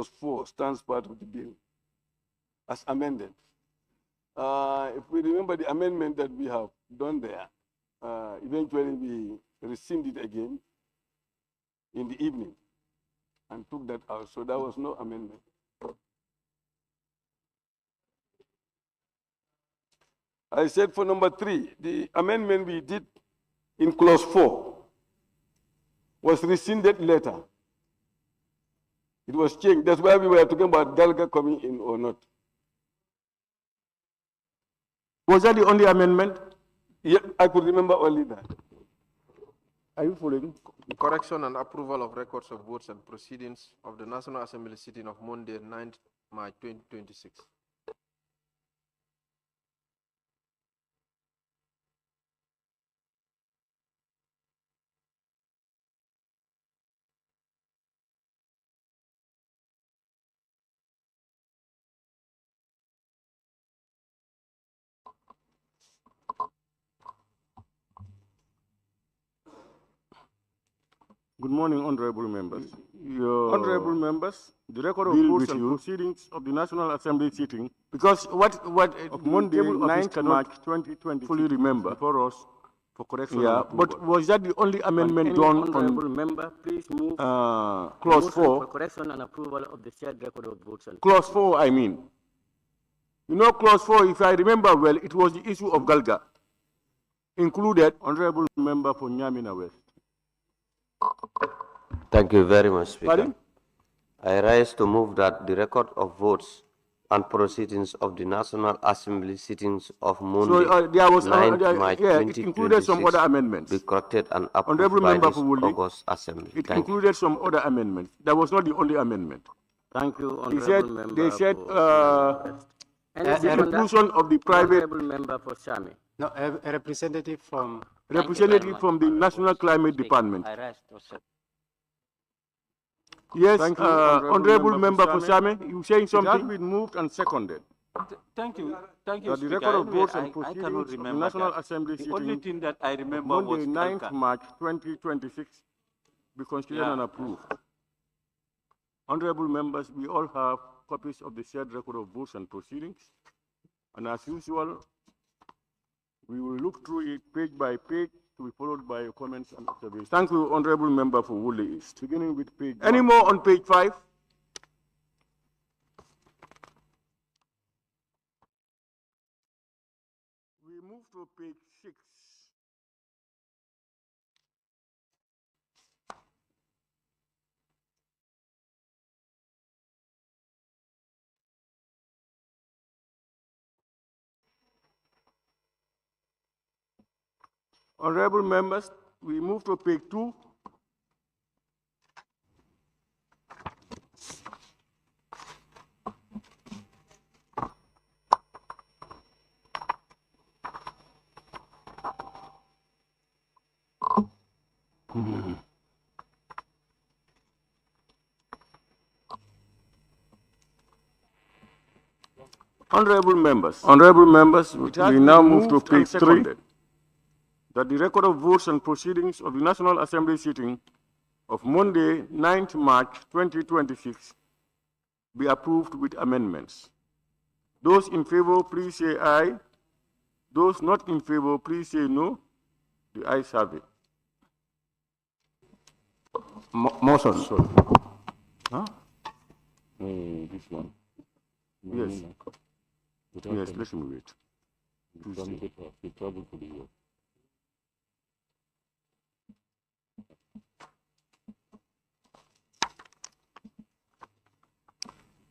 clause 4 stands part of the bill as amended. If we remember the amendment that we have done there, eventually we rescinded again in the evening and took that out. So there was no amendment. I said for number 3, the amendment we did in clause 4 was rescinded later. It was changed. That's why we were talking about Galga coming in or not. Was that the only amendment? Yeah, I could remember only that. Are you following? Correction and approval of records of votes and proceedings of the National Assembly sitting of Monday, 9th March 2026. Good morning, honorable members. Honorable members, the record of votes and proceedings of the National Assembly sitting because what of Monday, 9th March 2020 fully remember for us for correction. Yeah, but was that the only amendment done on member, please move clause 4? For correction and approval of the shared record of votes. Clause 4, I mean. You know, clause 4, if I remember well, it was the issue of Galga. Included, honorable member for Nyamina West. Thank you very much, Speaker. Pardon? I rise to move that the record of votes and proceedings of the National Assembly sittings of Monday, there was 9th March it included some other amendments. be corrected and approved Honorable by member this for Wuli, August Assembly. It included some other amendments. That was not the only amendment. Thank you, honorable member. They said the inclusion of the private honorable member for Shami. No, a representative from the National Climate Department. I rest. Yes, Thank you, honorable member for Shame, you saying It has something? been moved and seconded. Thank you, That the Speaker. record of Anyway, votes and I proceedings cannot of the remember National that. Assembly The only sitting thing that I remember Monday, was 9th Galka. March 2026 be considered and approved. Honorable members, we all have copies of the shared record of votes and proceedings. And as usual, we will look through it page by page to be followed by comments and observations. Thank you, honorable member for Woolly East. Beginning with page Any 1. more on page 5? We move to page 6. Honorable members, we move to page 2. Honorable members, we now move to page 3. That the record of votes and proceedings of the National Assembly sitting of Monday, 9th March 2026 be approved with amendments. Those in favor, please say aye. Those not in favor, please say no. The ayes have it. motion. Sorry. Huh? This one. Yes. Yes, let me wait.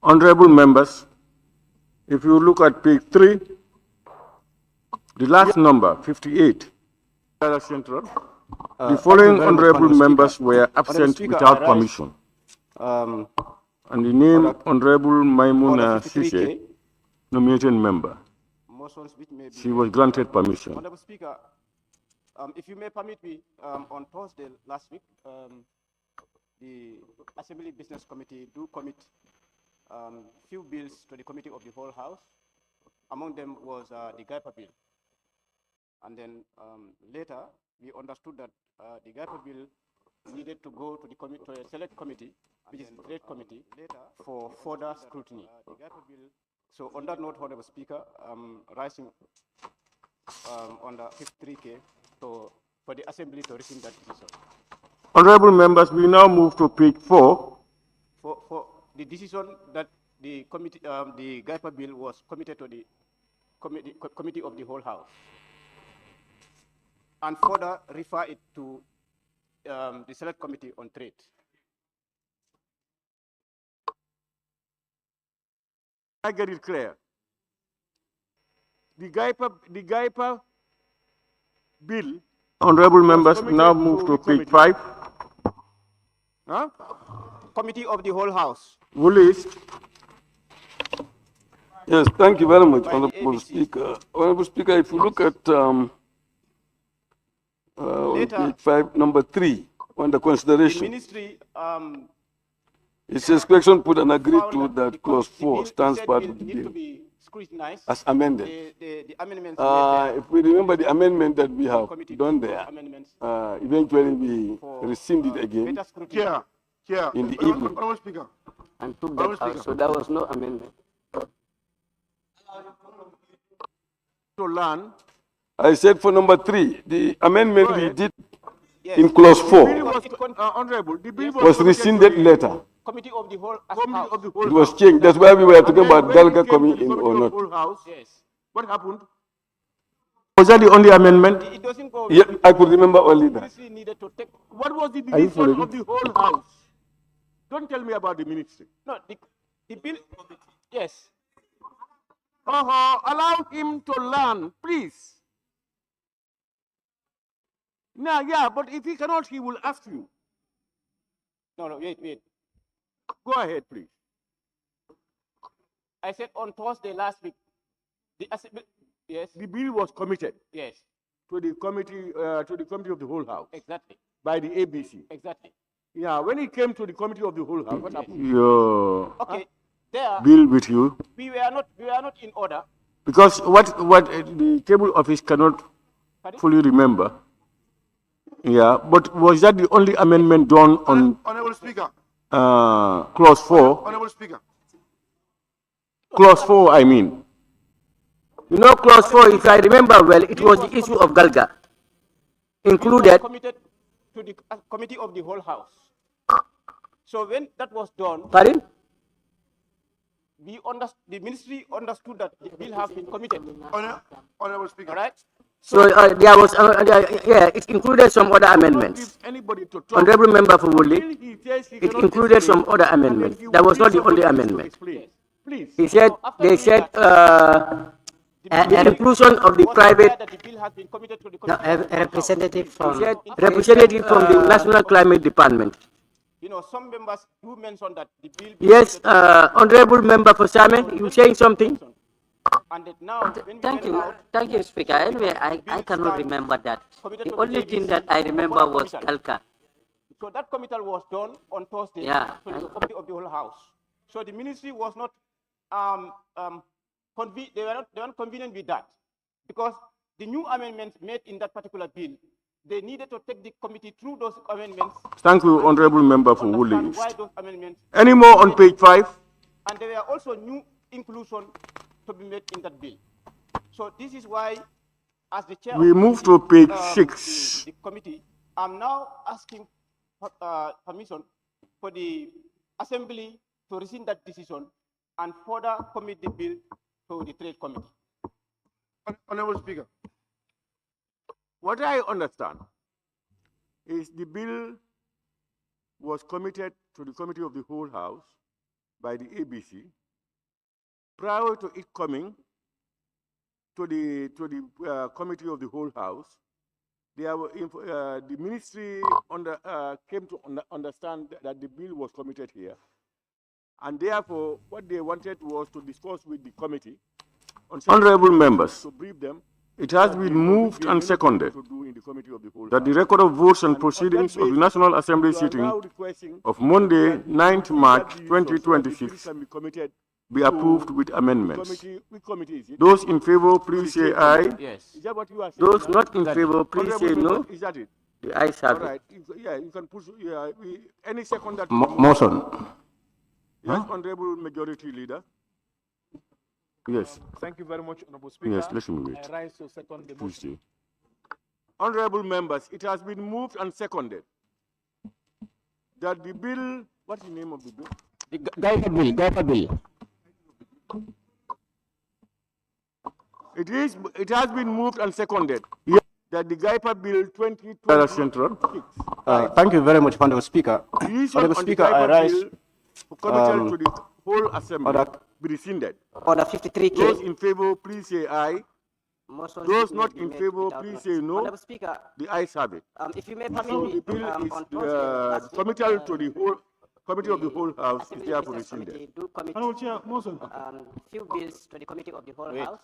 Honorable members, if you look at page 3, the last number, 58, Central, the following honorable members were absent Speaker, without I rise, permission. And the name Honorable Maimuna Sise, nominated member. Motions which may be She was granted permission. Honorable Speaker, if you may permit me, on Thursday last week, the Assembly Business Committee do commit few bills to the Committee of the Whole House. Among them was the GAIPA bill. And then later, we understood that the GAIPA bill needed to go to the to a select committee, which is the Trade Committee, for further scrutiny. So on that note, Honorable Speaker, rising on the 53K for the Assembly to rescind that decision. Honorable members, we now move to page 4. For the decision that the committee, the GAIPA bill was committed to the committee of the whole House, and further refer it to the Select Committee on Trade. I get it clear. The GAIPA bill, honorable members, now move to page 5. Huh? Committee of the whole House. Woolies. Yes, thank you very much, Honorable Speaker. Honorable Speaker, if you look at on page 5, number 3, on the consideration, the ministry, it says question put and agreed to that clause 4 stands part of the need to bill be scrutinized. as amended. The amendments If we remember the amendment that we have done there, amendments eventually we rescind it again better scrutiny. in the evening. Honorable Speaker. And took that out, so there was no amendment. To learn. I said for number 3, the amendment we did Yes. in clause The bill 4 was, honorable, the bill was rescinded later. Committee of the whole Committee of the whole It was House. changed. That's why we were talking And then about when it Galga came to coming the in committee or of the not. whole House, Yes. what happened? Was that the only amendment? It doesn't go. Yeah, I could remember only The that. ministry needed to take. What was the Are you decision following? of the whole House? Don't tell me about the ministry. No, the bill. Yes. Allow him to learn, please. Now, yeah, but if he cannot, he will ask you. No, wait. Go ahead, please. I said on Thursday last week, the assembly. Yes. The bill was committed Yes. to the committee of the whole House Exactly. by the ABC. Exactly. Yeah, when it came to the committee of the whole House, what happened? Your Okay. There bill with you, we were not in order. because what the cable office cannot Pardon? fully remember. Yeah, but was that the only amendment done on Honorable Speaker. clause 4? Honorable Speaker. Clause 4, I mean. You know, clause 4, if I remember well, it was the issue of Galga. Included, Committed to the committee of the whole House. So when that was done, pardon? the ministry understood that the bill has been committed. Honorable Speaker. All right. So there was, yeah, it included some other amendments. Give anybody to talk. Honorable member for Woodley, Till he says he it cannot included explain, some other and then amendments. he will That was need not the only somebody to amendment. explain. Please. He said, they said, a inclusion of the private, That the bill has been committed to the No, committee. a representative he from said, representative from the National Climate Department. You know, some members do mention that the bill. Yes, honorable member for Same, you saying something? And that now, when we Thank went you, out, thank you, Speaker. Anyway, I cannot remember that. The only thing that I remember was Galka. so that committal was done on Thursday. Yeah. To the committee of the whole House. So the ministry was not they were not convenient with that, because the new amendments made in that particular bill, they needed to take the committee through those amendments. Thank you, honorable member for Understand Woodley. why those amendments. Any more on page 5? And there were also new inclusion to be made in that bill. So this is why, as the chair We of move to page um, 6. the committee, I'm now asking permission for the assembly to rescind that decision and further commit the bill to the trade committee. Honorable Speaker. What I understand is the bill was committed to the committee of the whole House by the ABC. Prior to it coming to the committee of the whole House, there were, the ministry came to understand that the bill was committed here. And therefore, what they wanted was to discuss with the committee on Honorable members, to brief them. it has been moved and seconded to do in the committee of the whole that the House. record of votes and And on proceedings that of the basis, National Assembly you are sitting now requesting of Monday, that 9th March the bill can 2026 be committed be to approved with the amendments. committee. Which committee is it? Those in favor, please say aye. Yes. Is that what you are saying? Those now? not in favor, please say Honorable no. members, is that it? The ayes have All it. right, yeah, you can push, yeah, any second that. Motion. Yes, Honorable Majority Leader. Yes. Thank you very much, Honorable Speaker. Yes, let me wait. I rise to second the motion. Honorable members, it has been moved and seconded that the bill, what's the name of the bill? The Gaipa bill. It has been moved and seconded that the Gaipa Bill 2020 Central. Thank you very much, Honorable Speaker. Honorable Speaker, I rise. Committed to the whole assembly be rescinded. Order 53K. Those in favor, please say aye. Motion Those should not be in made favor, without please notice. say no. Honorable Speaker, The ayes have it. if you may permit So me, the bill on is Thursday last week, committed to the whole committee of the whole house is Assembly therefore Business rescinded. Committee do commit few bills to the committee of the whole house.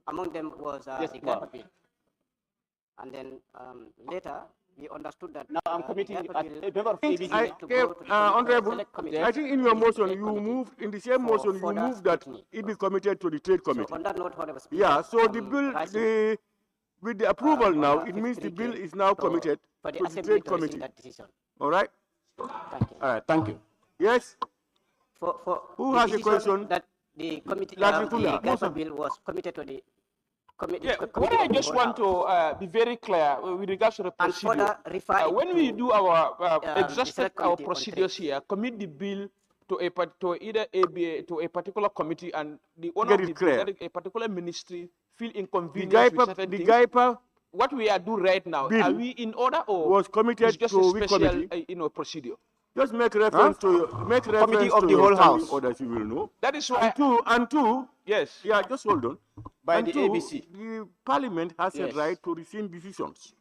Among them was the Gaipa bill. And then later we understood that now I'm committing Honorable, I think in your motion you moved, in the same motion you moved that it be committed to the trade committee. So on that note, Honorable Speaker, Yeah, so the bill, with the approval now, it means the bill is now committed for the to the assembly trade to rescind committee. that decision. All right? Thank you. All right, thank you. Yes? For Who the has a decision question? that the committee, Latrikunda. the Gaipa bill was committed to the committee. Yeah, what I just want to be very clear with regards to the And procedure. further refer When we do our exhausted select our committee on procedures here, commit the bill to either to a particular committee, and the owner Get of it the clear. bill, a particular ministry feel The inconvenienced with certain things. Gaipa What we are doing right now, bill are we in order or was committed it's just to a which special committee? procedure? Just make reference to Committee of to the your whole standing house. orders, you will know. That is why. And two, Yes. yeah, just hold on. By And the two, ABC. the parliament has a Yes. right to rescind decisions,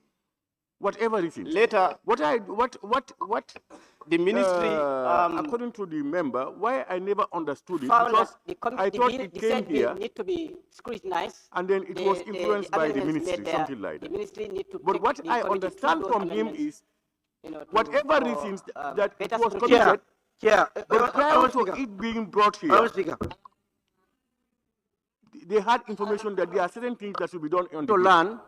whatever rescind. Later, What the ministry, according to the member, why I never understood it, Found because that I thought bill, it the came said bill here need to be scrutinized. and then it was influenced by the amendments ministry, made there, something like the that. ministry need to But take what the I committee through understand those from him amendments, is, you know, to- whatever for, reasons that it better was scrutiny. committed, Yeah. but prior to it being brought here, Speaker. they had information that there are certain things that should be done on the To bill, learn.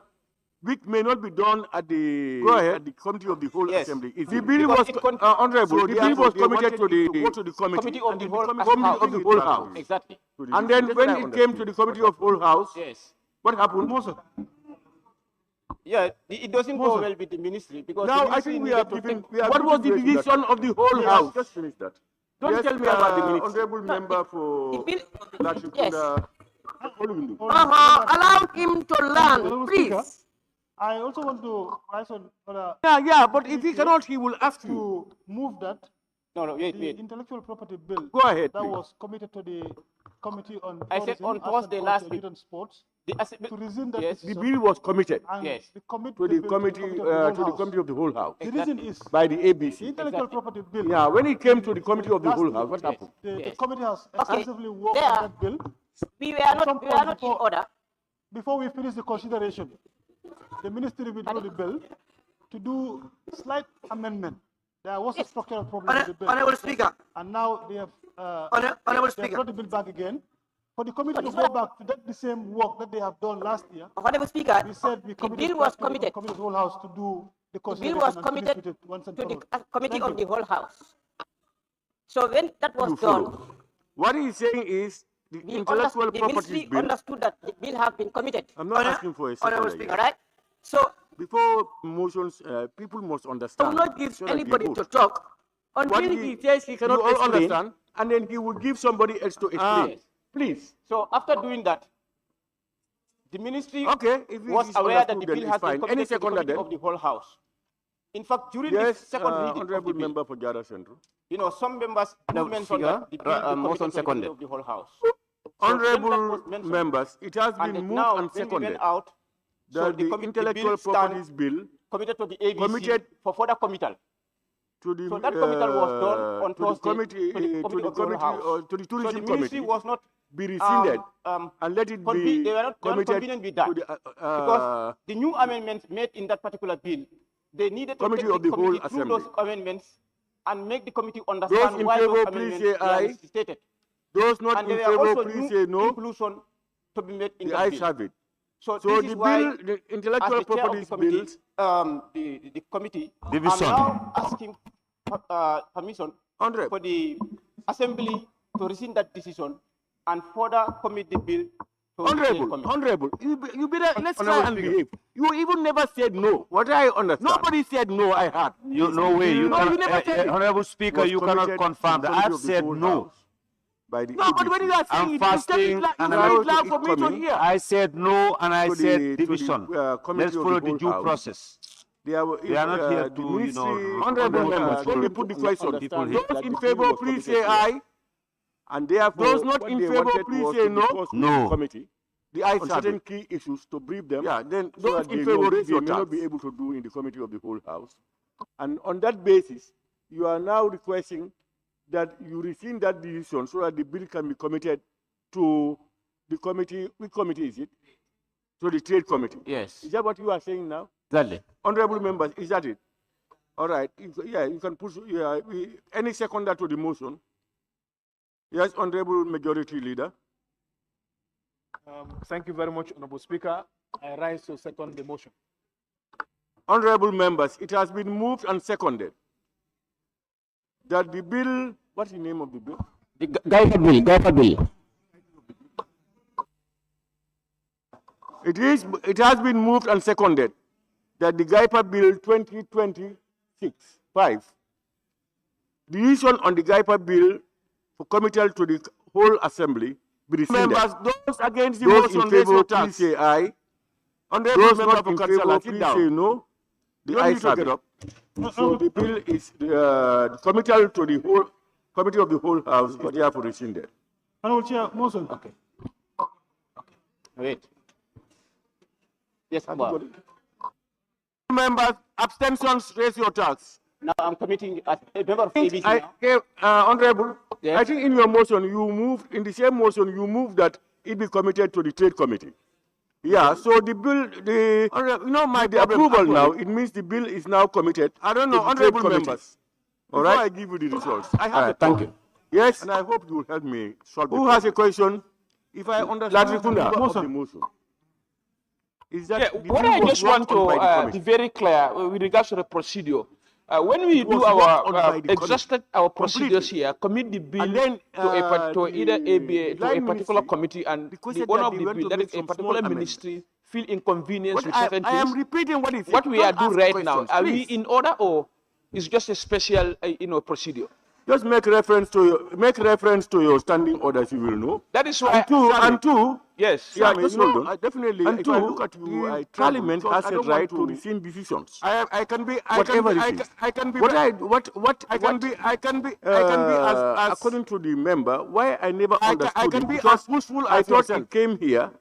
which may not be done at the at the committee of the whole Yes. assembly. The bill was honorable. so the bill was they committed to wanted the it to to the committee, committee of and the then whole committee house. of the whole house. Exactly. And then when it came to the committee of whole house, Yes. what happened? yeah, it doesn't go well with the ministry because Now the I ministry think we are needed to giving. take- We are What was the giving way to that. decision of the whole Yes, house? just finish that. Don't Yes, tell me about the ministry. Honorable member for The bill, Latrikunda, Olundu. Allow him to learn, please. I also want to rise on Yeah, but if he cannot, he will ask you. to move that No, the wait. intellectual property bill Go ahead, that please. was committed to the Committee on I said Tourism, on Arts Thursday and last Culture, week. Youth and Sports The to rescind that Yes. The decision bill was committed and Yes. the commit to the bill committee of the to whole the house. committee of the whole house The reason is by the the ABC. intellectual property bill. Yeah, when it came to the committee of the whole house, what happened? The committee has extensively worked There. on that bill. we were not in before- order. Before we finish the consideration, the ministry withdrew the bill to do slight amendment. There was a structural problem with the bill. Honorable Speaker. And now they have Honorable they have Speaker. brought the bill back again. For the committee to go back to that the same work that they have done last year, Honorable Speaker, we said we the committed bill was back to the committed. committee of the whole house to do the The bill consideration was and finish committed with it once and to for the all. committee Thank of you. the whole house. So when that was You done, follow. What he is saying is the we intellectual the property ministry bill. understood that the bill have been committed. I'm not asking for a Honorable second. Speaker. All right. So Before motions, people must I understand. will not give so that they anybody vote. to talk What until he says he you cannot all explain. understand, and then he will give somebody else to explain. Yes. Please. So after doing that, the ministry Okay, if it was is aware that understood, the then bill it's has fine. been Any committed to the seconder committee then? of the whole house. In fact, during Yes, the second reading of honorable the bill, member for Jara Central. you know, some members No, mentioned Speaker, that the bill be motion committed to the seconded. committee of the whole house. So when that Honorable was mentioned, members, it has and been then moved now and when we seconded went out, so that the the intellectual bill properties stand bill committed to the ABC committed for further committal. to the So that committal was done on to the Thursday committee to the to committee the of the whole committee house. to the So tourism the ministry committee was not be rescinded and let it be they were not committed convenient with that to the because the new amendments made in that particular bill, they needed to Committee take of the the whole committee through those assembly. amendments and make the committee understand in why favor, those please amendments say were aye. necessitated. those not And in there were favor, also please new say no. inclusion to be made in The that ayes bill. have it. So So this the is why, bill, the intellectual as the chair of properties the committee, bills the committee, Division. I'm now asking permission for the assembly to rescind that decision and further commit the bill to Honorable, you better, let's try and behave. You even never said no. What I understand. Nobody said no, I heard. No way. You never said it. Honorable Speaker, you cannot confirm that. I've said no. By the no, but when you are saying it, fasting and loud for me to hear. I said no, and I said division. Let's follow the due process. They are not here to, you know, honorable members. Let me put the question. Those in favor, please say aye. And therefore, those not in favor, please say no. No. Committee. The ayes on certain key issues to brief them. Yeah, then those in favor they may not be able to do in the committee of the whole house. And on that basis, you are now requesting that you rescind that decision so that the bill can be committed to the committee. Which committee is it? To the trade committee. Yes. Is that what you are saying now? Exactly. Honorable members, is that it? All right. Yeah, you can push. Yeah, any seconder to the motion. Yes, Honorable Majority Leader. Thank you very much, Honorable Speaker. I rise to second the motion. Honorable members, it has been moved and seconded that the bill, what's the name of the bill? The Gaipa bill. It has been moved and seconded that the Gaipa bill 2026-5, the decision on the Gaipa bill for committal to the whole assembly be rescinded. Members, those against the motion, in favor, please say aye. Honorable members in favor, please say no. The ayes have it. So the bill is committal to the whole committee of the whole house is therefore rescinded. Honorable Chair, motion. Okay. Wait. Yes, Members, abstentions, raise your tax. Now I'm committing as a member of ABC. Honorable, yes. I think in your motion you moved, in the same motion you moved that it be committed to the trade committee. Yeah, so the bill, you know, the approval now, it means the bill is now committed. I don't know, honorable members. All right, I give you the results. I have thank you. Yes, and I hope you will help me solve. Who has a question? If I understand the motion. Is that what I just want to be very clear with regards to the procedure. When we do our exhausted our procedures here, commit the bill to either a particular committee, and the owner of the bill, that is a particular ministry, feel inconvenience with certain things. I am repeating what is what we are doing right now. Are we in order, or is just a special procedure? Just make reference to your standing orders. You will know. That is why. And two. Yes. Yeah, definitely. And two, I look at you, Parliament has a right to rescind decisions. I can be as according to the member. Why I never understood I can be as useful as I thought it came here,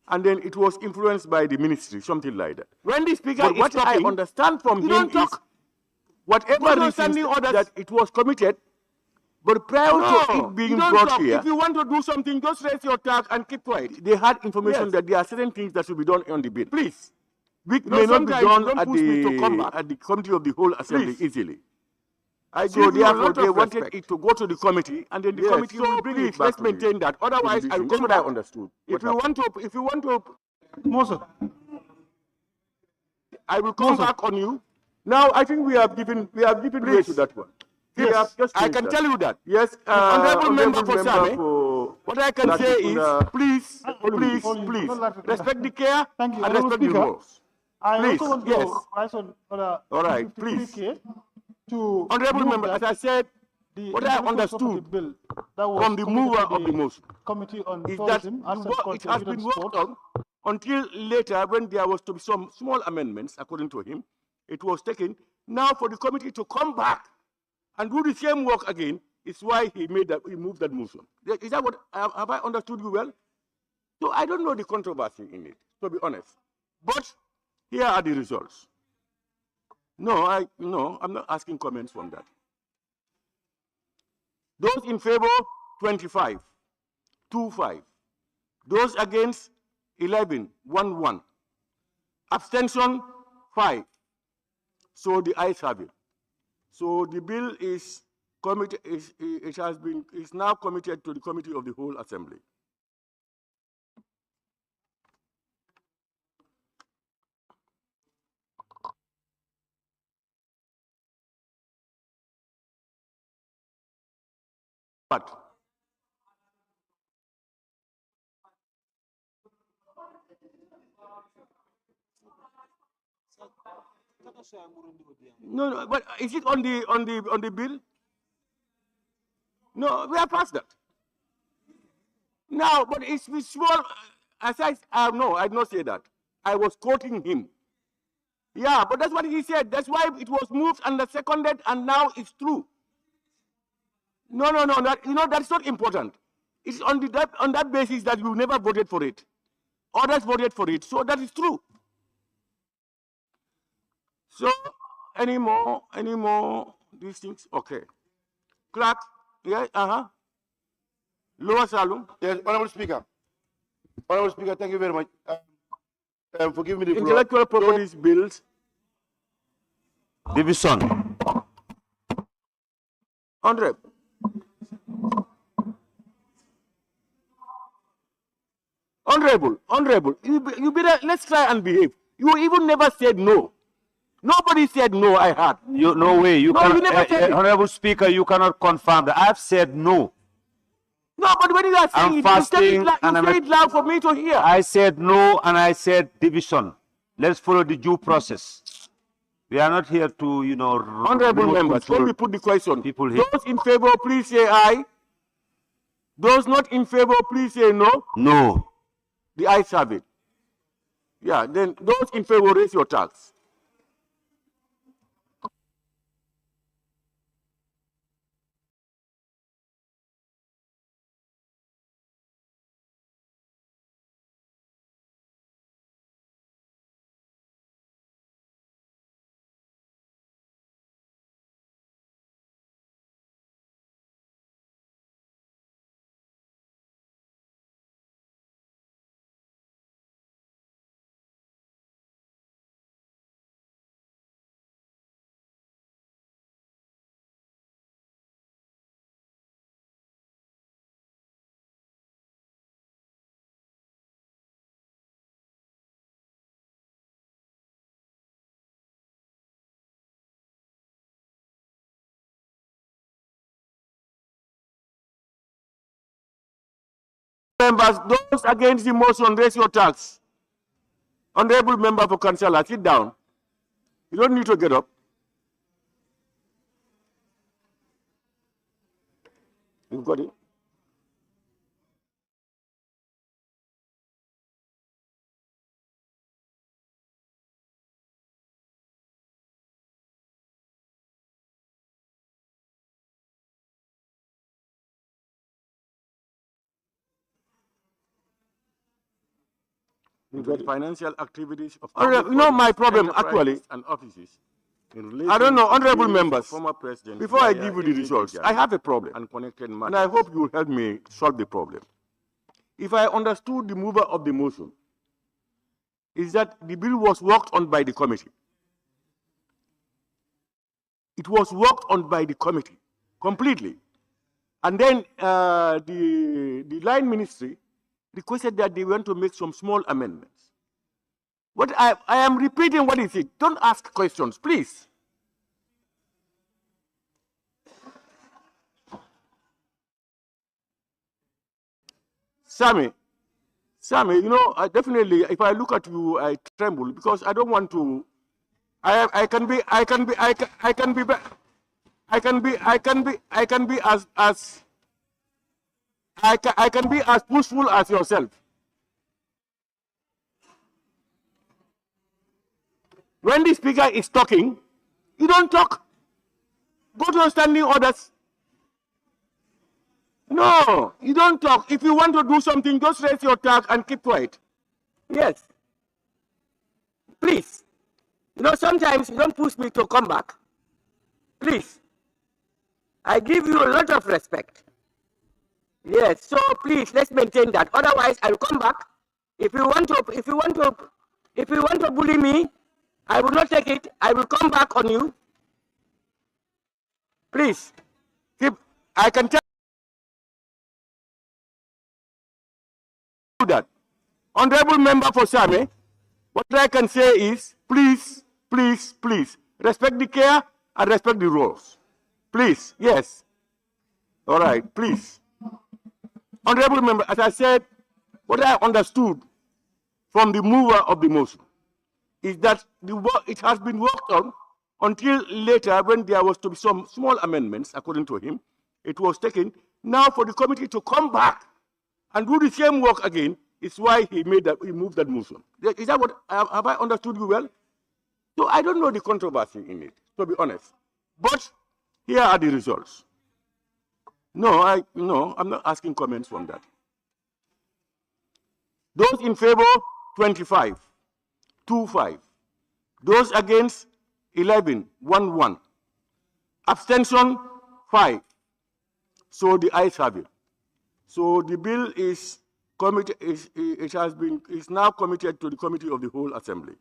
and then it was influenced by the ministry, something like that. When the speaker is what talking, I understand from him is whatever reason that it was committed. But prior to it being brought here, if you want to do something, just raise your tag and keep quiet. They had information that there are certain things that should be done on the bill. Please. Which may not be done at the committee of the whole assembly easily. So therefore, they wanted it to go to the committee, and then the committee will bring it back. Let's maintain that. Otherwise, I will come back. I understood. If you want to, motion. I will come back on you. Now, I think we have given way to that one. Yes, I can tell you that. Yes, honorable member for Same, what I can say is, please, respect the care and respect the rules. Please, yes. All right, please. Honorable member, as I said, what I understood from the mover of the motion is that it has been worked on until later when there was to be some small amendments, according to him. It was taken. Now for the committee to come back and do the same work again is why he moved that motion. Is that what, have I understood you well? So I don't know the controversy in it, to be honest. But here are the results. No, I'm not asking comments from that. Those in favor, 25, 2-5. Those against, 11, 1-1. Abstention, 5. So the ayes have it. So the bill is committed. Is now committed to the committee of the whole assembly. What? No, but is it on the bill? No, we are past that. Now, but it's small. As no, I did not say that. I was quoting him. Yeah, but that's what he said. That's why it was moved and seconded, and now it's true. No. That's not important. It's on that basis that you never voted for it. Others voted for it, so that is true. So, any more these things? Okay. Clerk, yeah, Lower Salum. Yes, Honorable Speaker. Honorable Speaker, thank you very much for giving me the floor. Intellectual properties bills. Division. Honorable, you better, let's try and behave. You even never said no. Nobody said no, I heard. No way. You never said it. Honorable Speaker, you cannot confirm that. I've said no. No, but when you are saying it, you say it loud for me to hear. I said no, and I said division. Let's follow the due process. We are not here to, Honorable members, when we put the question, those in favor, please say aye. Those not in favor, please say no. No. The ayes have it. Yeah, then those in favor, raise your tax. Members, those against the motion, raise your tax. Honorable member for Councillor, sit down. You don't need to get up. You've got it. You got financial activities of my problem actually and offices. I don't know, honorable members. Former president. Before I give you the results, I have a problem, and I hope you will help me solve the problem. If I understood the mover of the motion, is that the bill was worked on by the committee. It was worked on by the committee completely, and then the line ministry requested that they want to make some small amendments. What I am repeating, what is it? Don't ask questions, please. Sammy, definitely, if I look at you, I tremble because I don't want to. I can be as pushful as yourself. When the speaker is talking, you don't talk. Go to your standing orders. No, you don't talk. If you want to do something, just raise your tag and keep quiet. Yes. Please. Sometimes you don't push me to come back. Please. I give you a lot of respect. Yes, so please let's maintain that. Otherwise, I'll come back. If you want to bully me, I will not take it. I will come back on you. Please. I can tell you that. Honorable member for Same, what I can say is, please, please, please, respect the care and respect the rules. Please, yes. All right, please. Honorable member, as I said, what I understood from the mover of the motion is that it has been worked on until later when there was to be some small amendments, according to him. It was taken. Now for the committee to come back and do the same work again is why he moved that motion. Is that what, have I understood you well? So I don't know the controversy in it, to be honest. But here are the results. No, I'm not asking comments from that. Those in favor, 25, 2-5. Those against, 11, 1-1. Abstention, 5. So the ayes have it. So the bill is now committed to the Committee of the Whole Assembly.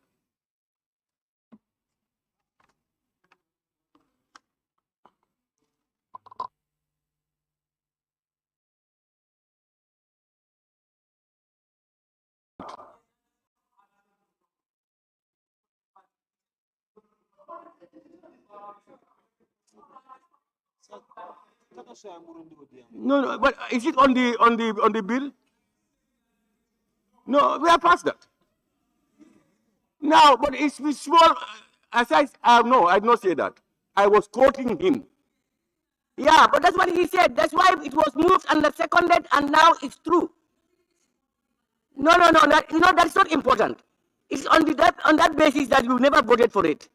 No, but is it on the bill? No, we are past that. Now, but it's small. No, I did not say that. I was quoting him. Yeah, but that's what he said. That's why it was moved and seconded, and now it's true. No, that's not important. It's on that basis that you never voted for it.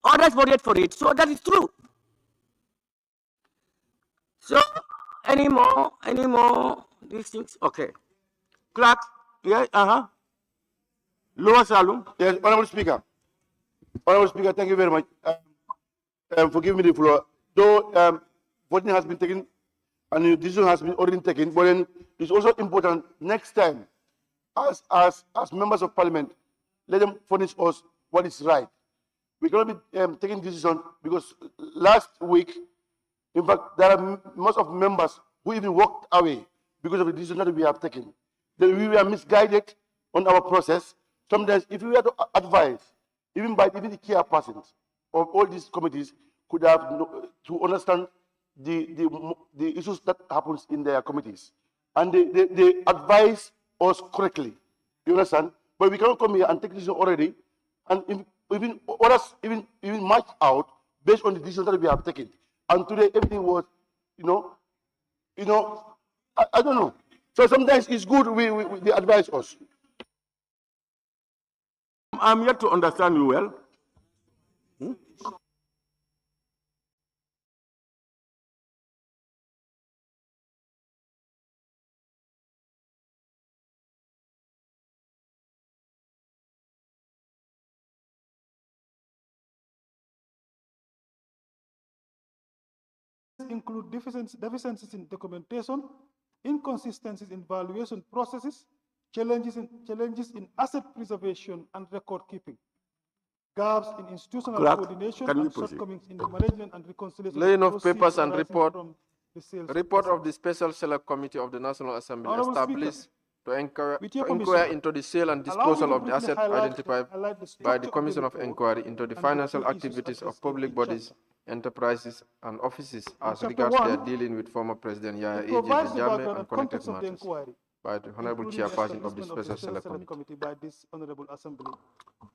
Others voted for it, so that is true. So, any more these things? Okay. Clerk, yeah, Lower Salum. Yes, Honorable Speaker. Honorable Speaker, thank you very much for giving me the floor. Though voting has been taken and the decision has been already taken, but then it's also important next time, as members of parliament, let them furnish us what is right. We cannot be taking decision because last week, in fact, there are most of members who even walked away because of the decision that we have taken. Then we were misguided on our process. Sometimes, if we were to advise, even by the key persons of all these committees, could have to understand the issues that happens in their committees, and they advise us correctly. You understand? But we cannot come here and take decision already, and even others even march out based on the decision that we have taken. And today everything was, I don't know. So sometimes it's good they advise us. I'm yet to understand you well. Include deficiencies in documentation, inconsistencies in valuation processes, challenges in asset preservation and record keeping, gaps in institutional coordination, and shortcomings in the management and reconciliation. Laying of papers and report of the Special Select Committee of the National Assembly established to inquire into the sale and disposal of the assets identified by the Commission of Inquiry into the financial activities of public bodies, enterprises, and offices as regards their dealing with former President Yahya A.J. Jammeh and connected matters by the Honorable Chairperson of the Special Select Committee. By this Honorable Assembly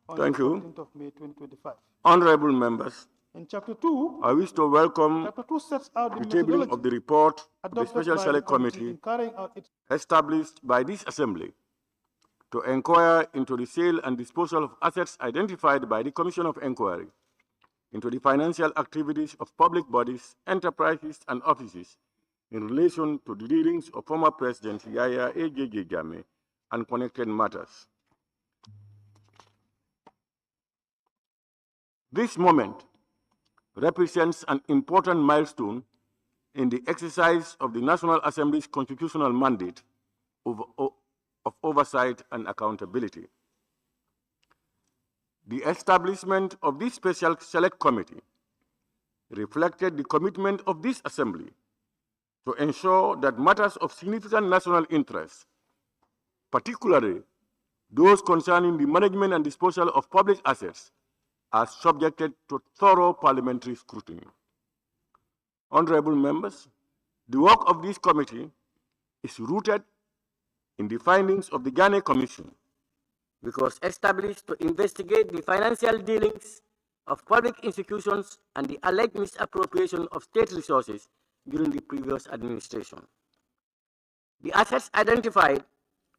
on Thank the you. 14th of May 2025. Honorable members, In Chapter 2, I wish to welcome Chapter 2 sets out the tabling of the report of the Special Select Committee in carrying out its established by this Assembly to inquire into the sale and disposal of assets identified by the Commission of Inquiry into the financial activities of public bodies, enterprises, and offices in relation to the dealings of former President Yahya A.J. Jammeh and connected matters. This moment represents an important milestone in the exercise of the National Assembly's constitutional mandate of oversight and accountability. The establishment of this Special Select Committee reflected the commitment of this Assembly to ensure that matters of significant national interest, particularly those concerning the management and disposal of public assets, are subjected to thorough parliamentary scrutiny. Honorable members, The work of this committee is rooted in the findings of the Ghana Commission, which was established to investigate the financial dealings of public institutions and the alleged misappropriation of state resources during the previous administration. The assets identified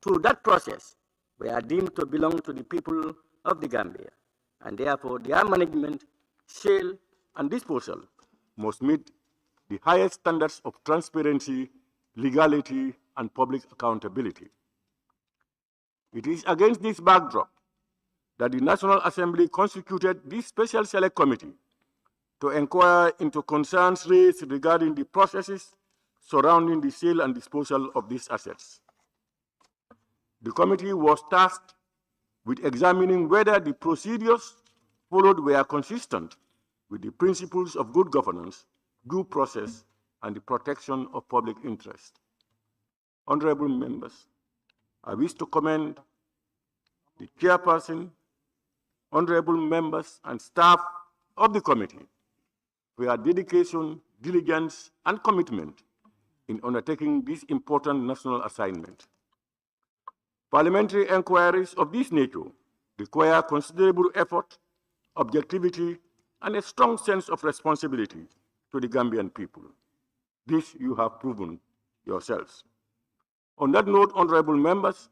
through that process were deemed to belong to the people of the Gambia, and therefore their management, sale, and disposal must meet the highest standards of transparency, legality, and public accountability. It is against this backdrop that the National Assembly constituted this Special Select Committee to inquire into concerns raised regarding the processes surrounding the sale and disposal of these assets. The committee was tasked with examining whether the procedures followed were consistent with the principles of good governance, due process, and the protection of public interest. Honorable members, I wish to commend the chairperson, honorable members, and staff of the committee for your dedication, diligence, and commitment in undertaking this important national assignment. Parliamentary inquiries of this nature require considerable effort, objectivity, and a strong sense of responsibility to the Gambian people. This you have proven yourselves. On that note, honorable members,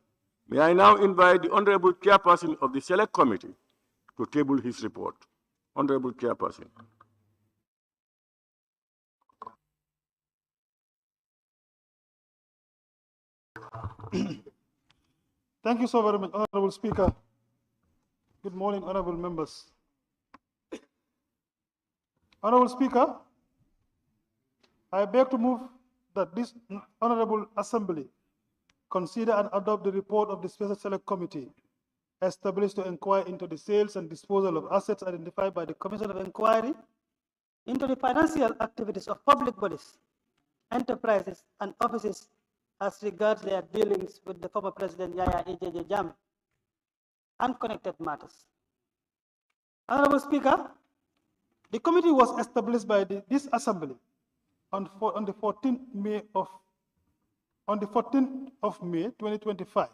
may I now invite the honorable chairperson of the Select Committee to table his report. Honorable chairperson. Thank you so very much, Honorable Speaker. Good morning, honorable members. Honorable Speaker, I beg to move that this Honorable Assembly consider and adopt the report of the Special Select Committee established to inquire into the sales and disposal of assets identified by the Commission of Inquiry into the financial activities of public bodies, enterprises, and offices as regards their dealings with the former President Yahya Ejeje Jammeh and connected matters. Honorable Speaker, the committee was established by this Assembly on the 14th of May 2025,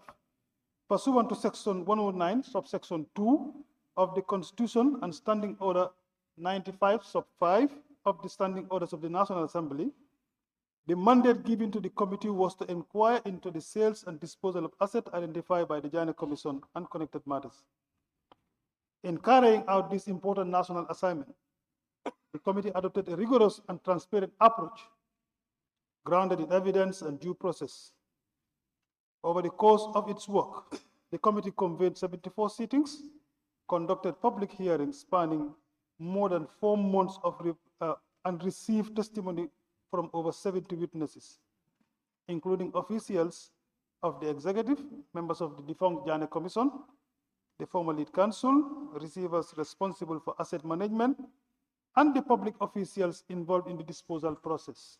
pursuant to Section 109, subsection 2 of the Constitution and Standing Order 95, sub 5 of the Standing Orders of the National Assembly. The mandate given to the committee was to inquire into the sales and disposal of assets identified by the Ghana Commission and connected matters. In carrying out this important national assignment, the committee adopted a rigorous and transparent approach grounded in evidence and due process. Over the course of its work, the committee convened 74 sittings, conducted public hearings spanning more than 4 months and received testimony from over 70 witnesses, including officials of the executive, members of the defunct Ghana Commission, the former lead counsel, receivers responsible for asset management, and the public officials involved in the disposal process.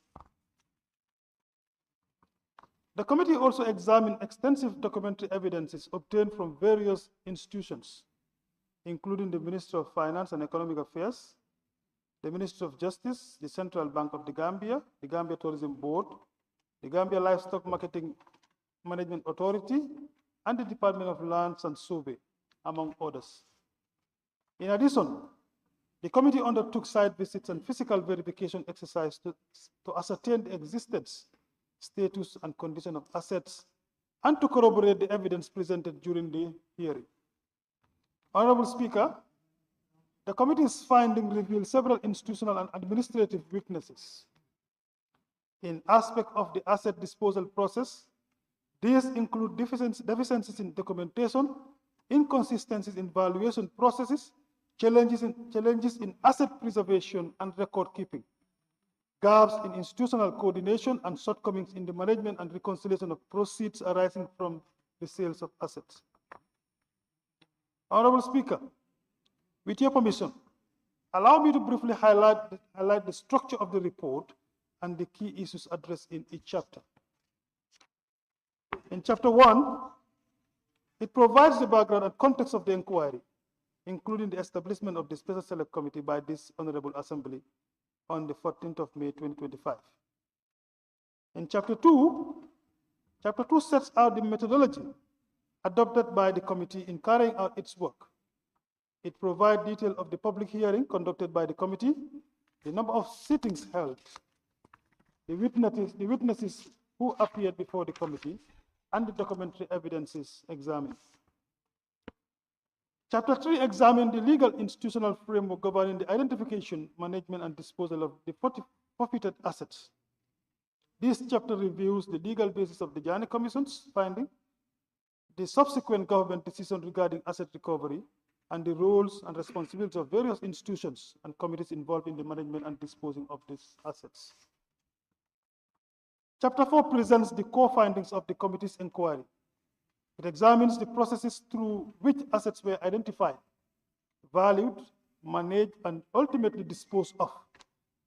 The committee also examined extensive documentary evidences obtained from various institutions, including the Ministry of Finance and Economic Affairs, the Ministry of Justice, the Central Bank of the Gambia Tourism Board, the Gambia Livestock Marketing Management Authority, and the Department of Lands and Survey, among others. In addition, the committee undertook site visits and physical verification exercises to ascertain the existence, status, and condition of assets, and to corroborate the evidence presented during the hearing. Honorable Speaker, the committee's findings reveal several institutional and administrative weaknesses in aspects of the asset disposal process. These include deficiencies in documentation, inconsistencies in valuation processes, challenges in asset preservation and record keeping, gaps in institutional coordination, and shortcomings in the management and reconciliation of proceeds arising from the sales of assets. Honorable Speaker, with your permission, allow me to briefly highlight the structure of the report and the key issues addressed in each chapter. In Chapter 1, it provides the background and context of the inquiry, including the establishment of the Special Select Committee by this Honorable Assembly on the 14th of May 2025. In Chapter 2 sets out the methodology adopted by the committee in carrying out its work. It provides detail of the public hearing conducted by the committee, the number of sittings held, the witnesses who appeared before the committee, and the documentary evidences examined. Chapter 3 examined the legal institutional framework governing the identification, management, and disposal of the forfeited assets. This chapter reviews the legal basis of the Janneh Commission's finding, the subsequent government decision regarding asset recovery, and the roles and responsibilities of various institutions and committees involved in the management and disposing of these assets. Chapter 4 presents the core findings of the committee's inquiry. It examines the processes through which assets were identified, valued, managed, and ultimately disposed of,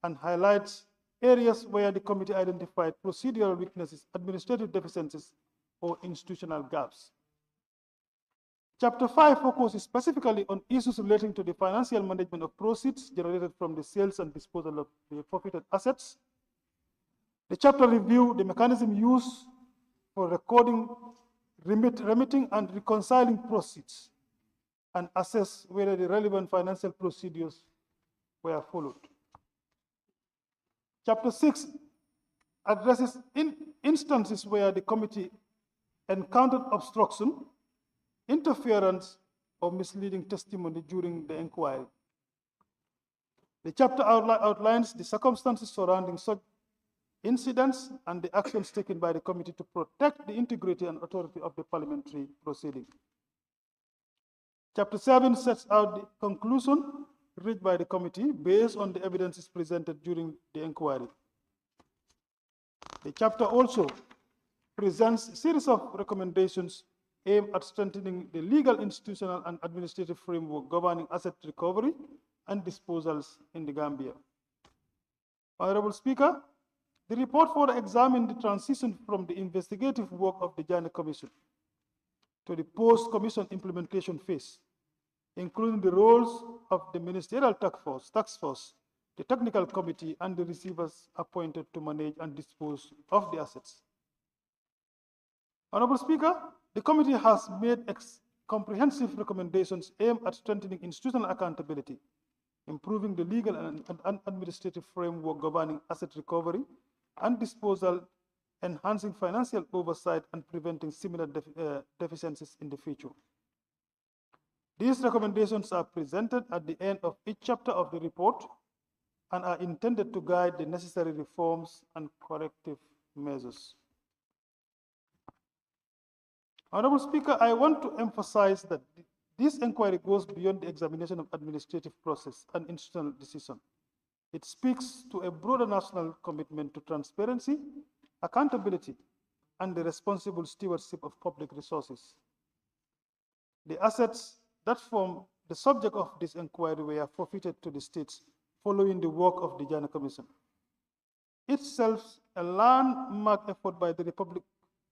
and highlights areas where the committee identified procedural weaknesses, administrative deficiencies, or institutional gaps. Chapter 5 focuses specifically on issues relating to the financial management of proceeds generated from the sales and disposal of the forfeited assets. The chapter reviews the mechanism used for recording, remitting, and reconciling proceeds, and assess whether the relevant financial procedures were followed. Chapter 6 addresses instances where the committee encountered obstruction, interference, or misleading testimony during the inquiry. The chapter outlines the circumstances surrounding such incidents and the actions taken by the committee to protect the integrity and authority of the parliamentary proceeding. Chapter 7 sets out the conclusion reached by the committee based on the evidences presented during the inquiry. The chapter also presents a series of recommendations aimed at strengthening the legal, institutional, and administrative framework governing asset recovery and disposals in the Gambia. Honorable Speaker, the report further examined the transition from the investigative work of the Janneh Commission to the post-commission implementation phase, including the roles of the ministerial task force, the technical committee, and the receivers appointed to manage and dispose of the assets. Honorable Speaker, the committee has made comprehensive recommendations aimed at strengthening institutional accountability, improving the legal and administrative framework governing asset recovery and disposal, enhancing financial oversight, and preventing similar deficiencies in the future. These recommendations are presented at the end of each chapter of the report and are intended to guide the necessary reforms and corrective measures. Honorable Speaker, I want to emphasize that this inquiry goes beyond the examination of administrative process and institutional decision. It speaks to a broader national commitment to transparency, accountability, and the responsible stewardship of public resources. The assets that form the subject of this inquiry were forfeited to the states following the work of the Janneh Commission. Itself a landmark effort by the Republic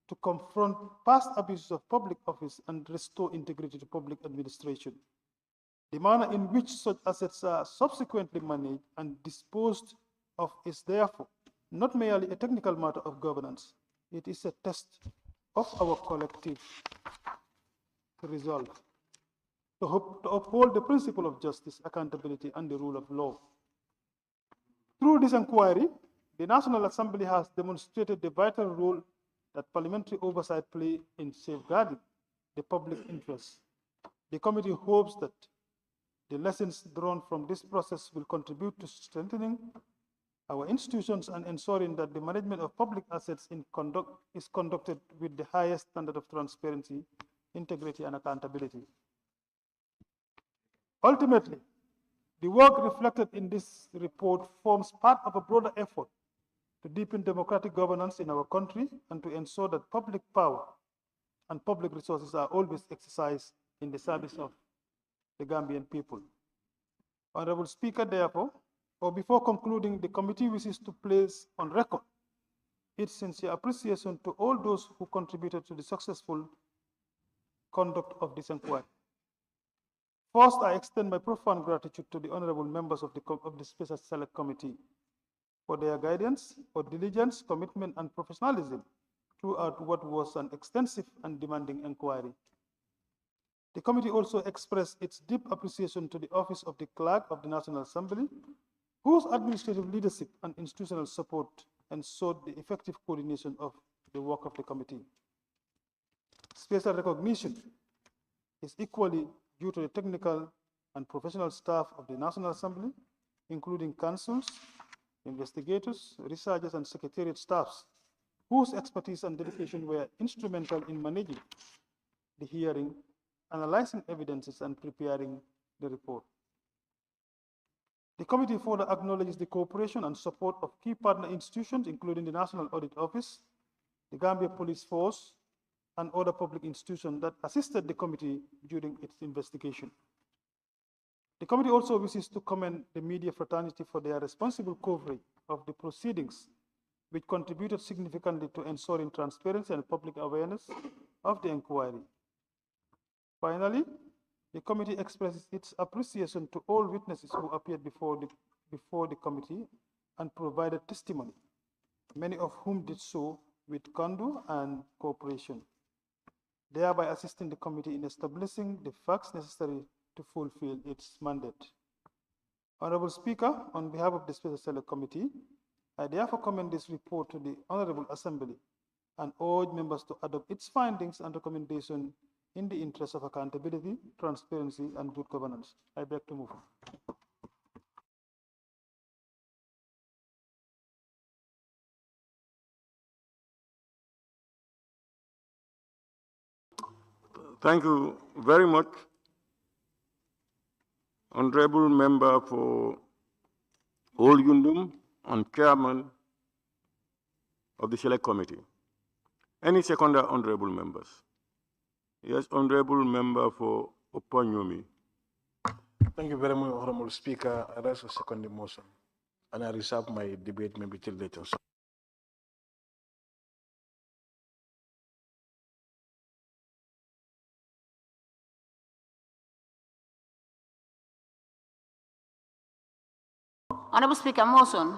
to confront past abuses of public office and restore integrity to public administration. The manner in which such assets are subsequently managed and disposed of is therefore not merely a technical matter of governance. It is a test of our collective resolve to uphold the principle of justice, accountability, and the rule of law. Through this inquiry, the National Assembly has demonstrated the vital role that parliamentary oversight plays in safeguarding the public interest. The committee hopes that the lessons drawn from this process will contribute to strengthening our institutions and ensuring that the management of public assets is conducted with the highest standard of transparency, integrity, and accountability. Ultimately, the work reflected in this report forms part of a broader effort to deepen democratic governance in our country and to ensure that public power and public resources are always exercised in the service of the Gambian people. Honorable Speaker, therefore, or before concluding, the committee wishes to place on record its sincere appreciation to all those who contributed to the successful conduct of this inquiry. First, I extend my profound gratitude to the honorable members of the Special Select Committee for their guidance, for diligence, commitment, and professionalism throughout what was an extensive and demanding inquiry. The committee also expressed its deep appreciation to the Office of the Clerk of the National Assembly, whose administrative leadership and institutional support ensured the effective coordination of the work of the committee. Special recognition is equally due to the technical and professional staff of the National Assembly, including counsels, investigators, researchers, and secretariat staffs, whose expertise and dedication were instrumental in managing the hearing, analyzing evidences, and preparing the report. The committee further acknowledges the cooperation and support of key partner institutions, including the National Audit Office, the Gambia Police Force, and other public institutions that assisted the committee during its investigation. The committee also wishes to commend the media fraternity for their responsible coverage of the proceedings, which contributed significantly to ensuring transparency and public awareness of the inquiry. Finally, the committee expresses its appreciation to all witnesses who appeared before the committee and provided testimony, many of whom did so with candor and cooperation, thereby assisting the committee in establishing the facts necessary to fulfill its mandate. Honorable Speaker, on behalf of the Special Select Committee, I therefore commend this report to the Honorable Assembly and urge members to adopt its findings and recommendations in the interest of accountability, transparency, and good governance. I beg to move. Thank you very much, Honorable Member for Old Yundum and Chairman of the Select Committee. Any seconder honorable members? Yes, Honorable Member for Opanyomi. Thank you very much, Honorable Speaker. I raise a second motion, and I reserve my debate maybe till later. Honorable Speaker, motion.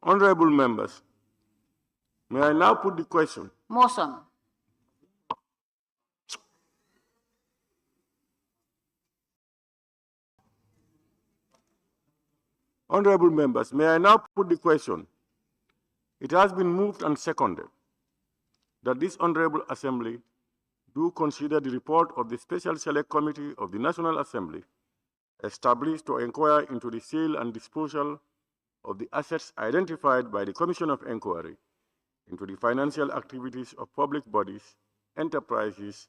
Honorable members, may I now put the question? Motion. Honorable members, may I now put the question? It has been moved and seconded that this Honorable Assembly do consider the report of the Special Select Committee of the National Assembly established to inquire into the sale and disposal of the assets identified by the Commission of Inquiry into the financial activities of public bodies, enterprises,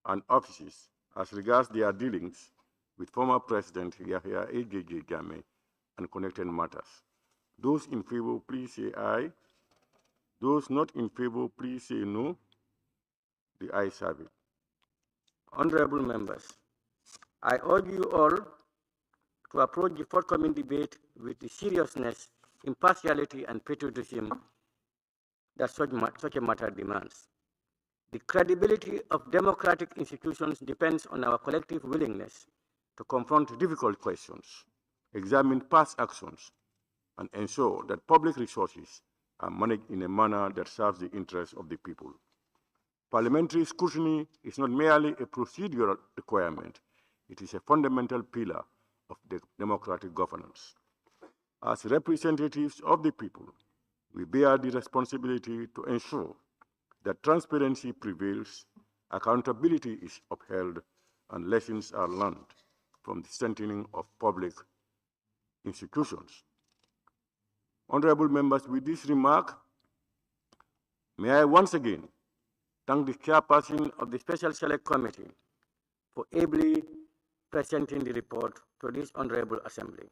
and offices as regards their dealings with former President Yahya A.J.J. Jammeh and connected matters. Those in favor, please say aye. Those not in favor, please say no. The ayes have it. Honorable members, I urge you all to approach the forthcoming debate with the seriousness, impartiality, and patriotism that such a matter demands. The credibility of democratic institutions depends on our collective willingness to confront difficult questions, examine past actions, and ensure that public resources are managed in a manner that serves the interests of the people. Parliamentary scrutiny is not merely a procedural requirement, it is a fundamental pillar of the democratic governance. As representatives of the people, we bear the responsibility to ensure that transparency prevails, accountability is upheld, and lessons are learned from the strengthening of public institutions. Honorable members, with this remark, may I once again thank the chairperson of the Special Select Committee for ably presenting the report to this Honorable Assembly,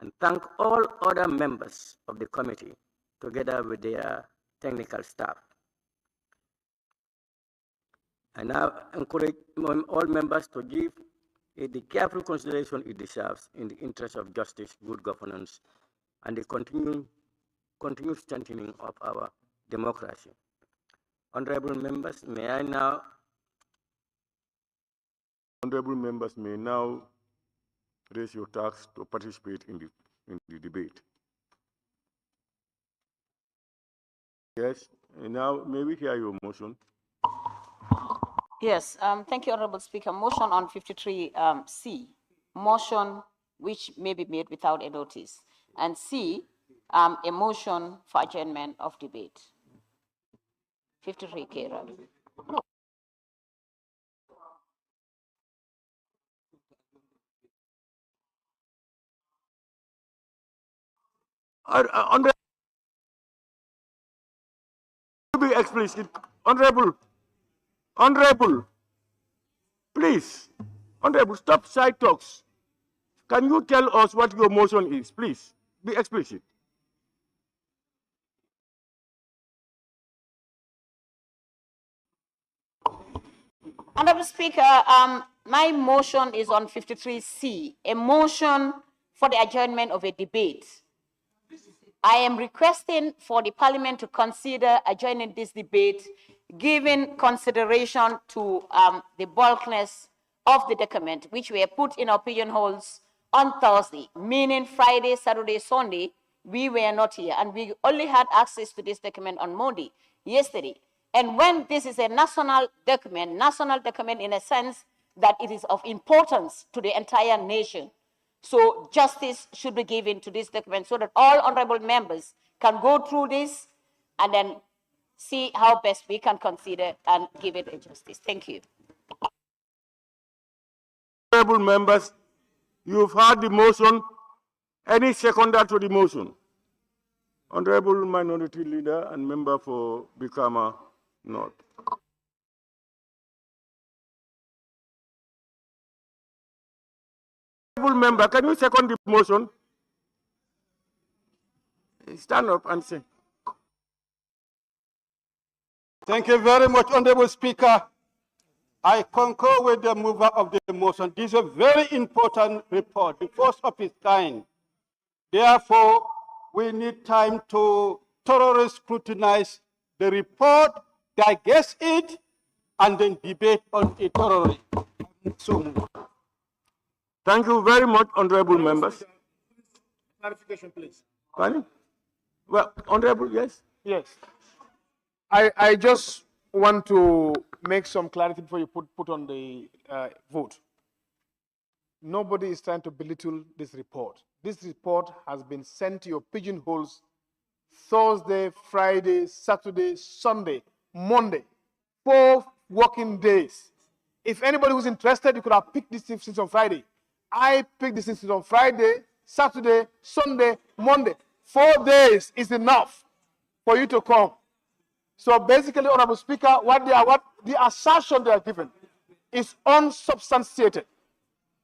and thank all other members of the committee together with their technical staff. I now encourage all members to give it the careful consideration it deserves in the interest of justice, good governance, and the continued strengthening of our democracy. Honorable members, may I now Honorable members may now raise your task to participate in the debate. Yes, and now may we hear your motion? Yes, thank you, Honorable Speaker. Motion on 53C, motion which may be made without a notice. And C, a motion for adjournment of debate. 53K, rather. To be explicit, Honorable, please, Honorable, stop side talks. Can you tell us what your motion is, please? Be explicit. Honorable Speaker, my motion is on 53C, a motion for the adjournment of a debate. I am requesting for the Parliament to consider adjourning this debate, given consideration to the bulkness of the document, which were put in our pigeonholes on Thursday, meaning Friday, Saturday, Sunday, we were not here, and we only had access to this document on Monday, yesterday. And when this is a national document in a sense that it is of importance to the entire nation, so justice should be given to this document so that all honorable members can go through this and then see how best we can consider and give it a justice. Thank you. Honorable members, you've heard the motion. Any seconder to the motion? Honorable Minority Leader and member for Bikama North. Honorable member, can you second the motion? Stand up and say. Thank you very much, Honorable Speaker. I concur with the mover of the motion. This is a very important report, the first of its kind. Therefore, we need time to thoroughly scrutinize the report, digest it, and then debate on it thoroughly. So, thank you very much, honorable members. Clarification, please. Pardon? Well, honorable, yes? Yes. I just want to make some clarity before you put on the vote. Nobody is trying to belittle this report. This report has been sent to your pigeonholes Thursday, Friday, Saturday, Sunday, Monday, 4 working days. If anybody who's interested, you could have picked this since on Friday. I picked this since on Friday, Saturday, Sunday, Monday. 4 days is enough for you to come. So basically, Honorable Speaker, what the assertion they are given is unsubstantiated.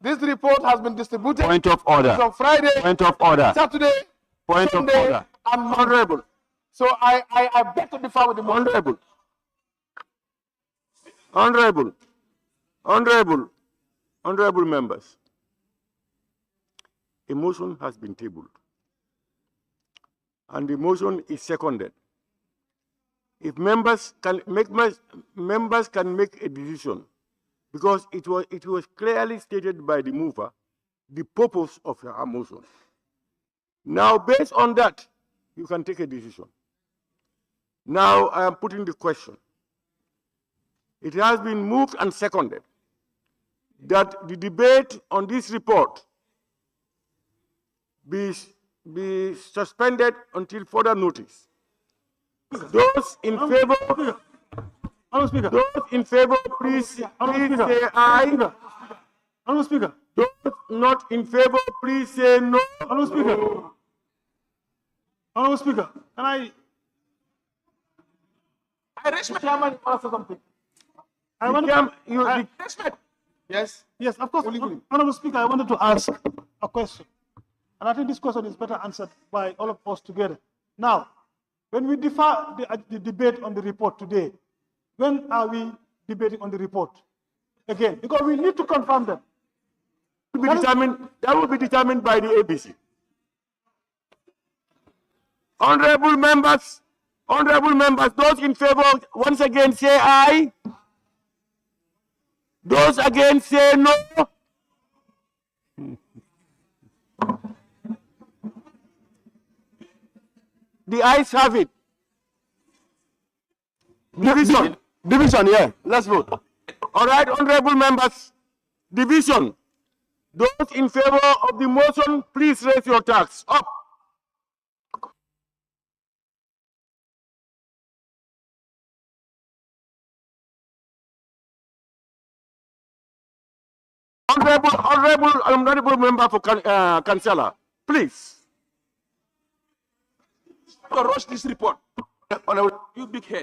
This report has been distributed. Point of order. On Friday. Point of order. Saturday. Point Sunday, of order. And honorable. So I beg to differ with the honorable. Honorable members. A motion has been tabled, and the motion is seconded. If members can make a decision, because it was clearly stated by the mover, the purpose of her motion. Now, based on that, you can take a decision. Now, I am putting the question. It has been moved and seconded that the debate on this report be suspended until further notice. Those in favor, please say aye. Honorable Speaker. Those not in favor, please say no. Honorable Speaker. Honorable Speaker, can I raise my chairman to answer something. I want to. Yes. Yes, of course. Honorable Speaker, I wanted to ask a question. And I think this question is better answered by all of us together. Now, when we defer the debate on the report today, when are we debating on the report? Again, because we need to confirm them. That will be determined by the ABC. Honorable members, those in favor, once again say aye. Those against say no. The ayes have it. Division. Division, yeah. Let's vote. All right, honorable members. Division. Those in favor of the motion, please raise your tax. Up. Honorable member for Councillor, please. Rush this report. You big head.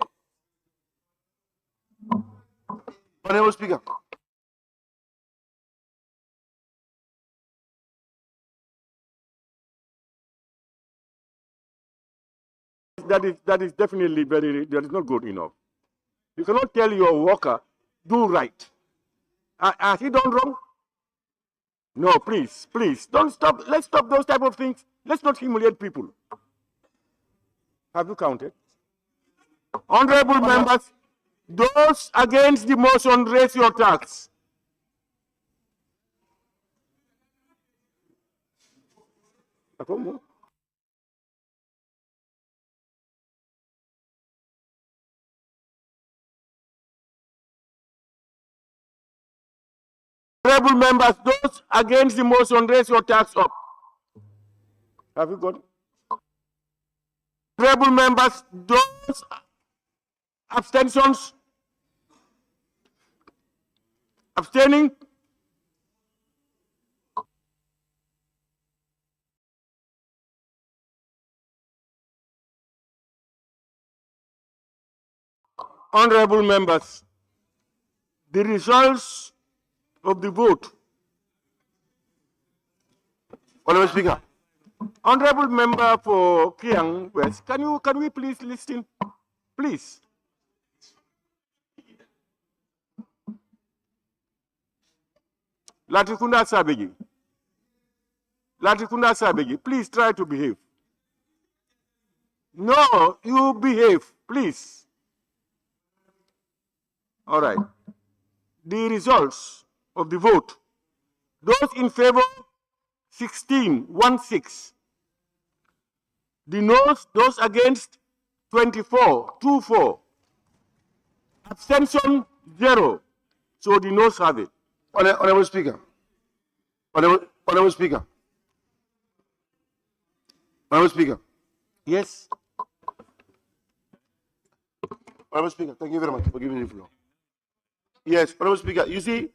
Honorable Speaker. That is definitely that is not good enough. You cannot tell your worker, do right. Has he done wrong? No, please, don't stop. Let's stop those type of things. Let's not humiliate people. Have you counted? Honorable members, those against the motion, raise your tax. Honorable members, those against the motion, raise your tax up. Have you got it? Honorable members, those abstentions, abstaining. Honorable members, the results of the vote. Honorable Speaker. Honorable member for Kiang West, can we please listen? Please. Latikunda Sabegi, please try to behave. No, you behave, please. All right. The results of the vote. Those in favor, 16. The noes, those against, 24. Abstention, 0. So the noes have it. Honorable Speaker. Honorable Speaker. Honorable Speaker. Yes. Honorable Speaker, thank you very much for giving me the floor. Yes, Honorable Speaker, you see,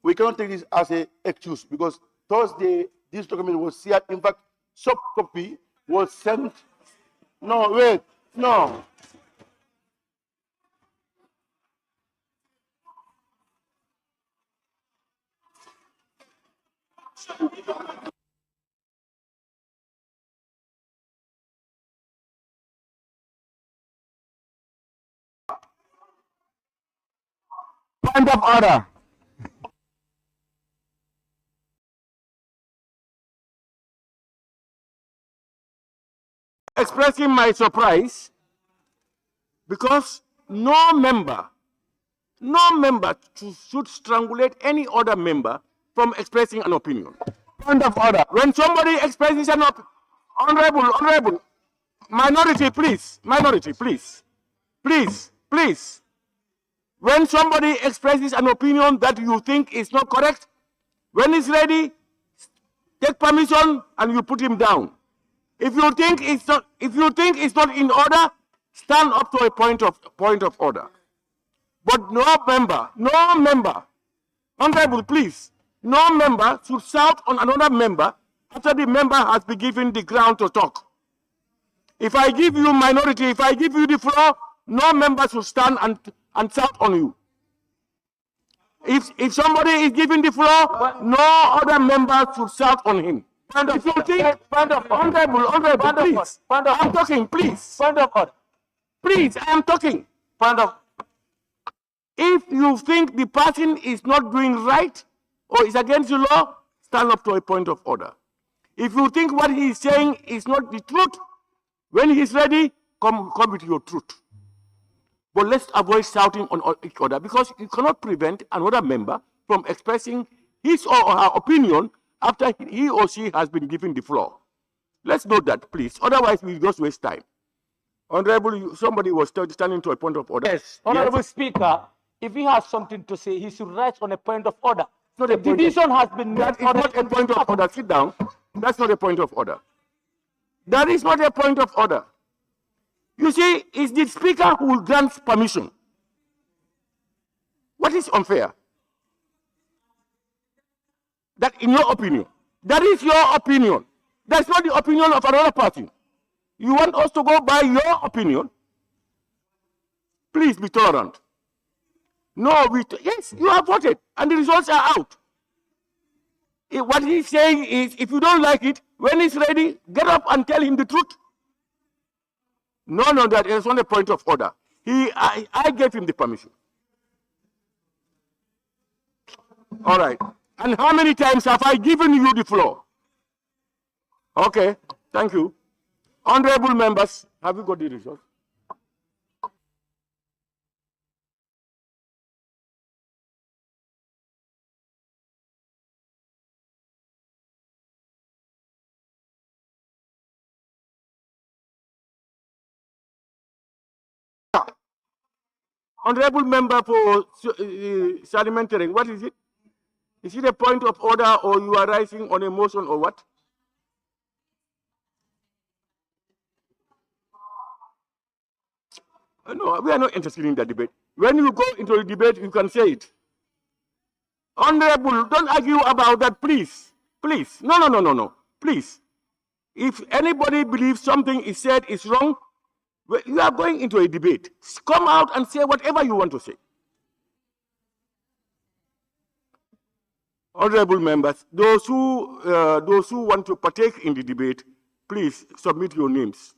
we cannot take this as an excuse because Thursday, this document was shared. In fact, soft copy was sent. No, wait, no. Point of order. Expressing my surprise because no member should strangulate any other member from expressing an opinion. Point of order. When somebody expresses an opinion, honorable, minority, please. When somebody expresses an opinion that you think is not correct, when he's ready, take permission and you put him down. If you think it's not in order, stand up to a point of order. But no member, honorable, please, no member should shout on another member after the member has been given the ground to talk. If I give you minority, if I give you the floor, no member should stand and shout on you. If somebody is given the floor, no other member should shout on him. If you think, honorable, please, I'm talking, please. Please, I am talking. If you think the person is not doing right or is against the law, stand up to a point of order. If you think what he is saying is not the truth, when he is ready, come with your truth. But let's avoid shouting on each other, because you cannot prevent another member from expressing his or her opinion after he or she has been given the floor. Let's note that, please. Otherwise, we just waste time. Honorable, somebody was standing to a point of order. Yes, Honorable Speaker, if he has something to say, he should rise on a point of order. So the division has been made. That is not a point of order. Sit down. That's not a point of order. That is not a point of order. You see, it's the speaker who grants permission. What is unfair? That, in your opinion, that is your opinion. That's not the opinion of another party. You want us to go by your opinion? Please be tolerant. No, yes, you have voted, and the results are out. What he's saying is, if you don't like it, when he's ready, get up and tell him the truth. No, that is not a point of order. I gave him the permission. All right. And how many times have I given you the floor? Okay, thank you. Honorable members, have you got the results? Honorable member for Salimentary, what is it? Is it a point of order, or you are rising on a motion, or what? No, we are not interested in that debate. When you go into the debate, you can say it. Honorable, don't argue about that, please. Please. No. Please. If anybody believes something is said is wrong, you are going into a debate. Come out and say whatever you want to say. Honorable members, those who want to partake in the debate, please submit your names.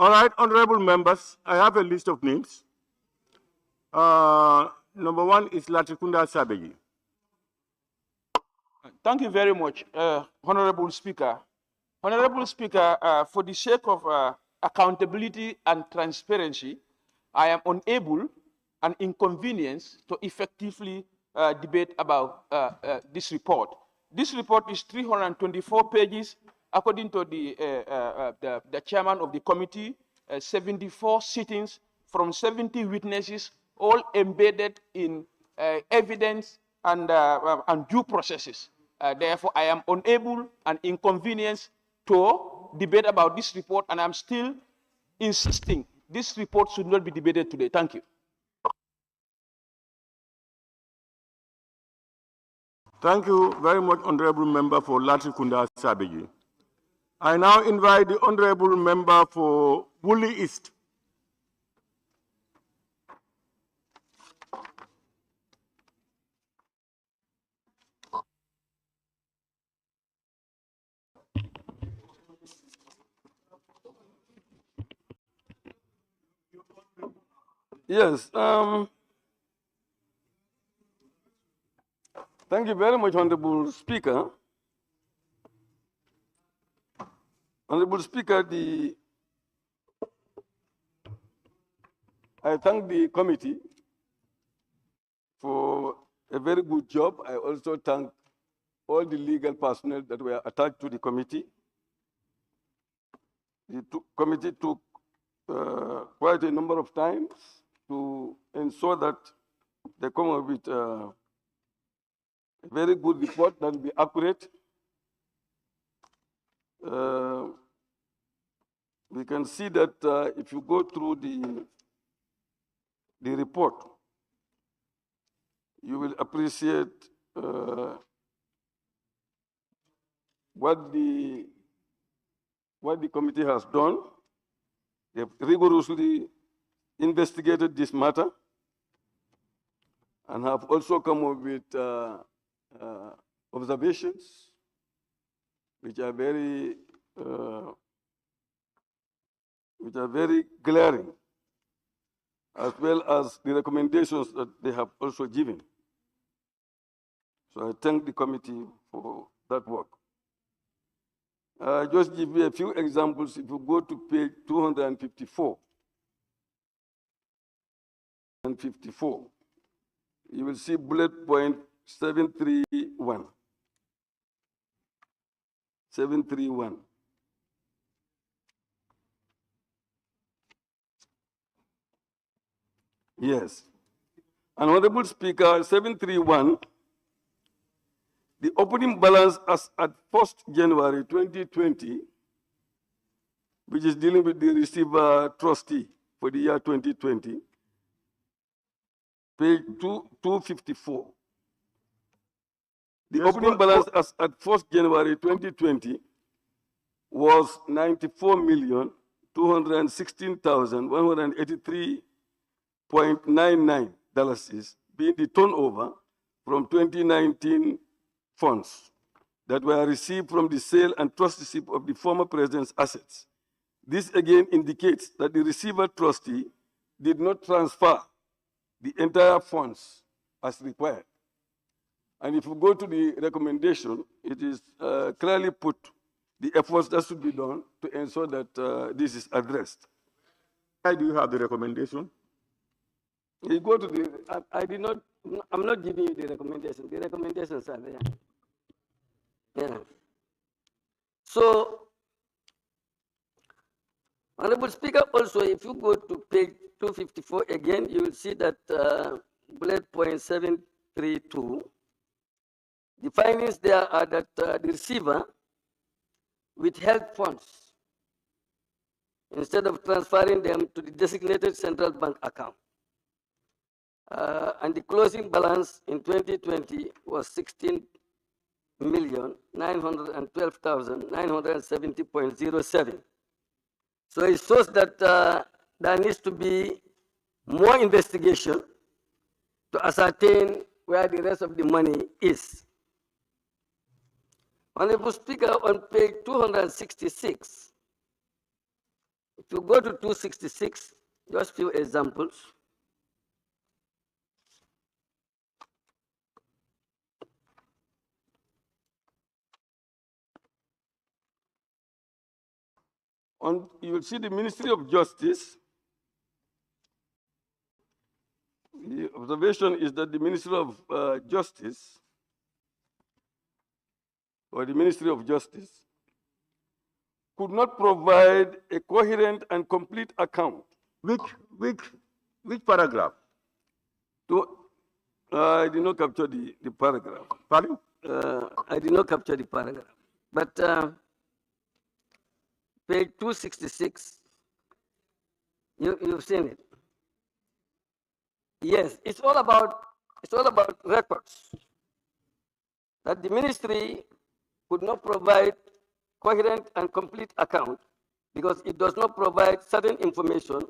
All right, honorable members, I have a list of names. Number one is Latrikunda Sabegi. Thank you very much, Honorable Speaker. Honorable Speaker, for the sake of accountability and transparency, I am unable and inconvenienced to effectively debate about this report. This report is 324 pages. According to the chairman of the committee, 74 sittings from 70 witnesses, all embedded in evidence and due processes. Therefore, I am unable and inconvenienced to debate about this report, and I'm still insisting this report should not be debated today. Thank you. Thank you very much, honorable member for Latrikunda Sabegi. I now invite the honorable member for Woolly East. Yes. Thank you very much, Honorable Speaker. Honorable Speaker, I thank the committee for a very good job. I also thank all the legal personnel that were attached to the committee. The committee took quite a number of times to ensure that they come up with a very good report that will be accurate. We can see that if you go through the report, you will appreciate what the committee has done. They have rigorously investigated this matter and have also come up with observations which are very glaring, as well as the recommendations that they have also given. So I thank the committee for that work. Just give you a few examples. If you go to page 254 and 54, you will see bullet point 731. 731. Yes. Honorable Speaker, 731, the opening balance as at 1st January 2020, which is dealing with the receiver trustee for the year 2020, page 254. The opening balance as at 1st January 2020 was $94,216,183.99, being the turnover from 2019 funds that were received from the sale and trusteeship of the former president's assets. This again indicates that the receiver trustee did not transfer the entire funds as required. And if you go to the recommendation, it is clearly put the efforts that should be done to ensure that this is addressed. Why do you have the recommendation? You go to the, I'm not giving you the recommendation. The recommendations are there. Yeah. So, Honorable Speaker, also, if you go to page 254 again, you will see that bullet point 732, the findings there are that the receiver withheld funds instead of transferring them to the designated central bank account. And the closing balance in 2020 was 16,912,970.07. So it shows that there needs to be more investigation to ascertain where the rest of the money is. Honorable Speaker, on page 266, if you go to 266, just few examples. You will see the Ministry of Justice. The observation is that the Ministry of Justice, or the Ministry of Justice, could not provide a coherent and complete account. Which paragraph? I did not capture the paragraph. Pardon? I did not capture the paragraph. But page 266, you've seen it. Yes, it's all about records. That the ministry could not provide coherent and complete account because it does not provide certain information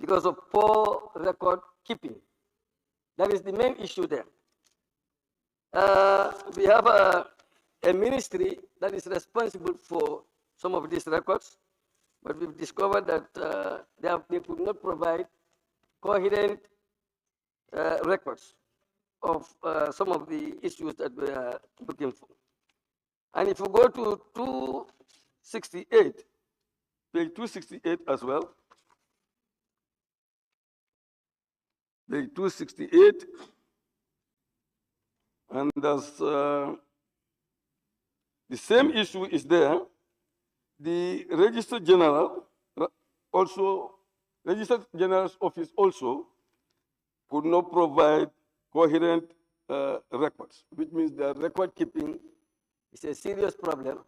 because of poor record keeping. That is the main issue there. We have a ministry that is responsible for some of these records, but we've discovered that they could not provide coherent records of some of the issues that we are looking for. And if you go to 268, page 268 as well, page 268, And there's, the same issue is there. The Registrar General also, Registrar General's office also could not provide coherent records, which means the record keeping is a serious problem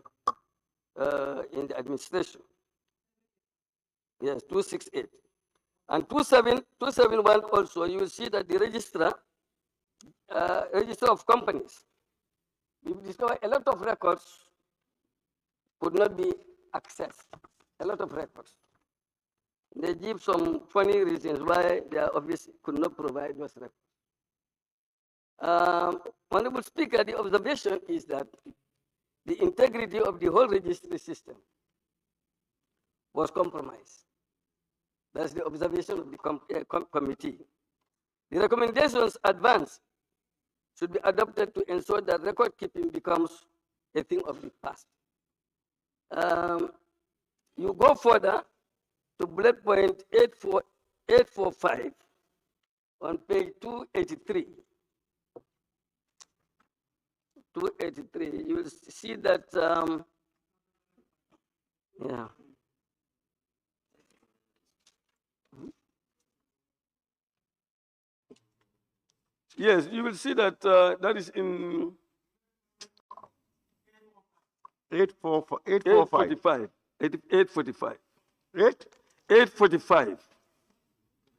in the administration. Yes, 268. And 271 also, you will see that the register of companies, we discover a lot of records could not be accessed, a lot of records. They give some funny reasons why their office could not provide those records. Honorable Speaker, the observation is that the integrity of the whole registry system was compromised. That's the observation of the committee. The recommendations advanced should be adopted to ensure that record keeping becomes a thing of the past. You go further to bullet point 845 on page 283. 283, you will see that, yeah. Yes, you will see that that is in 845. 845. 845.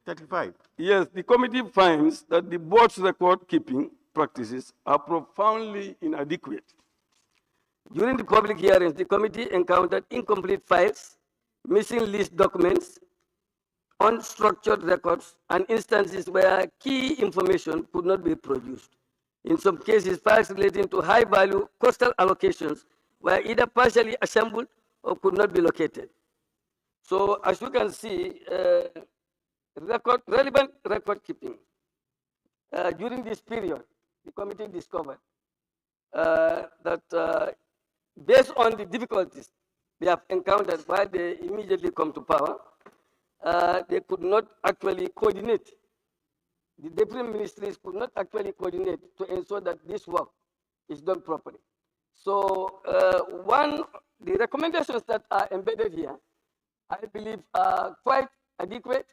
35. Yes, the committee finds that the board's record keeping practices are profoundly inadequate. During the public hearings, the committee encountered incomplete files, missing list documents, unstructured records, and instances where key information could not be produced. In some cases, files relating to high-value coastal allocations were either partially assembled or could not be located. So, as you can see, relevant record keeping during this period, the committee discovered that based on the difficulties they have encountered while they immediately come to power, they could not actually coordinate. The different ministries could not actually coordinate to ensure that this work is done properly. So the recommendations that are embedded here, I believe are quite adequate,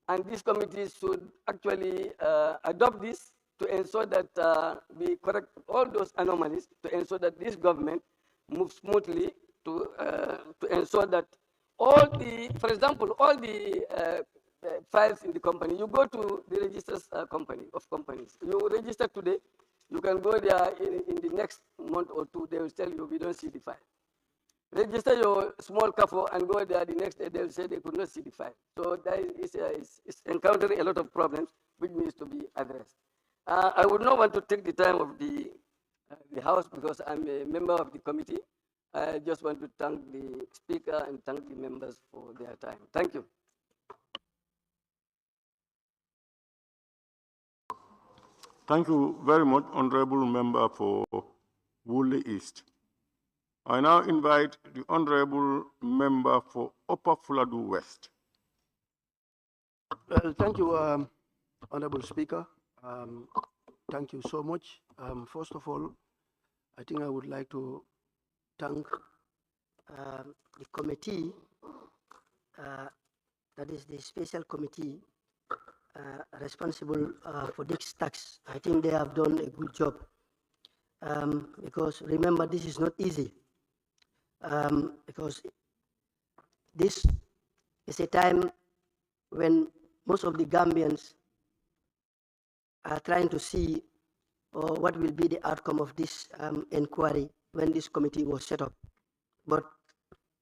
and this committee should actually adopt this to ensure that we correct all those anomalies, to ensure that this government moves smoothly, to ensure that all the, for example, all the files in the company, you go to the registers of companies. You register today, you can go there in the next month or two, they will tell you we don't see the file. Register your small CAFO and go there the next day, they'll say they could not see the file. So that is encountering a lot of problems which needs to be addressed. I would not want to take the time of the House because I'm a member of the committee. I just want to thank the Speaker and thank the members for their time. Thank you. Thank you very much, Honorable Member for Woolly East. I now invite the Honorable Member for Upper Fuladu West. Well, thank you, Honorable Speaker. Thank you so much. First of all, I think I would like to thank the committee, that is the special committee responsible for this tax. I think they have done a good job because remember, this is not easy because this is a time when most of the Gambians are trying to see what will be the outcome of this inquiry when this committee was set up. But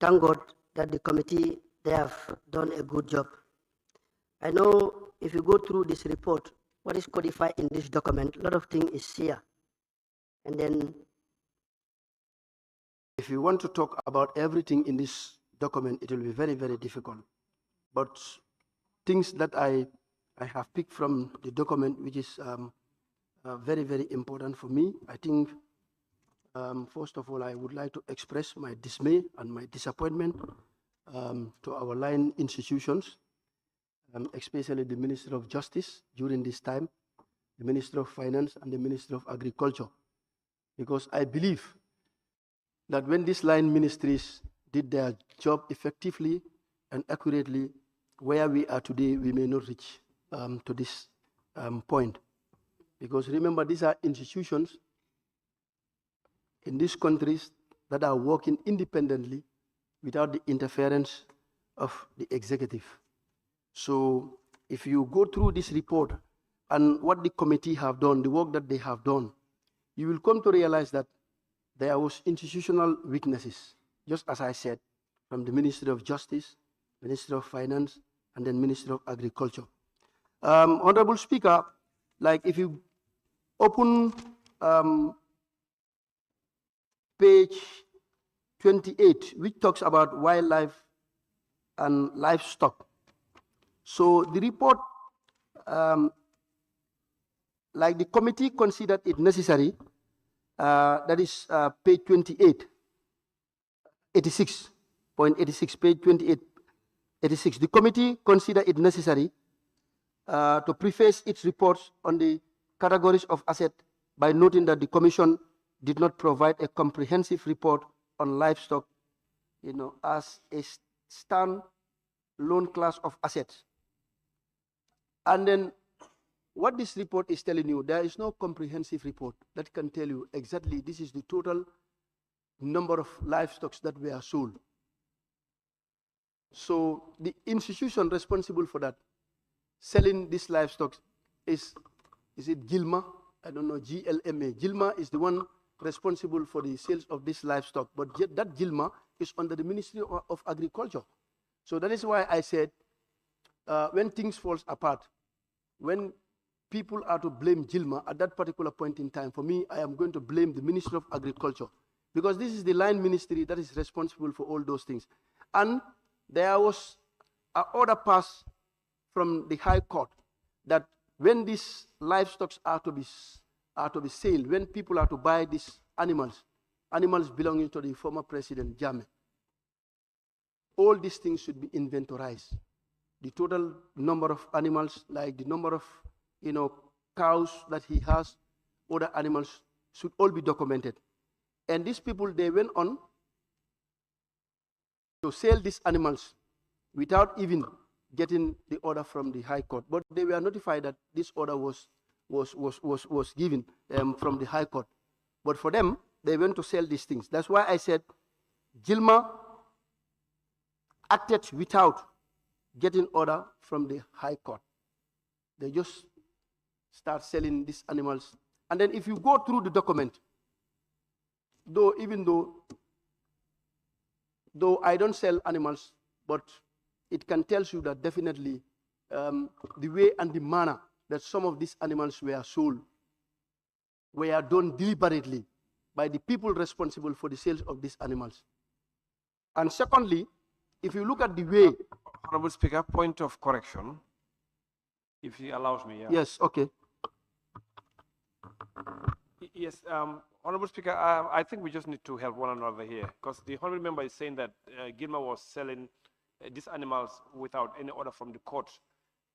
thank God that the committee, they have done a good job. I know if you go through this report, what is codified in this document, a lot of things is here. And then if you want to talk about everything in this document, it will be very, very difficult. But things that I have picked from the document, which is very, very important for me, I think, first of all, I would like to express my dismay and my disappointment to our line institutions, especially the Ministry of Justice during this time. the Ministry of Finance and the Ministry of Agriculture, because I believe that when these line ministries did their job effectively and accurately, where we are today, we may not reach to this point. Because remember, these are institutions in these countries that are working independently without the interference of the executive. So if you go through this report and what the committee have done, the work that they have done, you will come to realize that there was institutional weaknesses, just as I said, from the Ministry of Justice, Ministry of Finance, and then Ministry of Agriculture. Honorable Speaker, like if you open page 28, which talks about wildlife and livestock. So the report, like the committee considered it necessary, that is page 28, 86.86, page 28, 86. The committee considered it necessary to preface its reports on the categories of asset by noting that the Commission did not provide a comprehensive report on livestock, as a stand-alone class of assets. And then what this report is telling you, there is no comprehensive report that can tell you exactly this is the total number of livestock that were sold. So the institution responsible for that, selling this livestock, is it Gilma? I don't know, GLMA. Gilma is the one responsible for the sales of this livestock, but that Gilma is under the Ministry of Agriculture. So that is why I said, when things falls apart, when people are to blame Gilma at that particular point in time, for me, I am going to blame the Ministry of Agriculture, because this is the line ministry that is responsible for all those things. And there was an order passed from the High Court that when these livestock are to be sold, when people are to buy these animals belonging to the former President Jammeh, all these things should be inventorized. The total number of animals, like the number of cows that he has, other animals, should all be documented. And these people, they went on to sell these animals without even getting the order from the High Court. But they were notified that this order was given from the High Court. But for them, they went to sell these things. That's why I said Gilma acted without getting order from the High Court. They just start selling these animals. And then if you go through the document, though I don't sell animals, but it can tell you that definitely the way and the manner that some of these animals were sold were done deliberately by the people responsible for the sales of these animals. And secondly, if you look at the way... Honorable Speaker, point of correction, if he allows me. Yeah. Yes, okay. Yes, Honorable Speaker, I think we just need to help one another here, because the Honorable Member is saying that Gilma was selling these animals without any order from the court.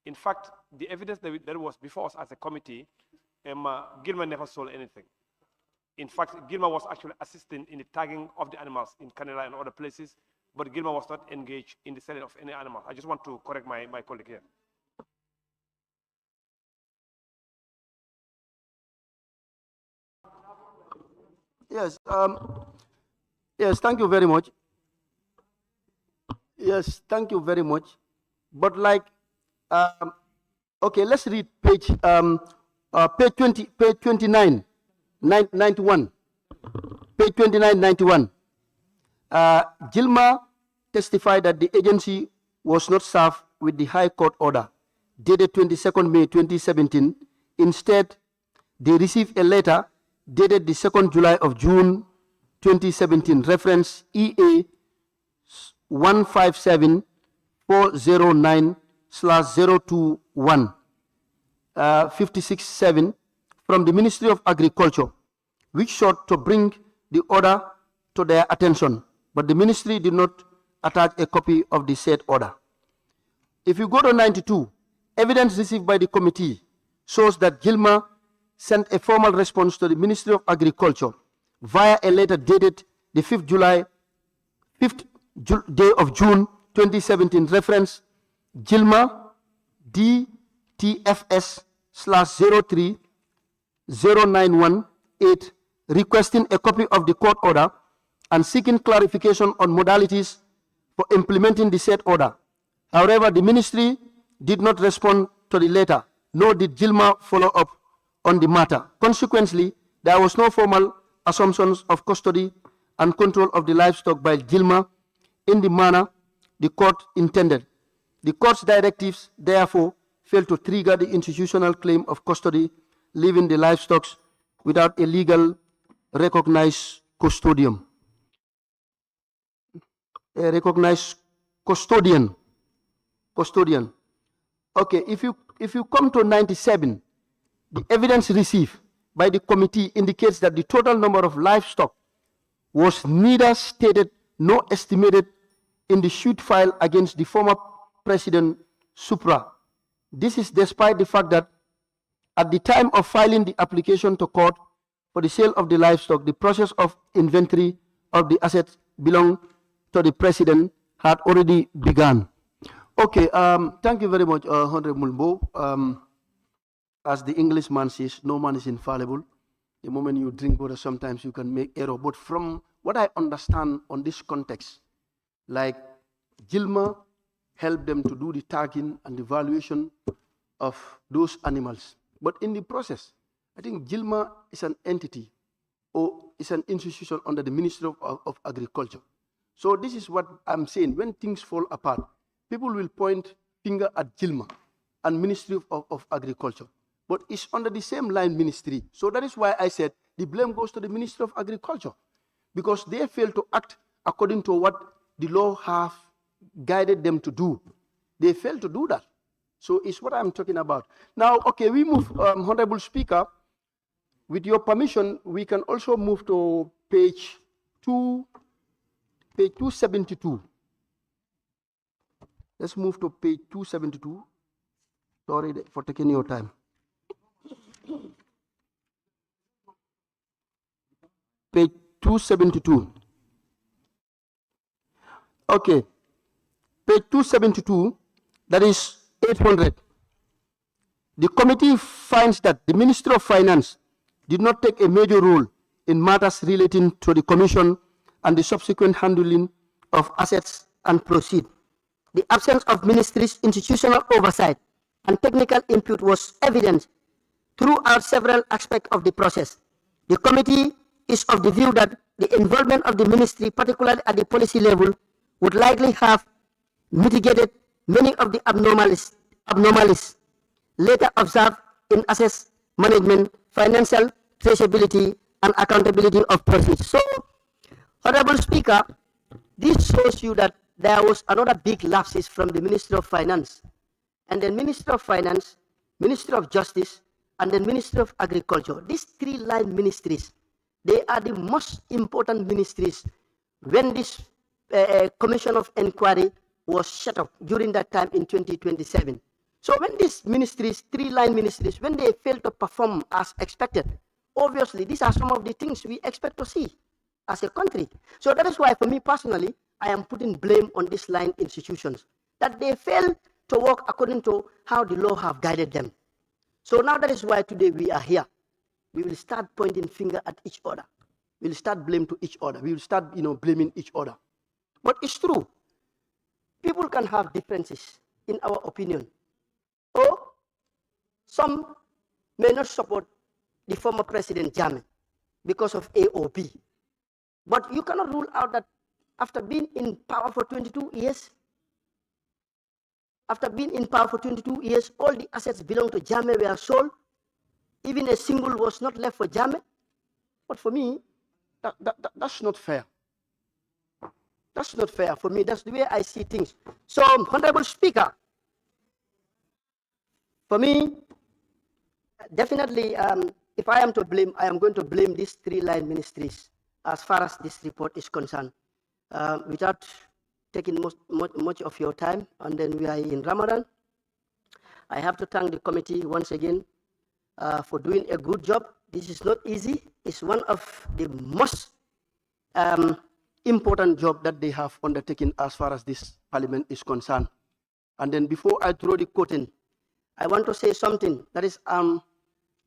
In fact, the evidence that was before us as a committee, Gilma never sold anything. In fact, Gilma was actually assisting in the tagging of the animals in Canada and other places, but Gilma was not engaged in the selling of any animal. I just want to correct my colleague here. Yes, yes, thank you very much. Yes, thank you very much. But like, okay, let's read page 29, 91. Page 29, 91. Gilma testified that the agency was not served with the High Court order dated 22nd May 2017. Instead, they received a letter dated the 2nd July of June 2017, reference EA 157-409/021 56-7 from the Ministry of Agriculture, which sought to bring the order to their attention, but the ministry did not attach a copy of the said order. If you go to 92, evidence received by the committee shows that Gilmer sent a formal response to the Ministry of Agriculture via a letter dated the 5th day of June 2017, reference Gilmer DTFS/03-0918, requesting a copy of the court order and seeking clarification on modalities for implementing the said order. However, the ministry did not respond to the letter, nor did Gilmer follow up on the matter. Consequently, there was no formal assumptions of custody and control of the livestock by Gilmer in the manner the court intended. The court's directives, therefore, failed to trigger the institutional claim of custody, leaving the livestock without a legal recognized custodian. A recognized custodian. Okay, if you come to 97, the evidence received by the committee indicates that the total number of livestock was neither stated nor estimated in the suit filed against the former President Supra. This is despite the fact that at the time of filing the application to court for the sale of the livestock, the process of inventory of the assets belonging to the President had already begun. Okay, thank you very much, Honorable Mulbo. As the Englishman says, no man is infallible. The moment you drink water, sometimes you can make error. But from what I understand on this context, like Gilmer helped them to do the tagging and the valuation of those animals. But in the process, I think Gilmer is an entity or is an institution under the Ministry of Agriculture. So this is what I'm saying. When things fall apart, people will point finger at Gilmer and Ministry of Agriculture. But it's under the same line ministry. So that is why I said the blame goes to the Ministry of Agriculture, because they failed to act according to what the law have guided them to do. They failed to do that. So it's what I'm talking about. Now, okay, we move, Honorable Speaker, with your permission, we can also move to page 272. Let's move to page 272. Sorry for taking your time. Page 272. Okay. Page 272, that is 800. The committee finds that the Ministry of Finance did not take a major role in matters relating to the commission and the subsequent handling of assets and proceeds. The absence of ministry's institutional oversight and technical input was evident throughout several aspects of the process. The committee is of the view that the involvement of the ministry, particularly at the policy level, would likely have mitigated many of the abnormalities later observed in asset management, financial traceability, and accountability of proceeds. So, Honorable Speaker, this shows you that there was another big lapses from the Ministry of Finance, and then Ministry of Finance, Ministry of Justice, and then Ministry of Agriculture. These three-line ministries, they are the most important ministries when this Commission of Inquiry was set up during that time in 2027. So when these ministries, three-line ministries, when they fail to perform as expected, obviously these are some of the things we expect to see as a country. So that is why, for me personally, I am putting blame on these line institutions, that they fail to work according to how the law have guided them. So now that is why today we are here. We will start pointing finger at each other. We will start blame to each other. We will start, blaming each other. But it's true. People can have differences in our opinion. Or some may not support the former President Jammeh because of A or B. But you cannot rule out that after being in power for 22 years, all the assets belong to Jammeh were sold. Even a single was not left for Jammeh. But for me, that's not fair. That's not fair for me. That's the way I see things. So, Honorable Speaker, for me, definitely, if I am to blame, I am going to blame these three-line ministries as far as this report is concerned. Without taking much of your time, and then we are in Ramadan, I have to thank the committee once again for doing a good job. This is not easy. It's one of the most important job that they have undertaken as far as this parliament is concerned. And then before I throw the curtain, I want to say something. That is,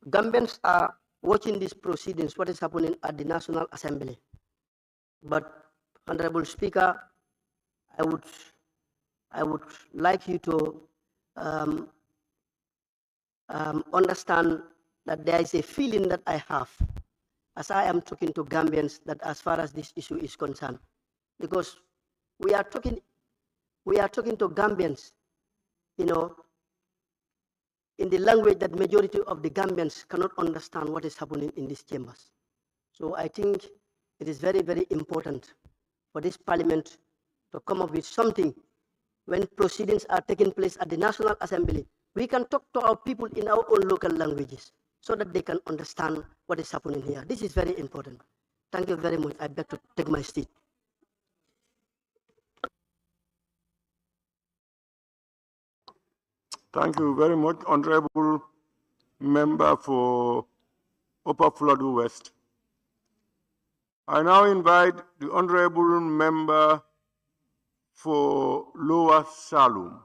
Gambians are watching these proceedings, what is happening at the National Assembly. But, Honorable Speaker, I would like you to understand that there is a feeling that I have as I am talking to Gambians, that as far as this issue is concerned, because we are talking to Gambians, you know, in the language that majority of the Gambians cannot understand what is happening in these chambers. So I think it is very, very important for this parliament to come up with something when proceedings are taking place at the National Assembly. We can talk to our people in our own local languages so that they can understand what is happening here. This is very important. Thank you very much. I beg to take my seat. Thank you very much, Honorable Member for Upper Floodwood West. I now invite the Honorable Member for Lower Saloum.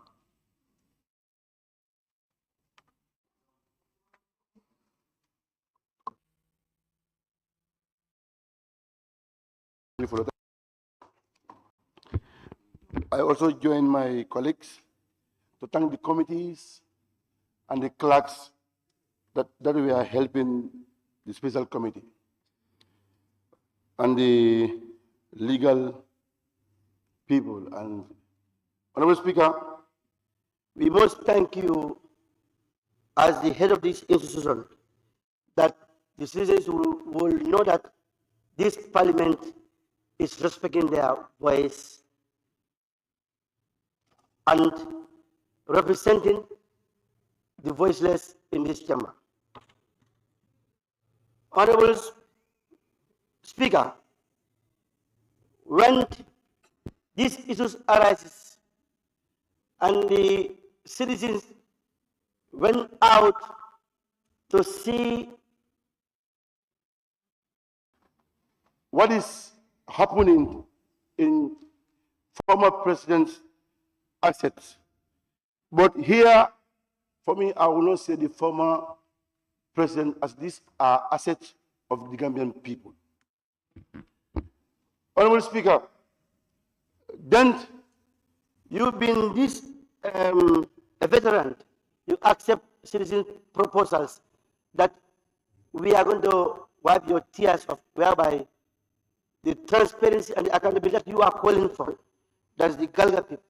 I also join my colleagues to thank the committees and the clerks that we are helping the special committee and the legal people. And Honorable Speaker, we must thank you as the head of this institution, that the citizens will know that this parliament is respecting their voice and representing the voiceless in this chamber. Honorable Speaker, when these issues arises and the citizens went out to see what is happening in former president's assets. But here, for me, I will not say the former president, as these are assets of the Gambian people. Honorable Speaker, then you've been a veteran. You accept citizen proposals that we are going to wipe your tears off, whereby the transparency and the accountability that you are calling for, that's the Galga people,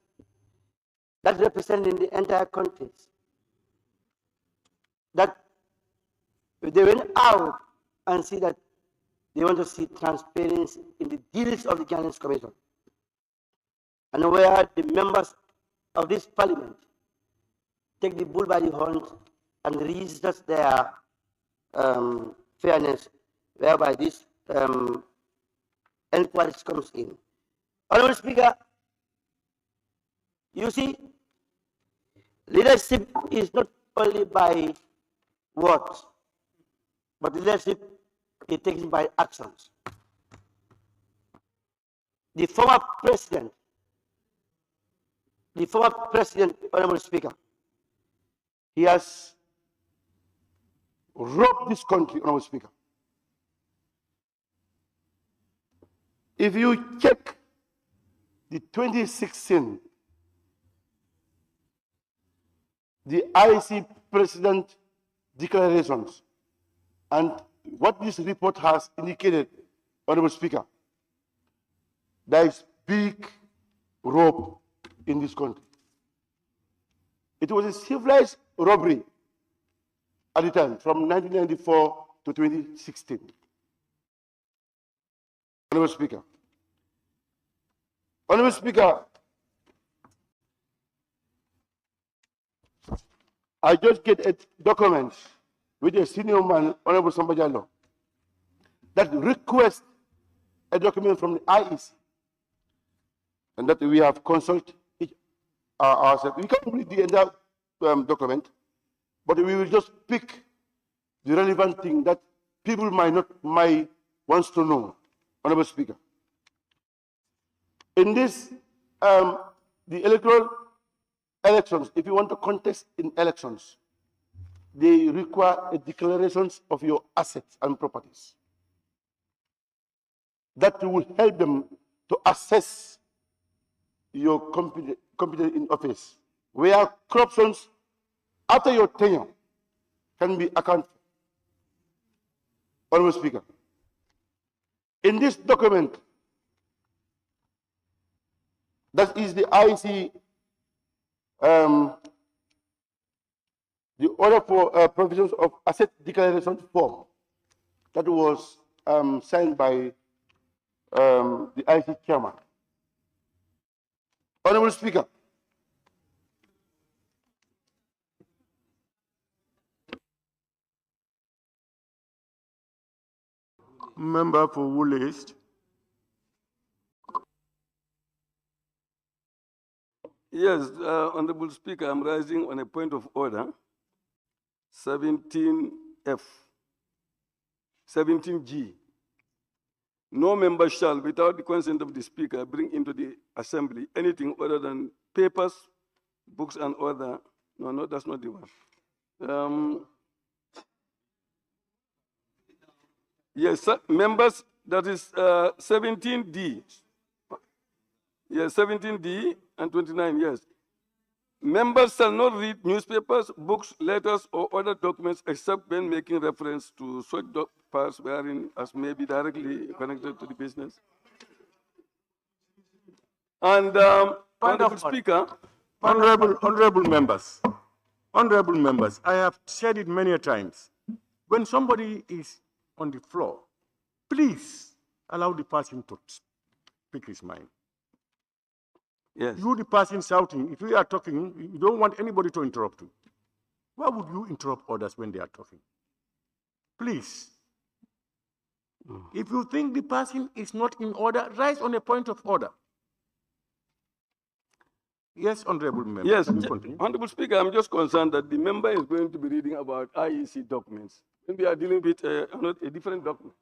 that representing the entire countries, that they went out and see that they want to see transparency in the dealings of the Guinean Commission, and where the members of this parliament take the bull by the horns and reassess their fairness, whereby this inquiries comes in. Honorable Speaker, you see, leadership is not only by words, but leadership is taken by actions. The former president, Honorable Speaker, he has robbed this country, Honorable Speaker. If you check the 2016, the IEC President declarations, and what this report has indicated, Honorable Speaker, there is big rob in this country. It was a civilized robbery at the time, from 1994 to 2016. Honorable Speaker. Honorable Speaker, I just get a document with a senior man, Honorable Samba Jallow, that requests a document from the IEC, and that we have consulted ourselves. We can't read the entire document, but we will just pick the relevant thing that people might wants to know, Honorable Speaker. In this, the electoral elections, if you want to contest in elections, they require a declarations of your assets and properties. That will help them to assess your competence in office, where corruptions after your tenure can be accounted for. Honorable Speaker, in this document, that is the IEC, the order for provisions of asset declaration form that was signed by the IEC chairman. Honorable Speaker, Member for Wool East. Yes, Honorable Speaker, I'm rising on a point of order. 17F, 17G. No member shall, without the consent of the Speaker, bring into the Assembly anything other than papers, books, and other. No, that's not the one. Yes, members, that is 17D. Yes, 17D and 29, yes. Members shall not read newspapers, books, letters, or other documents except when making reference to such parts wherein as may be directly connected to the business. And Honorable Speaker, Honorable members, I have said it many times. When somebody is on the floor, please allow the person to speak his mind. Yes. You, the person shouting, if you are talking, you don't want anybody to interrupt you. Why would you interrupt others when they are talking? Please. If you think the person is not in order, rise on a point of order. Yes, Honorable Member. Yes, Honorable Speaker, I'm just concerned that the member is going to be reading about IEC documents when we are dealing with a different document.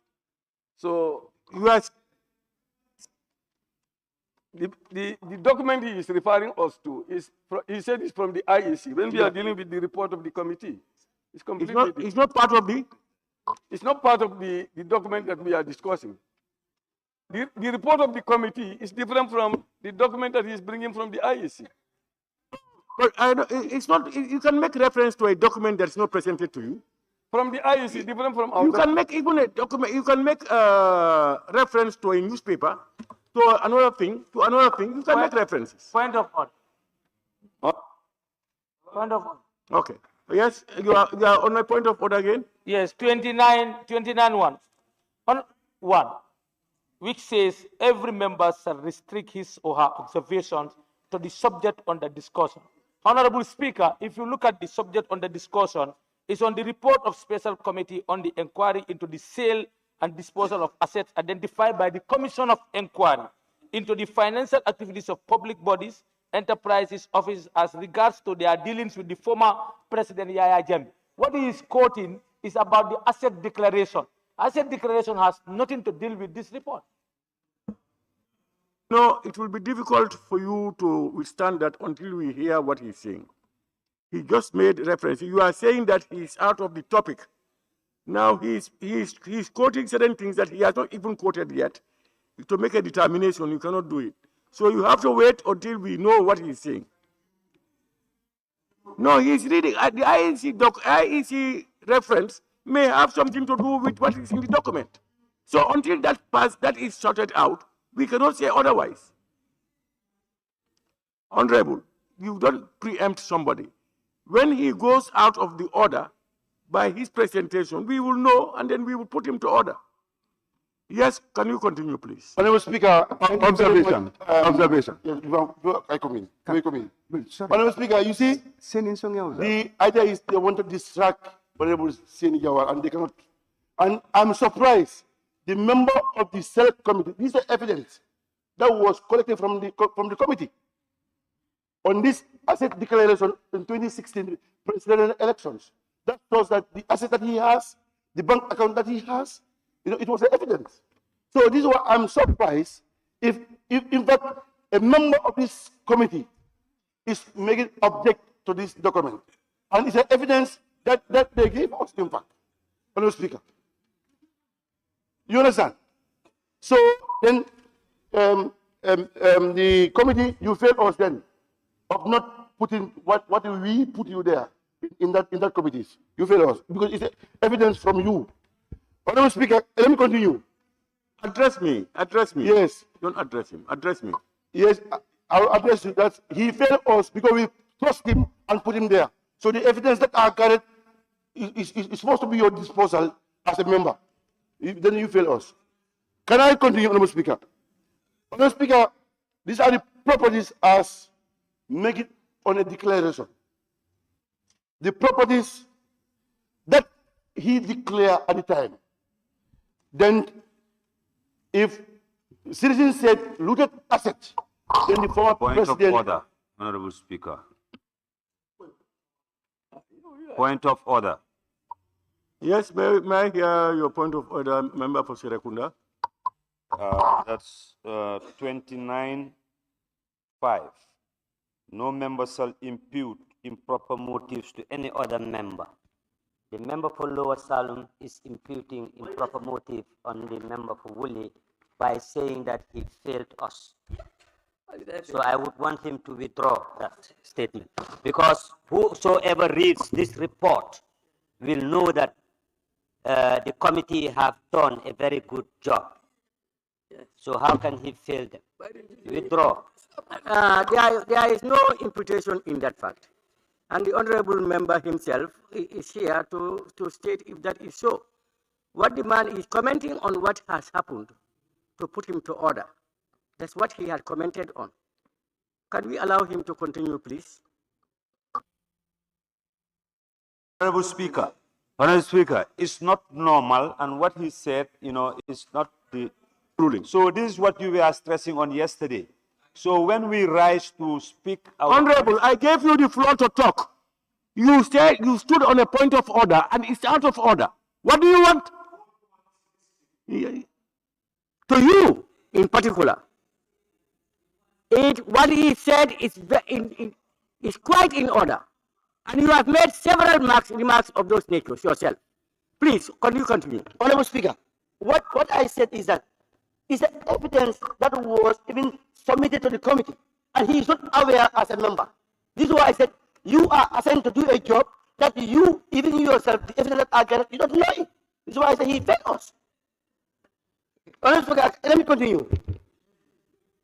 So you are the document he is referring us to is he said it's from the IEC. When we are dealing with the report of the committee, it's completely it's not part of the. It's not part of the document that we are discussing. The report of the committee is different from the document that he is bringing from the IEC. But it's not. You can make reference to a document that's not presented to you. From the IEC, different from our. You can make even a document. You can make reference to a newspaper, to another thing. You can make references. Point of order. Point of order. Okay. Yes, you are on my point of order again. Yes, 29(1), on 1, which says every member shall restrict his or her observations to the subject under discussion. Honorable Speaker, if you look at the subject under discussion, it's on the report of Special Committee on the inquiry into the sale and disposal of assets identified by the Commission of Inquiry into the financial activities of public bodies, enterprises, offices as regards to their dealings with the former President Yahya Jammeh. What he is quoting is about the asset declaration. Asset declaration has nothing to deal with this report. No, it will be difficult for you to withstand that until we hear what he's saying. He just made reference. You are saying that he's out of the topic. Now he's quoting certain things that he has not even quoted yet. To make a determination, you cannot do it. So you have to wait until we know what he's saying. No, he's reading the IEC reference may have something to do with what is in the document. So until that is sorted out, we cannot say otherwise. Honorable, you don't preempt somebody. When he goes out of the order by his presentation, we will know and then we will put him to order. Yes, can you continue, please? Honorable Speaker, observation. Observation. Yes, I come in. Honorable Speaker, you see, the idea is they want to distract Honorable Seni Jawar and they cannot. And I'm surprised the member of the select committee, this is evidence that was collected from the committee on this asset declaration in 2016 presidential elections. that shows that the asset that he has, the bank account that he has, it was evidence. So this is why I'm surprised if in fact a member of this committee is making object to this document. And it's an evidence that they gave us, in fact, Honourable Speaker. You understand? So then the committee, you failed us then of not putting what we put you there in that committees. You failed us because it's evidence from you. Honourable Speaker, let me continue. Address me. Address me. Yes. Don't address him. Address me. Yes, I'll address you. That he failed us because we trust him and put him there. So the evidence that are gathered is supposed to be your disposal as a member. Then you fail us. Can I continue, Honourable Speaker? Honourable Speaker, these are the properties as make it on a declaration. The properties that he declared at the time. Then, if citizens said looted assets, then the former president. Point of order, Honourable Speaker. Point of order. Yes, may I hear your point of order, Member for Serekunda? That's 29.5. No member shall impute improper motives to any other member. The member for Lower Salem is imputing improper motive on the member for Woolley by saying that he failed us. So I would want him to withdraw that statement, because whosoever reads this report will know that the committee have done a very good job. So how can he fail them? Withdraw. There is no imputation in that fact. And the honorable member himself is here to state if that is so. What the man is commenting on what has happened to put him to order. That's what he had commented on. Can we allow him to continue, please? Honourable Speaker. Honourable Speaker, it's not normal, and what he said, is not the ruling. So this is what you were stressing on yesterday. So when we rise to speak... Honourable, I gave you the floor to talk. You said you stood on a point of order, and it's out of order. What do you want? To you, in particular, what he said is quite in order. And you have made several remarks of those natures yourself. Please, continue. Honourable Speaker, what I said is that it's an evidence that was even submitted to the committee, and he is not aware as a member. This is why I said you are assigned to do a job that you, even yourself, the evidence that are gathered, you don't know it. This is why I said he failed us. Honourable Speaker, let me continue.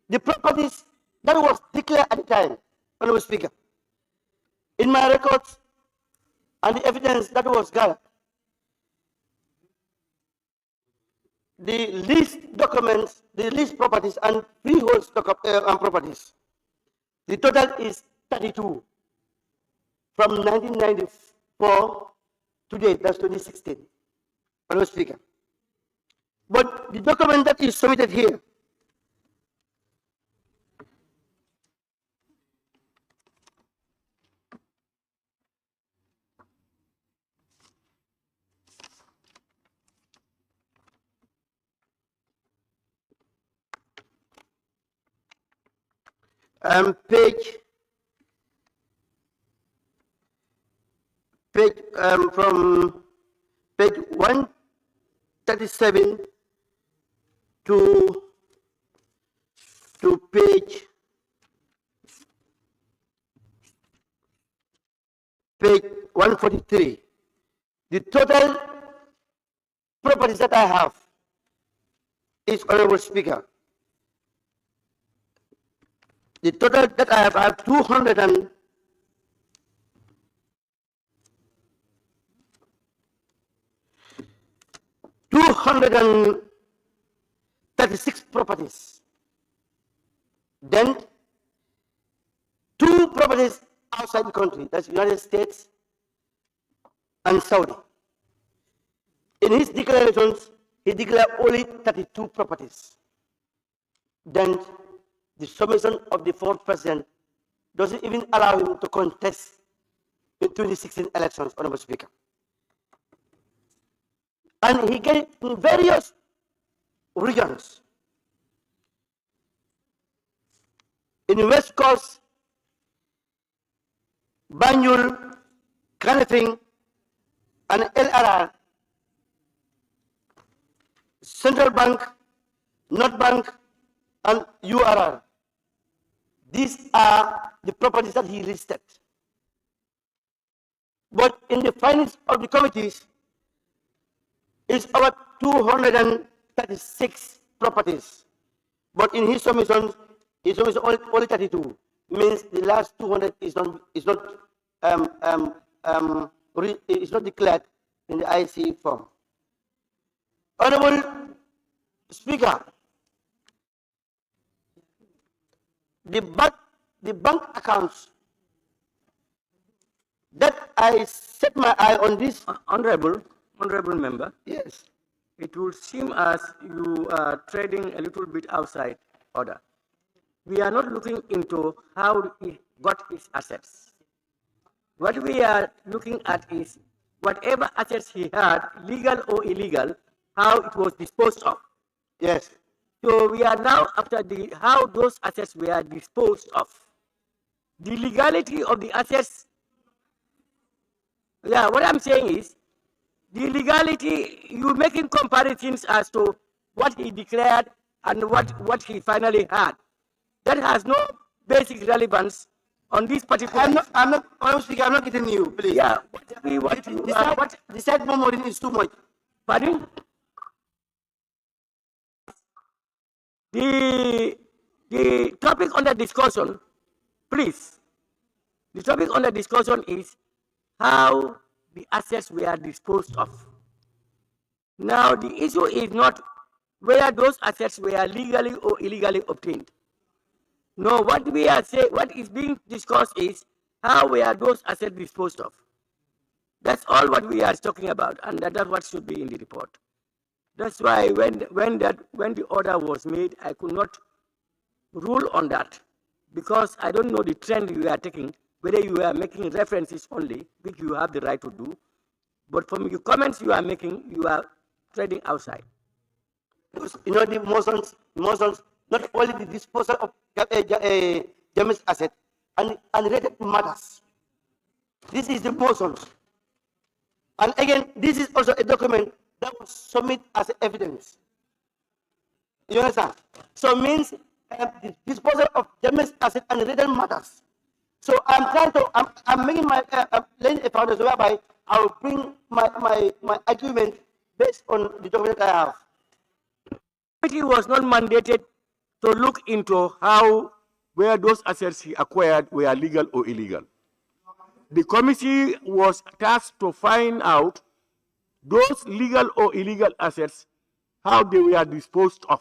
The properties that was declared at the time, Honourable Speaker, in my records and the evidence that was gathered, the lease documents, the lease properties and freehold and properties, the total is 32 from 1994 to date, that's 2016, Honourable Speaker. But the document that is submitted here, from page 137 to page 143. The total properties that I have is, Honourable Speaker, the total that I have 236 properties. Then 2 properties outside the country, that's United States and Saudi. In his declarations, he declared only 32 properties. Then the submission of the former president doesn't even allow him to contest the 2016 elections, Honourable Speaker. And he gave in various regions. In West Coast, Banjul, Kanifing, and LRR, Central Bank, North Bank, and URR. These are the properties that he listed. But in the findings of the committees, it's about 236 properties. But in his submissions, only 32. Means the last 200 is not declared in the IC form. Honorable Speaker, the bank accounts that I set my eye on this, honorable member. Yes. It would seem as you are trading a little bit outside order. We are not looking into how he got his assets. What we are looking at is whatever assets he had, legal or illegal, how it was disposed of. Yes. So we are now after how those assets were disposed of. The legality of the assets. Yeah, what I'm saying is the legality, you're making comparisons as to what he declared and what he finally had. That has no basic relevance on this particular. I'm not getting you, please. Yeah, we want to. The side memory is too much. Pardon? The topic under discussion, please. The topic under discussion is how the assets were disposed of. Now, the issue is not whether those assets were legally or illegally obtained. No, what we are saying, what is being discussed is how were those assets disposed of. That's all what we are talking about, and that's what should be in the report. That's why when the order was made, I could not rule on that because I don't know the trend you are taking, whether you are making references only, which you have the right to do, but from your comments you are making, you are trading outside. You know, the motions, not only the disposal of damaged asset and related matters. This is the motions. And again, this is also a document that was submitted as evidence. You understand? So it means the disposal of damaged asset and related matters. So I'm making my laying a foundation whereby I will bring my argument based on the document I have. The committee was not mandated to look into where those assets he acquired were legal or illegal. The committee was tasked to find out those legal or illegal assets, how they were disposed of.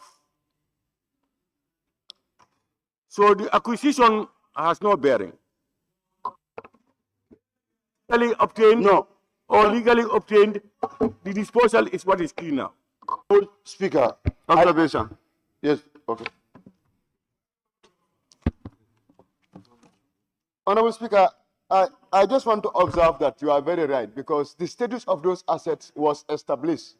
So the acquisition has no bearing. Legally obtained or legally obtained, the disposal is what is key now. Speaker, observation. Yes, okay. Honorable Speaker, I just want to observe that you are very right because the status of those assets was established.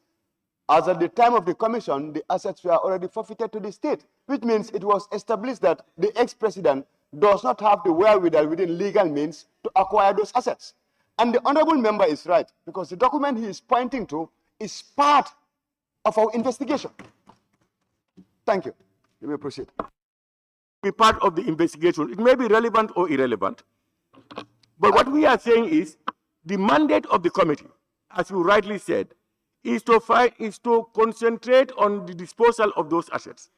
As at the time of the commission, the assets were already forfeited to the state, which means it was established that the ex-president does not have the wherewithal within legal means to acquire those assets. And the honorable member is right because the document he is pointing to is part of our investigation. Thank you. You may proceed. Be part of the investigation. It may be relevant or irrelevant. But what we are saying is the mandate of the committee, as you rightly said, is to concentrate on the disposal of those assets.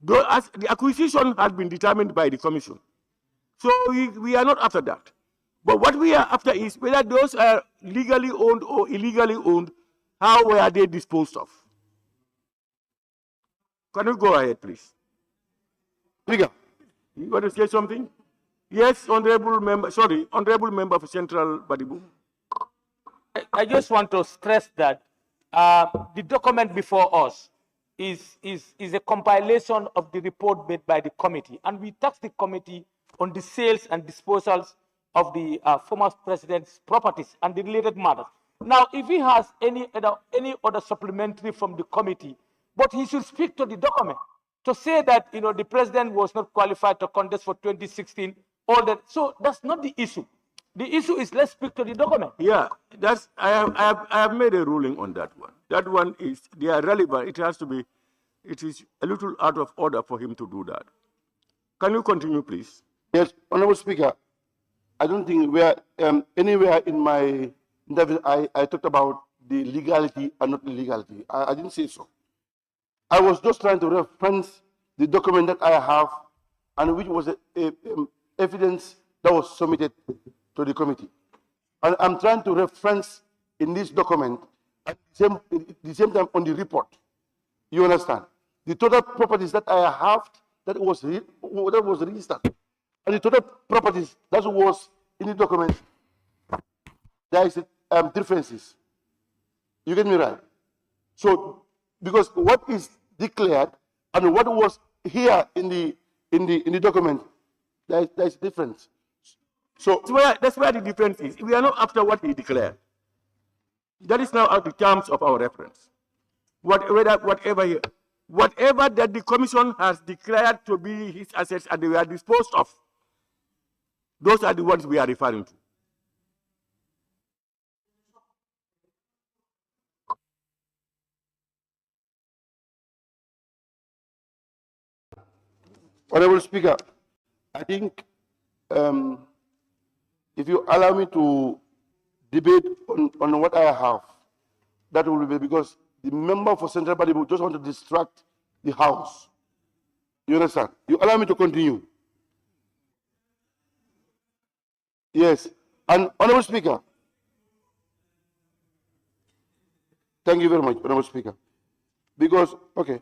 The acquisition has been determined by the commission. So we are not after that. But what we are after is whether those are legally owned or illegally owned, how were they disposed of? Can you go ahead, please? Speaker. You want to say something? Yes, honorable member for Central Badibu. I just want to stress that the document before us is a compilation of the report made by the committee, and we tasked the committee on the sales and disposals of the former president's properties and the related matters. Now, if he has any other supplementary from the committee, but he should speak to the document to say that the president was not qualified to contest for 2016. All that. So that's not the issue. The issue is let's speak to the document. Yeah, I have made a ruling on that one. That one is they are relevant. It is a little out of order for him to do that. Can you continue, please? Yes, Honorable Speaker. I don't think anywhere in my interview I talked about the legality and not illegality. I didn't say so. I was just trying to reference the document that I have and which was evidence that was submitted to the committee. And I'm trying to reference in this document at the same time on the report. You understand? The total properties that I have that was registered. And the total properties that was in the document, there is differences. You get me right? So, because what is declared and what was here in the document, there is a difference. So that's where the difference is. We are not after what he declared. That is now the terms of our reference. Whatever that the commission has declared to be his assets and they were disposed of, those are the ones we are referring to. Honorable Speaker, I think if you allow me to debate on what I have, that will be because the member for Central Party will just want to distract the House. You understand? You allow me to continue. Yes. And Honorable Speaker, thank you very much, Honorable Speaker. Because, okay,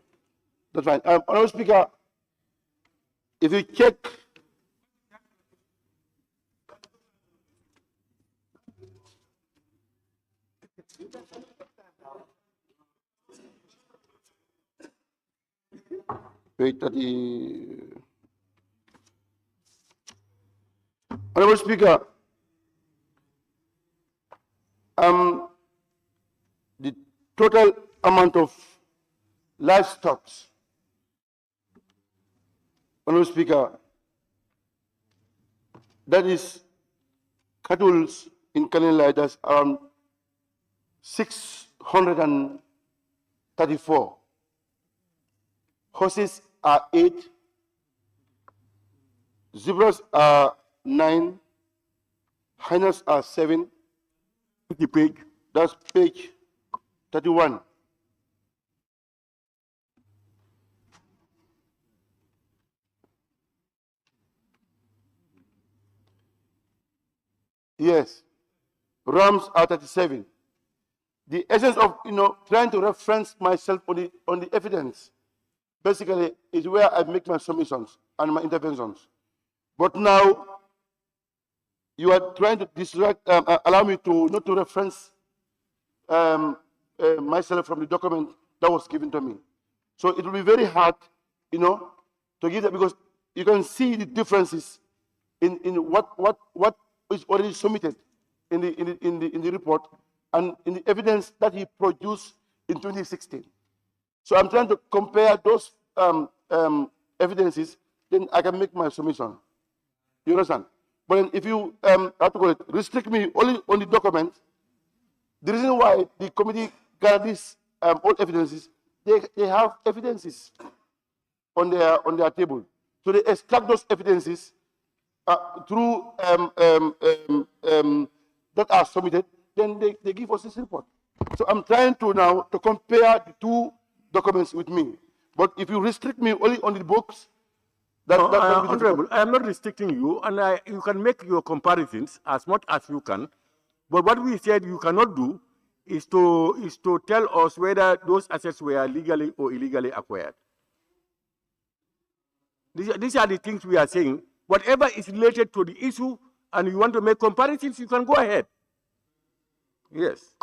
that's fine. Honorable Speaker, if you check page 30. Honorable Speaker, the total amount of livestock, Honorable Speaker, that is cattle in Kanilai, that's around 634. Horses are 8, zebras are 9, hyenas are 7. The page. That's page 31. Yes, rams are 37. The essence of trying to reference myself on the evidence, basically, is where I make my submissions and my interventions. But now you are trying to allow me to not to reference myself from the document that was given to me. So it will be very hard, to give that because you can see the differences in what is already submitted in the report and in the evidence that he produced in 2016. So I'm trying to compare those evidences, then I can make my submission. You understand? But if you restrict me only on the document, the reason why the committee got these all evidences, they have evidences on their table. So they extract those evidences through that are submitted, then they give us this report. So I'm trying to now to compare the two documents with me. But if you restrict me only on the books, Honorable, I am not restricting you, and you can make your comparisons as much as you can. But what we said you cannot do is to tell us whether those assets were legally or illegally acquired. These are the things we are saying. Whatever is related to the issue, and you want to make comparisons, you can go ahead. Yes.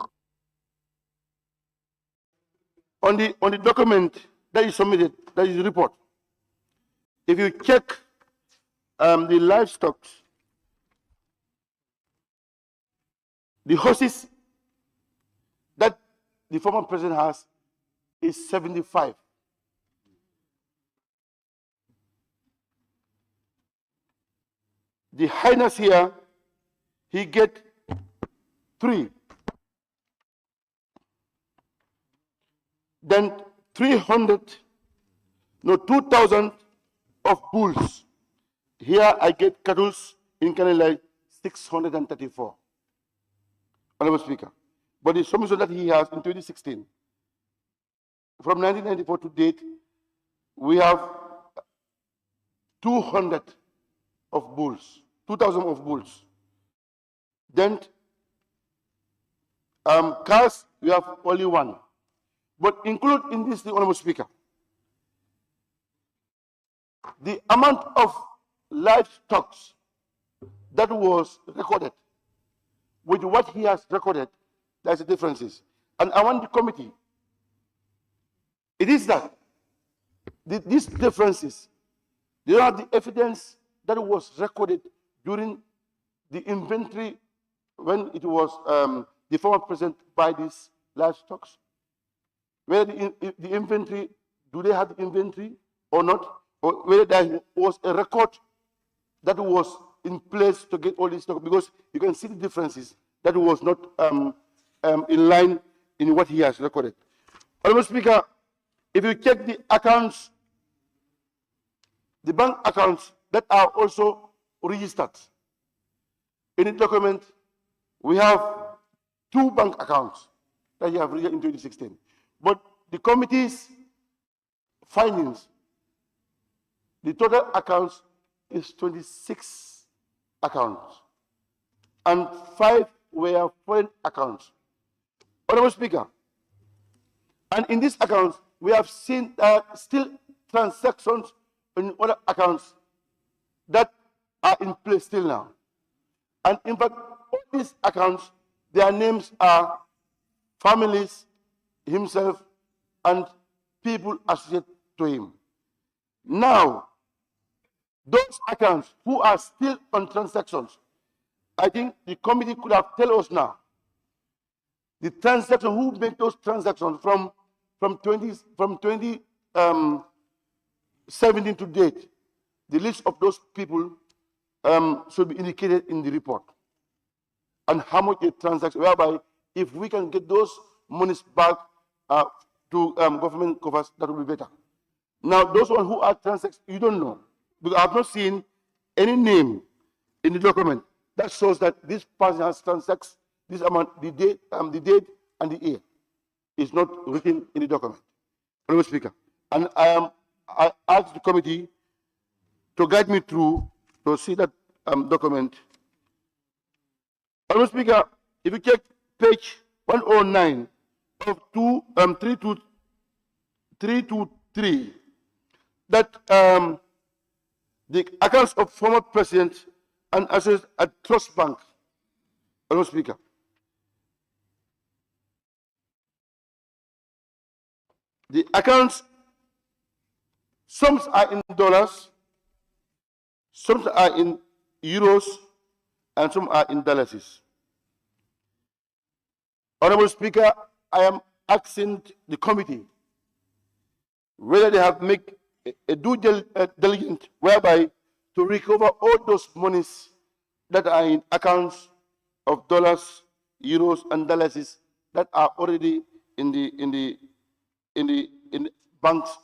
On the document that is submitted, that is the report. If you check the livestock, the horses the former president has is 75. The highness here, he get 3. Then 2,000 of bulls. Here I get cattle in Canada 634. Honorable Speaker. But the submission that he has in 2016, from 1994 to date, we have 200 of bulls, 2,000 of bulls. Then cars, we have only 1. But include in this, the Honorable Speaker, the amount of livestock that was recorded with what he has recorded, there's a differences. And I want the committee, it is that these differences, they are the evidence that was recorded during the inventory when it was the former president buy these livestock. Whether the inventory, do they have the inventory or not? Or whether there was a record that was in place to get all this stock, because you can see the differences that was not in line in what he has recorded. Honorable Speaker, if you check the accounts, the bank accounts that are also registered in the document, we have 2 bank accounts that you have registered in 2016. But the committee's findings, the total accounts is 26 accounts, and 5 were foreign accounts. Honorable Speaker, and in these accounts, we have seen still transactions in other accounts that are in place still now. And in fact, all these accounts, their names are families, himself, and people associated to him. Now, those accounts who are still on transactions, I think the committee could have told us now the transaction, who make those transactions from 2017 to date. The list of those people should be indicated in the report, and how much they transact, whereby if we can get those monies back to government coffers, that will be better. Now, those ones who are transacted, you don't know, because I have not seen any name in the document that shows that this person has transacted this amount, the date and the year is not written in the document. Honorable Speaker, and I ask the committee to guide me through to see that document. Honorable Speaker, if you check page 109 of 323, that the accounts of former president and associates at Trust Bank. Honorable Speaker, the accounts, some are in dollars, some are in euros, and some are in dollars. Honorable Speaker, I am asking the committee whether they have made a due diligence whereby to recover all those monies that are in accounts of dollars, euros, and dollars that are already in the banks,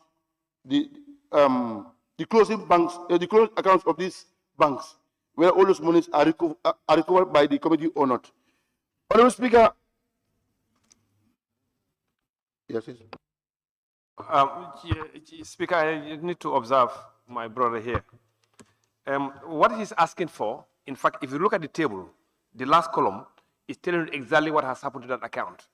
the closing banks, the closing accounts of these banks, where all those monies are recovered by the committee or not. Honorable Speaker. Yes, yes. Speaker, I need to observe my brother here. What he's asking for, in fact, if you look at the table, the last column is telling you exactly what has happened to that account.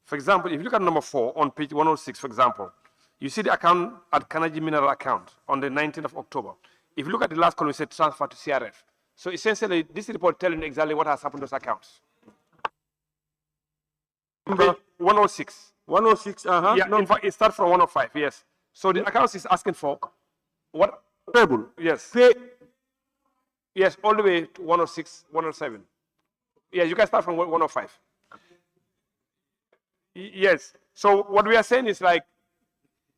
For example, if you look at number 4 on page 106, for example, you see the account at Kanaji Mineral account on the 19th of October. If you look at the last column, it says transfer to CRF. So essentially, this report telling you exactly what has happened to those accounts. Page 106. 106, Yeah, no. In fact, it starts from 105, yes. So the accounts is asking for what? Table. Yes. Yes, all the way to 106, 107. Yeah, you can start from 105. Yes. So what we are saying is like,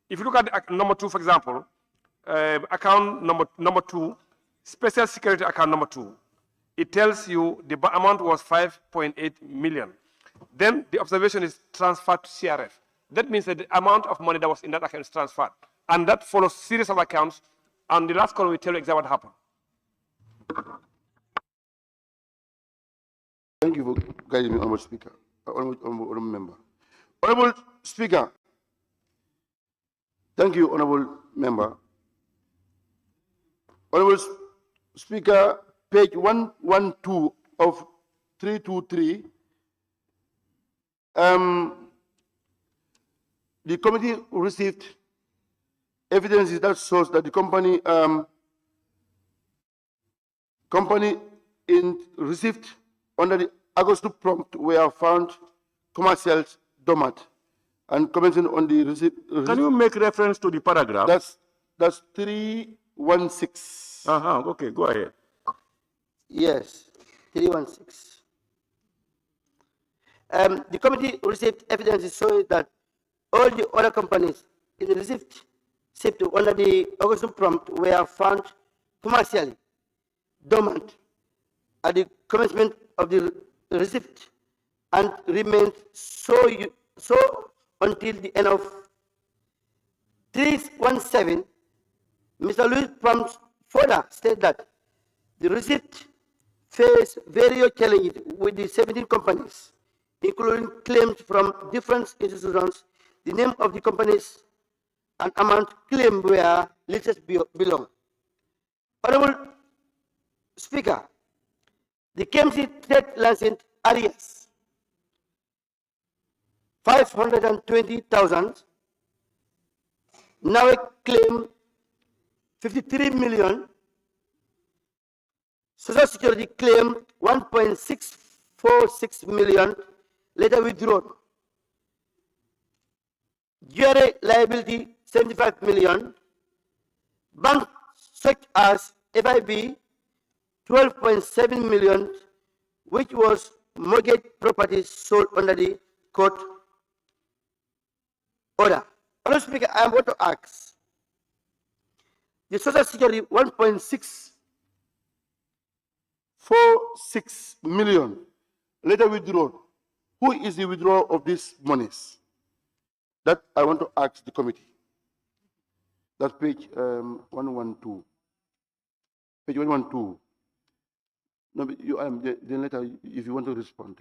if you look at number 2, for example, account number 2, special security account number 2, it tells you the amount was 5.8 million. Then the observation is transferred to CRF. That means that the amount of money that was in that account is transferred. And that follows series of accounts. And the last column will tell you exactly what happened. Thank you for guiding me, Honorable Speaker. Honorable Member. Honorable Speaker, thank you, Honorable Member. Honorable Speaker, page 112 of 323, the committee received evidences that shows that the company received under the August prompt were found commercials dormant and commenting on the receipt. Can you make reference to the paragraph? That's 316. Okay, go ahead. Yes, 316. The committee received evidence showing that all the other companies in the receipt under the August prompt were found commercially dormant at the commencement of the receipt and remained so until the end of 317. Mr. Louis Prompt further stated that the receipt faced various challenges with the 17 companies, including claims from different institutions, the name of the companies and amount claimed were listed below. Honorable Speaker, the KMC trade license areas 520,000, now claim 53 million, Social Security claim 1.646 million, later withdrawn. GRA liability 75 million, banks such as FIB 12.7 million, which was mortgage properties sold under the court order. Honorable Speaker, I am going to ask the Social Security 1.646 million, later withdrawn. Who is the withdrawal of these monies? That I want to ask the committee. That's page 112. Page 112. No, but you, then later, if you want to respond.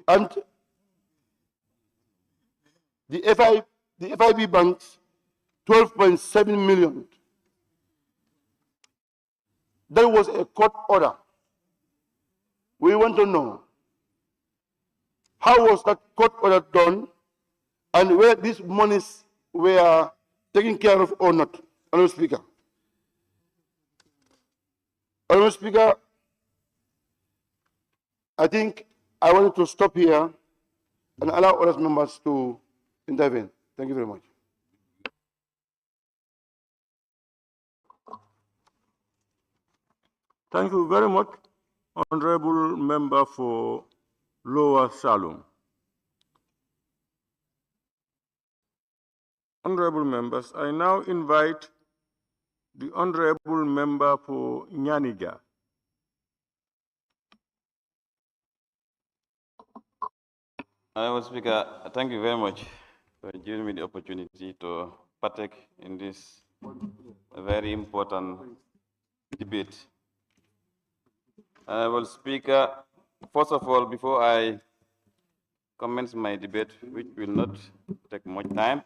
And the FIB banks, 12.7 million. That was a court order. We want to know, how was that court order done and where these monies were taken care of or not? Honorable Speaker. Honorable Speaker, I think I wanted to stop here and allow other members to intervene. Thank you very much. Thank you very much, Honorable Member for Lower Salum. Honorable members, I now invite the Honorable Member for Nyaniga. Honorable Speaker, thank you very much for giving me the opportunity to partake in this very important debate. Honorable Speaker, first of all, before I commence my debate, which will not take much time,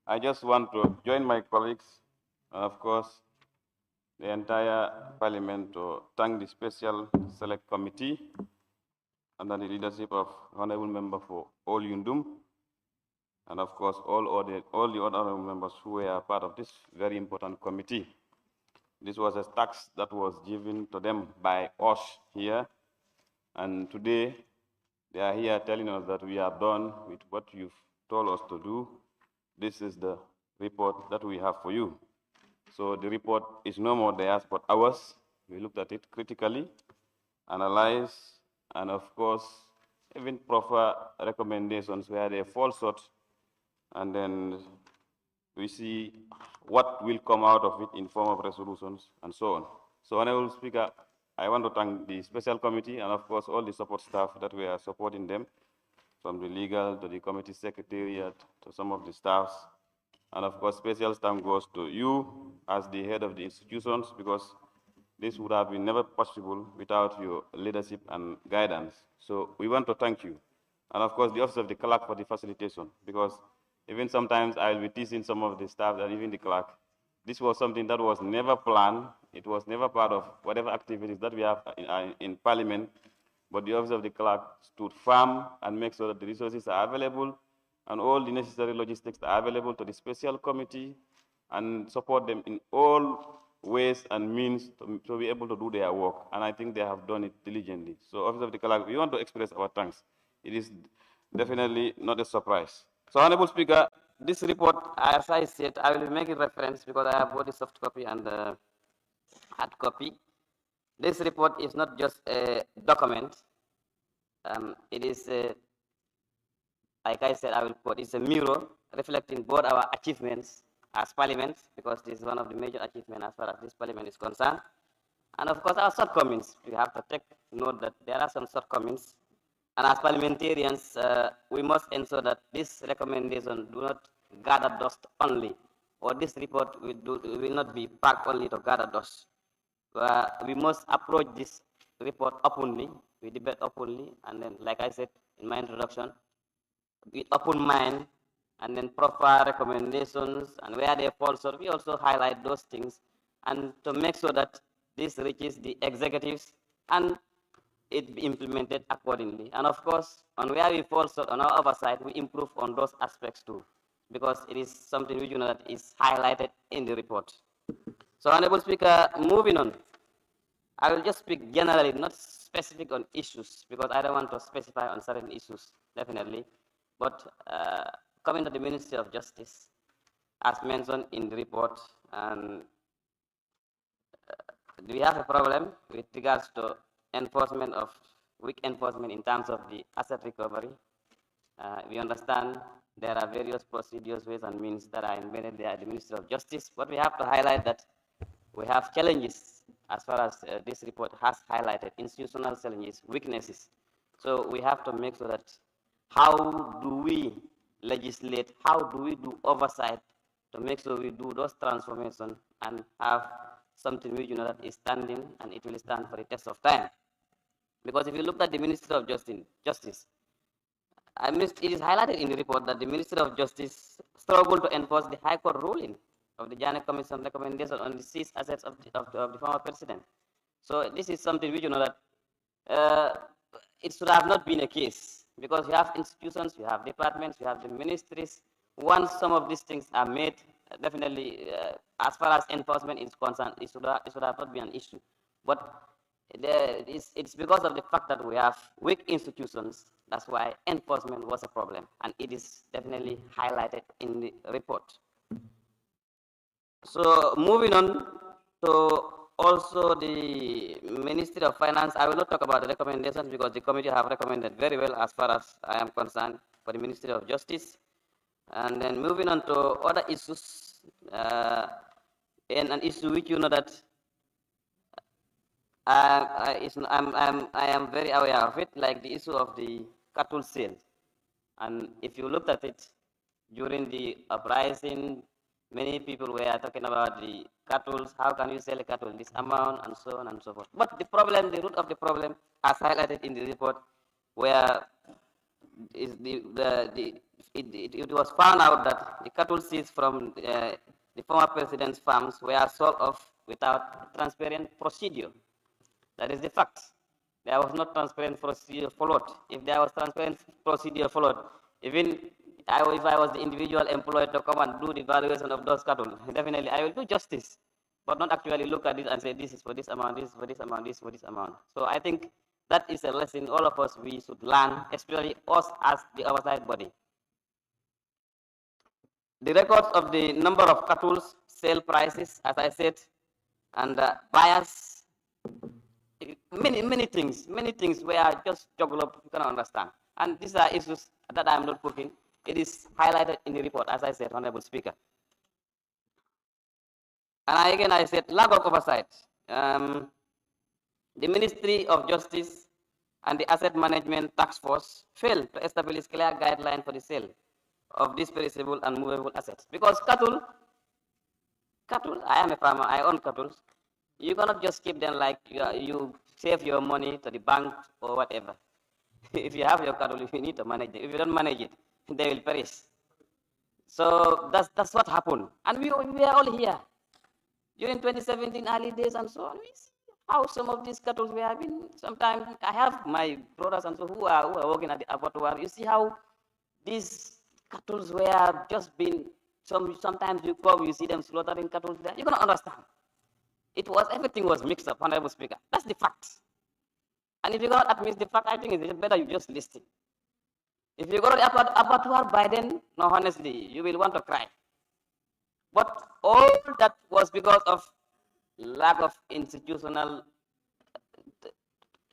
I just want to join my colleagues, and of course, the entire Parliament to thank the Special Select Committee under the leadership of Honorable Member for All Yundum, and of course, all the other honorable members who were part of this very important committee. This was a tax that was given to them by us here. And today, they are here telling us that we are done with what you've told us to do. This is the report that we have for you. So the report is no more theirs but ours. We looked at it critically, analyzed, and of course, even proffer recommendations where they fall short, and then we see what will come out of it in form of resolutions and so on. So, Honorable Speaker, I want to thank the special committee and of course all the support staff that we are supporting them, from the legal to the committee secretariat to some of the staffs. And of course, special thanks goes to you as the head of the institutions, because this would have been never possible without your leadership and guidance. So we want to thank you. And of course, the Office of the Clerk for the facilitation, because even sometimes I'll be teasing some of the staff and even the clerk. This was something that was never planned. It was never part of whatever activities that we have in Parliament. But the Office of the Clerk stood firm and make sure that the resources are available and all the necessary logistics are available to the special committee and support them in all ways and means to be able to do their work. And I think they have done it diligently. So Office of the Clerk, we want to express our thanks. It is definitely not a surprise. So Honorable Speaker, this report, as I said, I will make a reference because I have both the soft copy and the hard copy. This report is not just a document. It is, like I said, I will quote, it's a mirror reflecting both our achievements as Parliament, because this is one of the major achievements as far as this Parliament is concerned. And of course, our shortcomings. We have to take note that there are some shortcomings. And as parliamentarians, we must ensure that this recommendation do not gather dust only, or this report will not be packed only to gather dust. We must approach this report openly, we debate openly, and then, like I said in my introduction, with open mind, and then proper recommendations, and where they fall short, we also highlight those things, and to make sure that this reaches the executives and it be implemented accordingly. And of course, on where we fall short on our oversight, we improve on those aspects too, because it is something which that is highlighted in the report. So, Honorable Speaker, moving on, I will just speak generally, not specific on issues, because I don't want to specify on certain issues, definitely. But coming to the Ministry of Justice, as mentioned in the report, and we have a problem with regards to enforcement of weak enforcement in terms of the asset recovery. We understand there are various procedures, ways and means that are embedded there at the Ministry of Justice, but we have to highlight that we have challenges as far as this report has highlighted, institutional challenges, weaknesses. So we have to make sure that how do we legislate, how do we do oversight to make sure we do those transformations and have something which that is standing and it will stand for the test of time. Because if you look at the Ministry of Justice, it is highlighted in the report that the Ministry of Justice struggled to enforce the High Court ruling of the Janet Commission recommendation on the seized assets of the former president. So this is something which that it should have not been a case, because you have institutions, you have departments, you have the ministries. Once some of these things are made, definitely, as far as enforcement is concerned, it should have not been an issue. But it's because of the fact that we have weak institutions. That's why enforcement was a problem, and it is definitely highlighted in the report. So moving on to also the Ministry of Finance, I will not talk about the recommendations because the committee have recommended very well as far as I am concerned for the Ministry of Justice. And then moving on to other issues, and an issue which that I am very aware of it, like the issue of the cattle sale. And if you looked at it during the uprising, many people were talking about the cattle, how can you sell a cattle this amount, and so on and so forth. But the problem, the root of the problem, as highlighted in the report, where is it was found out that the cattle seized from the former president's farms were sold off without transparent procedure. That is the fact. There was not transparent procedure followed. If there was transparent procedure followed, even if I was the individual employed to come and do the valuation of those cattle, definitely I will do justice. but not actually look at it and say, this is for this amount, this is for this amount, this is for this amount. So I think that is a lesson all of us we should learn, especially us as the oversight body. The records of the number of cattle, sale prices, as I said, and buyers, many things where just juggle up, you cannot understand. And these are issues that I'm not putting. It is highlighted in the report, as I said, Honorable Speaker. And again, I said lack of oversight. The Ministry of Justice and the Asset Management Task Force failed to establish clear guidelines for the sale of these perishable and movable assets. Because cattle, I am a farmer, I own cattle. You cannot just keep them like you save your money to the bank or whatever. If you have your cattle, you need to manage it. If you don't manage it, they will perish. So that's what happened. And we are all here. During 2017 early days and so on, we see how some of these cattle we have been, sometimes I have my brothers and so who are working at the abattoir. You see how these cattle were just been, sometimes you come, you see them slaughtering cattle there. You're going to understand. Everything was mixed up, Honorable Speaker. That's the fact. And if you cannot admit the fact, I think it's better you just listen. If you go to the abattoir by then, no, honestly, you will want to cry. But all that was because of lack of institutional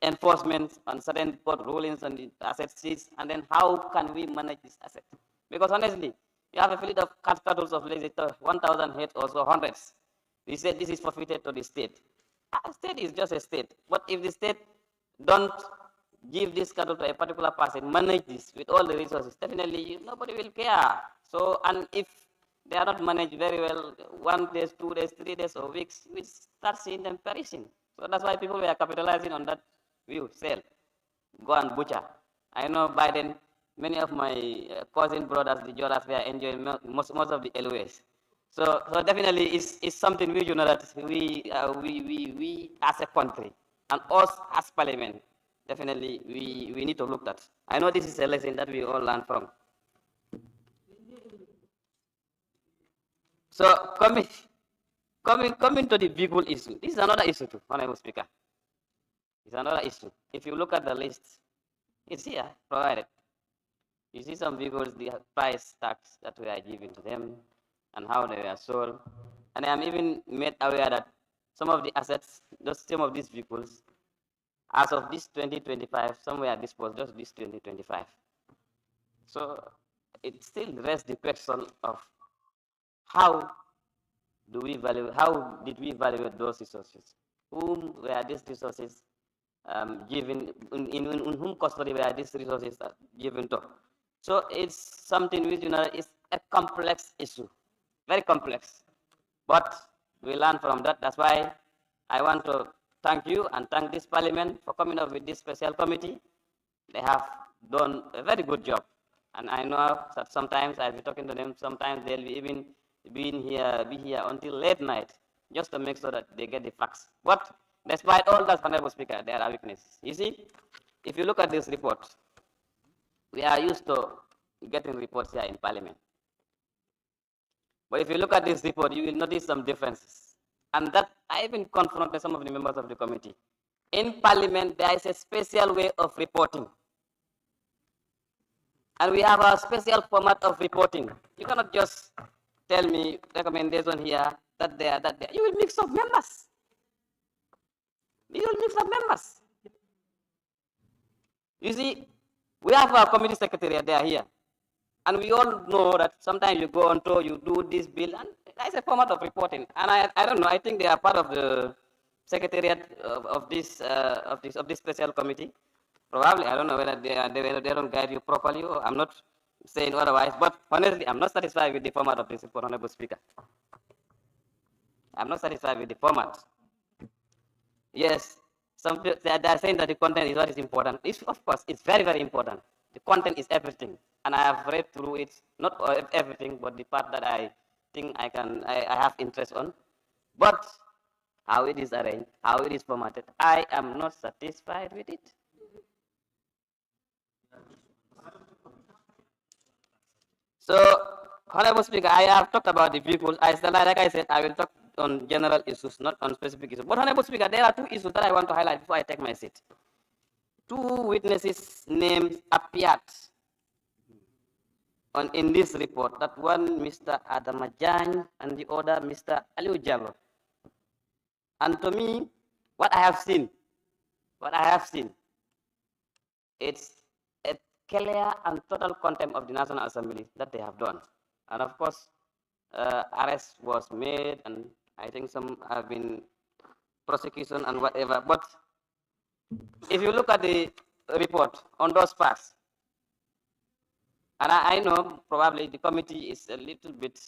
enforcement on certain court rulings and the asset seized, and then how can we manage this asset? Because honestly, you have a fleet of cattle of 1,000 head or so, hundreds. We said this is forfeited to the state. A state is just a state. But if the state don't give this cattle to a particular person, manage this with all the resources, definitely nobody will care. So, and if they are not managed very well, 1 day, 2 days, 3 days, or weeks, we start seeing them perishing. So that's why people were capitalizing on that view, sell, go and butcher. I know Biden, many of my cousin brothers, the Joras, were enjoying most of the LOAs. So definitely it's something we do know that we as a country and us as parliament, definitely we need to look at. I know this is a lesson that we all learn from. So coming to the vehicle issue, this is another issue too, Honorable Speaker. It's another issue. If you look at the list, it's here, provided. You see some vehicles, the price tags that were given to them and how they were sold. And I am even made aware that some of the assets, some of these vehicles, as of this 2025, some were disposed just this 2025. So it still rests the question of how did we evaluate those resources? Whom were these resources given, in whom custody were these resources given to? So it's something which is a complex issue, very complex. But we learn from that. That's why I want to thank you and thank this parliament for coming up with this special committee. They have done a very good job. And I know that sometimes I'll be talking to them, sometimes they'll be even be here until late night just to make sure that they get the facts. But despite all that, Honorable Speaker, there are weaknesses. You see, if you look at this report, we are used to getting reports here in Parliament. But if you look at this report, you will notice some differences. And that I even confronted some of the members of the committee. In Parliament, there is a special way of reporting. And we have a special format of reporting. You cannot just tell me recommendation here, that there. You will mix up members. You will mix up members. You see, we have our committee secretariat, they are here. And we all know that sometimes you go on tour, you do this bill, and that's a format of reporting. And I don't know, I think they are part of the secretariat of this special committee. Probably, I don't know whether they don't guide you properly, or I'm not saying otherwise, but honestly, I'm not satisfied with the format of this report, Honorable Speaker. I'm not satisfied with the format. Yes, they are saying that the content is what is important. Of course, it's very, very important. The content is everything. And I have read through it, not everything, but the part that I think I have interest on. But how it is arranged, how it is formatted, I am not satisfied with it. So, Honorable Speaker, I have talked about the vehicles. Like I said, I will talk on general issues, not on specific issues. But Honorable Speaker, there are two issues that I want to highlight before I take my seat. Two witnesses' names appeared in this report. That one, Mr. Adamajan, and the other, Mr. Aliu Jallo. And to me, what I have seen, it's a clear and total contempt of the National Assembly that they have done. And of course, arrest was made, and I think some have been prosecution and whatever. But if you look at the report on those parts, and I know probably the committee is a little bit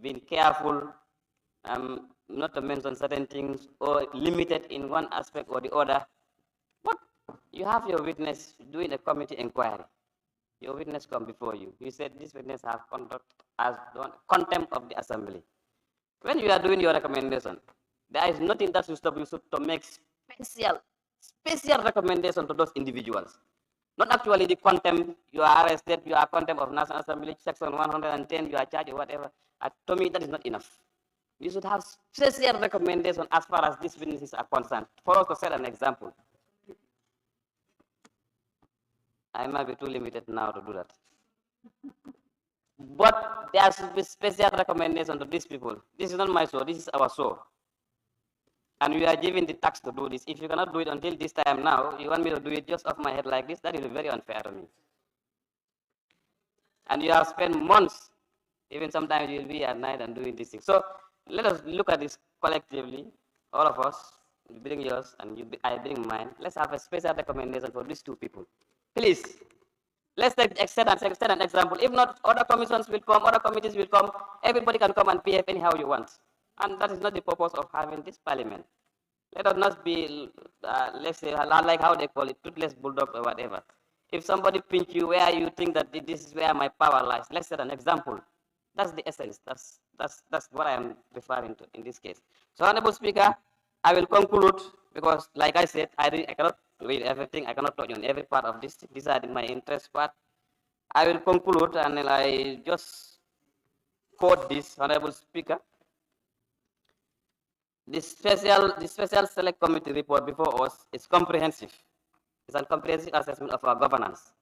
being careful not to mention certain things or limited in one aspect or the other. But you have your witness doing a committee inquiry. Your witness come before you. You said this witness has done contempt of the assembly. When you are doing your recommendation, there is nothing that should stop you to make special recommendation to those individuals. Not actually the contempt, you are arrested, you are contempt of National Assembly, section 110, you are charged or whatever. To me, that is not enough. You should have special recommendation as far as these witnesses are concerned, for us to set an example. I might be too limited now to do that. But there should be special recommendation to these people. This is not my show, this is our show. And we are given the task to do this. If you cannot do it until this time now, you want me to do it just off my head like this, that will be very unfair to me. And you have spent months, even sometimes you will be at night and doing these things. So let us look at this collectively, all of us, you bring yours and I bring mine. Let's have a special recommendation for these two people. Please, let's set an example. If not, other commissions will come, other committees will come. Everybody can come and behave anyhow you want. And that is not the purpose of having this parliament. Let us not be, let's say, like how they call it, toothless bulldog or whatever. If somebody pinch you where you think that this is where my power lies, let's set an example. That's the essence. That's what I am referring to in this case. So, Honorable Speaker, I will conclude because, like I said, I cannot read everything. I cannot touch on every part of this. These are my interest part. I will conclude and I just quote this, Honorable Speaker. The special select committee report before us is comprehensive. It's a comprehensive assessment of our governance,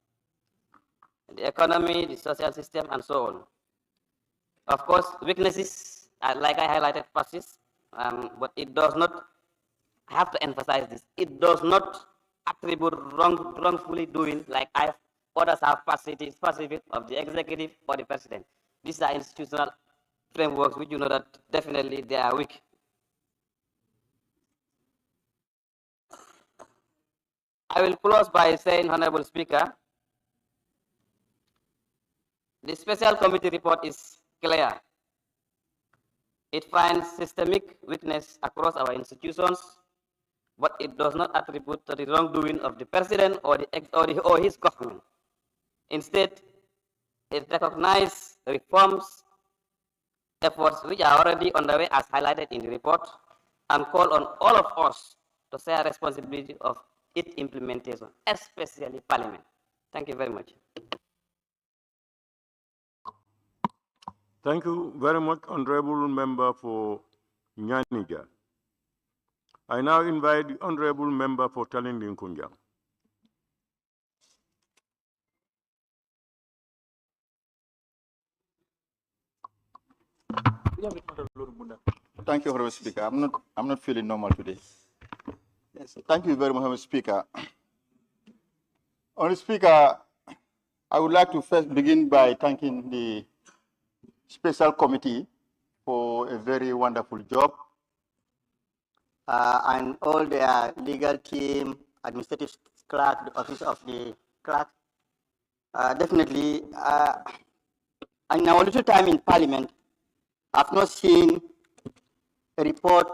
the economy, the social system, and so on. Of course, weaknesses, like I highlighted, persist, but it does not, I have to emphasize this, it does not attribute wrongfully doing like others have perceived of the executive or the president. These are institutional frameworks which you know that definitely they are weak. I will close by saying, Honorable Speaker, the special committee report is clear. It finds systemic weakness across our institutions, but it does not attribute to the wrongdoing of the president or his government. Instead, it recognizes reforms efforts which are already underway as highlighted in the report and call on all of us to share responsibility of its implementation, especially Parliament. Thank you very much. Thank you very much, Honorable Member for Nyanija. I now invite the Honorable Member for Talinding Kunjang. Thank you, Honorable Speaker. I'm not feeling normal today. Yes, thank you very much, Honorable Speaker. Honorable Speaker, I would like to first begin by thanking the Special Committee for a very wonderful job, and all their legal team, administrative clerk, the office of the clerk. Definitely, in our little time in Parliament, I've not seen a report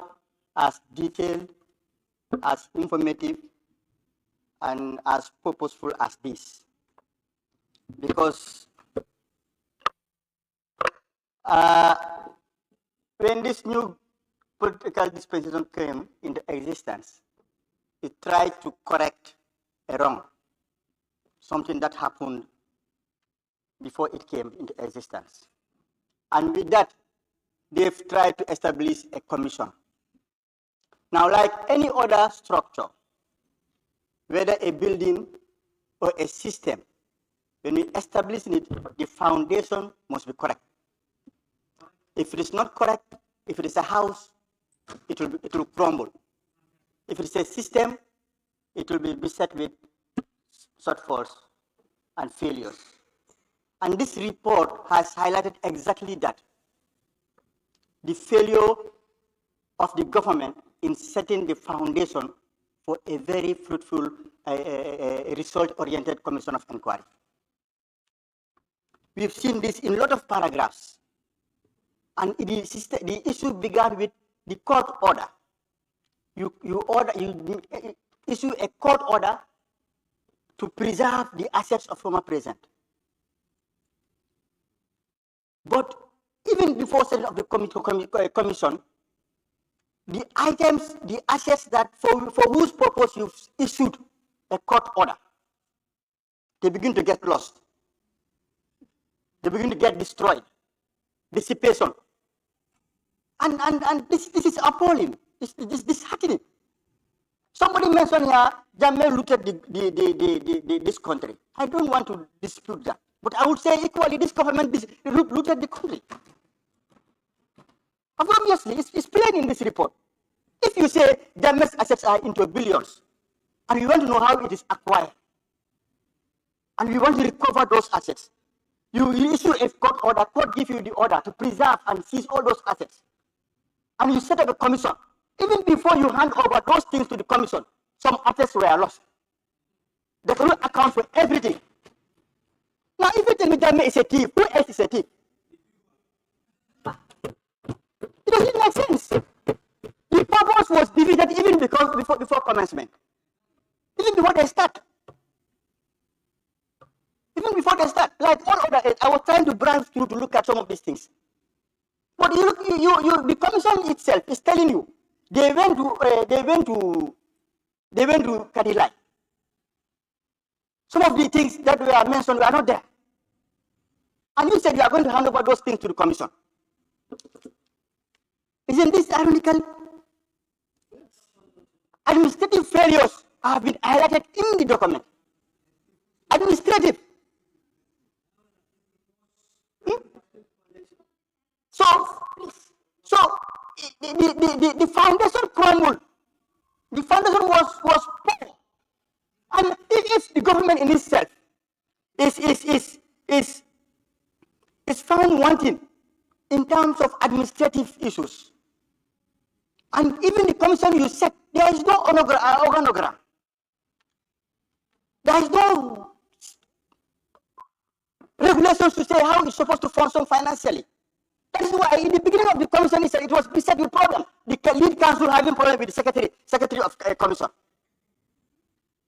as detailed, as informative, and as purposeful as this. Because when this new political dispensation came into existence, it tried to correct a wrong, something that happened before it came into existence. And with that, they've tried to establish a commission. Now, like any other structure, whether a building or a system, when we establish it, the foundation must be correct. If it is not correct, if it is a house, it will crumble. If it is a system, it will be beset with shortfalls and failures. And this report has highlighted exactly that. The failure of the government in setting the foundation for a very fruitful, result-oriented commission of inquiry. We've seen this in a lot of paragraphs. And the issue began with the court order. You issue a court order to preserve the assets of former president. But even before setting up the commission, the items, the assets that for whose purpose you've issued a court order, they begin to get lost. They begin to get destroyed, dissipation. And this is appalling. This is disheartening. Somebody mentioned here, Jammeh looted this country. I don't want to dispute that. But I would say equally, this government looted the country. Obviously, it's plain in this report. If you say Jammeh's assets are into billions, and you want to know how it is acquired, and you want to recover those assets, you issue a court order, court gives you the order to preserve and seize all those assets. And you set up a commission. Even before you hand over those things to the commission, some assets were lost. They cannot account for everything. Now, if you tell me Jammeh is a thief, who else is a thief? It doesn't make sense. The purpose was defeated even before commencement. Even before they start. Even before they start. Like all other, I was trying to browse through to look at some of these things. But the commission itself is telling you they went to Kadilai. Some of the things that were mentioned were not there. And you said you are going to hand over those things to the commission. Isn't this ironical? Administrative failures have been highlighted in the document. Administrative. So the foundation crumbled. The foundation was poor. And if the government in itself is found wanting in terms of administrative issues, and even the commission you set, there is no organogram. There is no regulations to say how it's supposed to function financially. That is why in the beginning of the commission, it was beset with problem. The lead counsel having problem with the secretary of commission.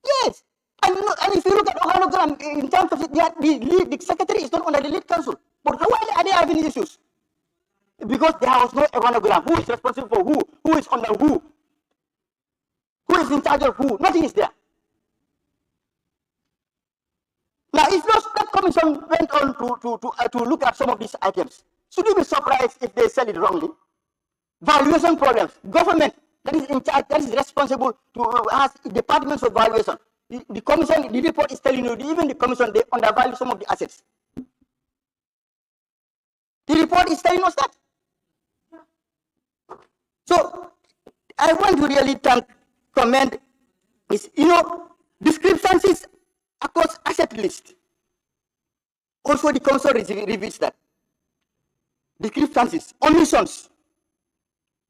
Yes, and if you look at organogram in terms of the secretary is not under the lead counsel. But how are they having issues? Because there was no organogram. Who is responsible for who? Who is under who? Who is in charge of who? Nothing is there. Now, if that commission went on to look at some of these items, should you be surprised if they sell it wrongly? Valuation problems. Government that is in charge, that is responsible to ask departments of valuation. The commission, the report is telling you, even the commission, they undervalue some of the assets. The report is telling us that. So, I want to really commend is, discrepancies across asset list. Also, the council reveals that. Discrepancies, omissions.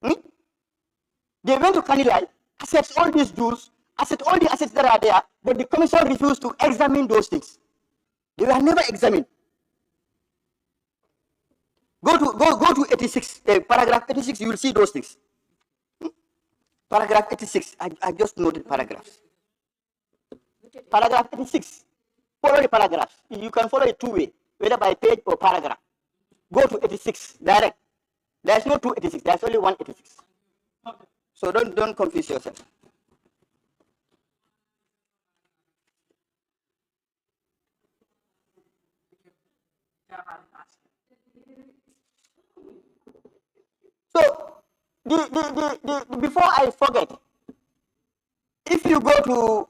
They went to Kanilai, assess all these dues, assess all the assets that are there, but the commission refused to examine those things. They were never examined. Go to 86, paragraph 86, you will see those things. Paragraph 86, I just noted paragraphs. Paragraph 86, follow the paragraphs. You can follow it two-way, whether by page or paragraph. Go to 86, direct. There's no 286, there's only 186. So don't confuse yourself. before I forget, if you go to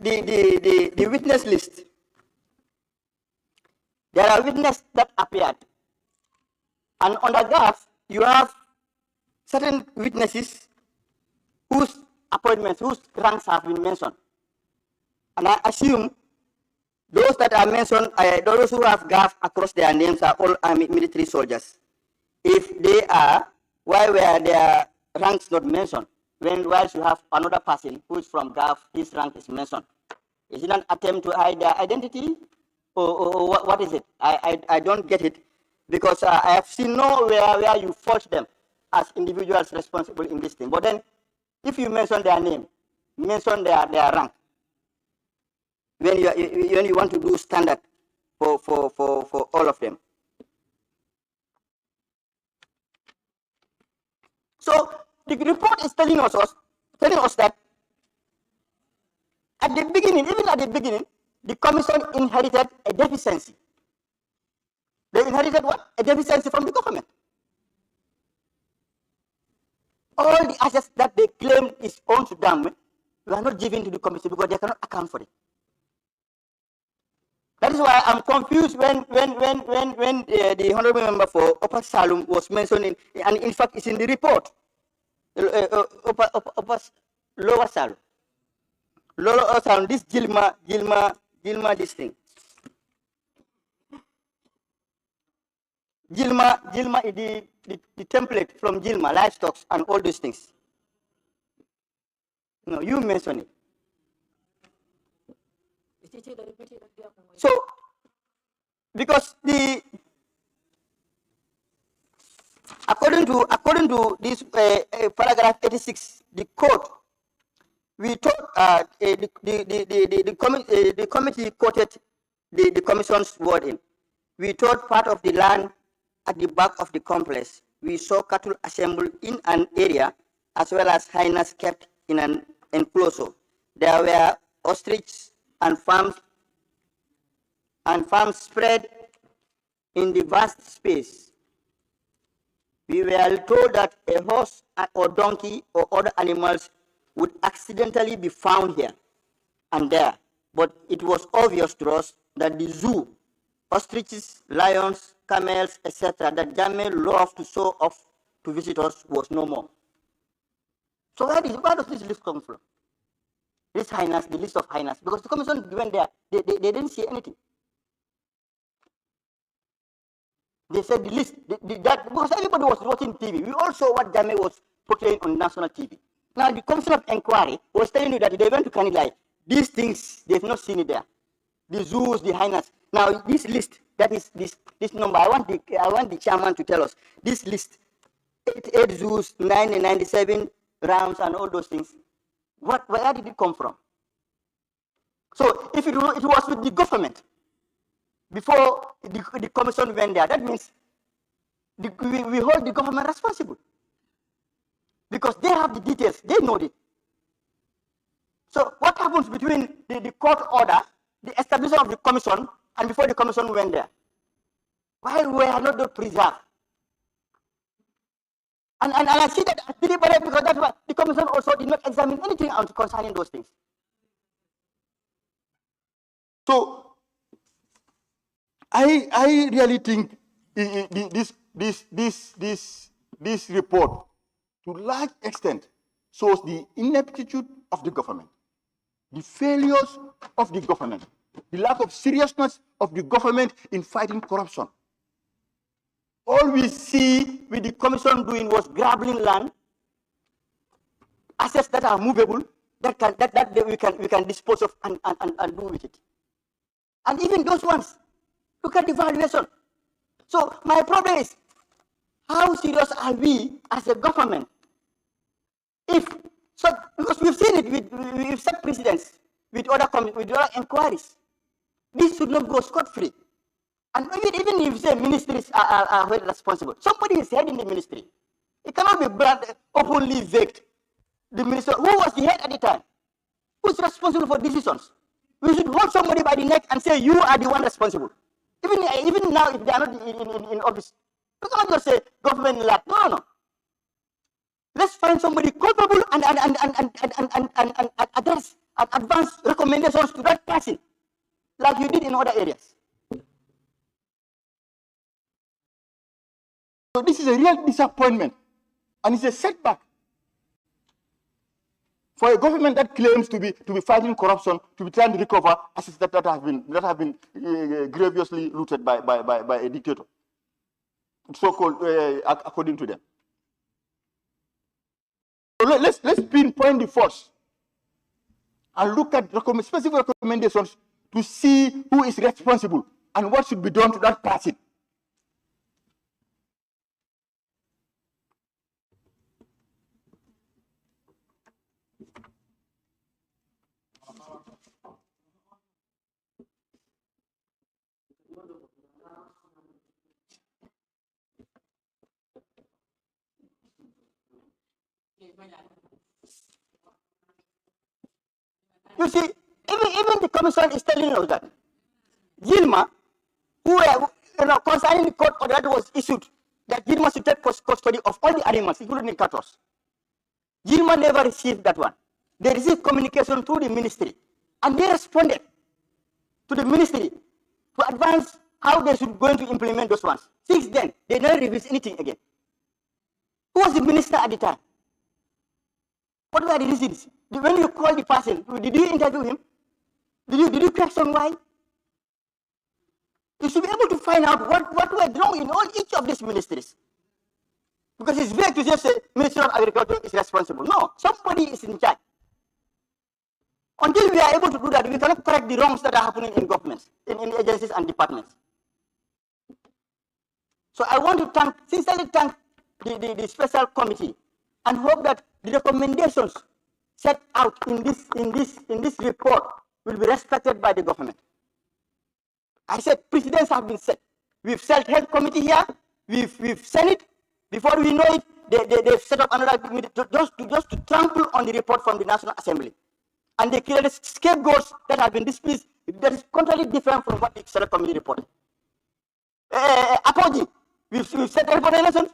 the witness list, there are witnesses that appeared. And on the graph, you have certain witnesses whose appointments, whose ranks have been mentioned. And I assume those that are mentioned, those who have graph across their names are all army military soldiers. If they are, why were their ranks not mentioned? Whilst you have another person who is from graph, his rank is mentioned. Is it an attempt to hide their identity? Or what is it? I don't get it, because I have seen nowhere where you fault them as individuals responsible in this thing. But then, if you mention their name, mention their rank, when you want to do standard for all of them. So the report is telling us that at the beginning, even at the beginning, the commission inherited a deficiency. They inherited what? A deficiency from the government. All the assets that they claim is owned to them were not given to the commission because they cannot account for it. That is why I'm confused when the honorable member for Upper Salum was mentioning, and in fact it's in the report. Lower Salum. Lower Salum, this Gilma, this thing. Gilma is the template from Gilma, livestock and all these things. No, you mention it. So, because according to this paragraph 86, the court, we thought the committee quoted the commission's wording. We thought part of the land at the back of the complex, we saw cattle assembled in an area as well as hyenas kept in an enclosure. There were ostriches and farms spread in the vast space. We were told that a horse or donkey or other animals would accidentally be found here and there, but it was obvious to us that the zoo, ostriches, lions, camels, etc., that Jammeh loved to show off to visitors was no more. So where does this list come from? This hyenas, the list of hyenas, because the commission went there, they didn't see anything. They said the list, because everybody was watching TV. We all saw what Jammeh was portraying on national TV. Now the Commission of Inquiry was telling you that they went to Kanilai. These things, they've not seen it there. The zoos, the hyenas. Now this list, that is this number, I want the chairman to tell us. This list, 88 zoos, 97 rams and all those things. Where did it come from? So if it was with the government, before the commission went there, that means we hold the government responsible. Because they have the details, they know it. So what happens between the court order, the establishment of the commission, and before the commission went there? Why were not preserved? And I see that deliberate because that's why the commission also did not examine anything concerning those things. So I really think this report, to a large extent, shows the ineptitude of the government, the failures of the government, the lack of seriousness of the government in fighting corruption. All we see with the commission doing was grabbing land, assets that are movable, that we can dispose of and do with it. And even those ones, look at the valuation. So my problem is, how serious are we as a government? Because we've seen it we've set precedents with other inquiries. This should not go scot-free. And even if the ministries are held responsible, somebody is head in the ministry. It cannot be openly vexed. The minister, who was the head at the time? Who's responsible for decisions? We should hold somebody by the neck and say, you are the one responsible. Even now, if they are not in office, you cannot just say government lack. No. find somebody culpable and advance recommendations to that person, like you did in other areas. So this is a real disappointment, and it's a setback for a government that claims to be fighting corruption, to be trying to recover assets that have been grievously looted by a dictator, so-called according to them. So let's pinpoint the force and look at specific recommendations to see who is responsible and what should be done to that person. You see, even the commission is telling us that Gilma, concerning the court order that was issued, that Gilma should take custody of all the animals, including the cattle. Gilma never received that one. They received communication through the ministry, and they responded to the ministry to advance how they should going to implement those ones. Since then, they never revealed anything again. Who was the minister at the time? What were the reasons? When you call the person, did you interview him? Did you question why? You should be able to find out what went wrong in each of these ministries. Because it's vague to just say Ministry of Agriculture is responsible. No, somebody is in charge. Until we are able to do that, we cannot correct the wrongs that are happening in governments, in agencies and departments. So I want to sincerely thank the special committee and hope that the recommendations set out in this report will be respected by the government. I said precedents have been set. We've set health committee here. We've sent it. Before we know it, they've set up another committee just to trample on the report from the National Assembly. And they created scapegoats that have been displeased. That is completely different from what the select committee reported. Apology. We've set the recommendations.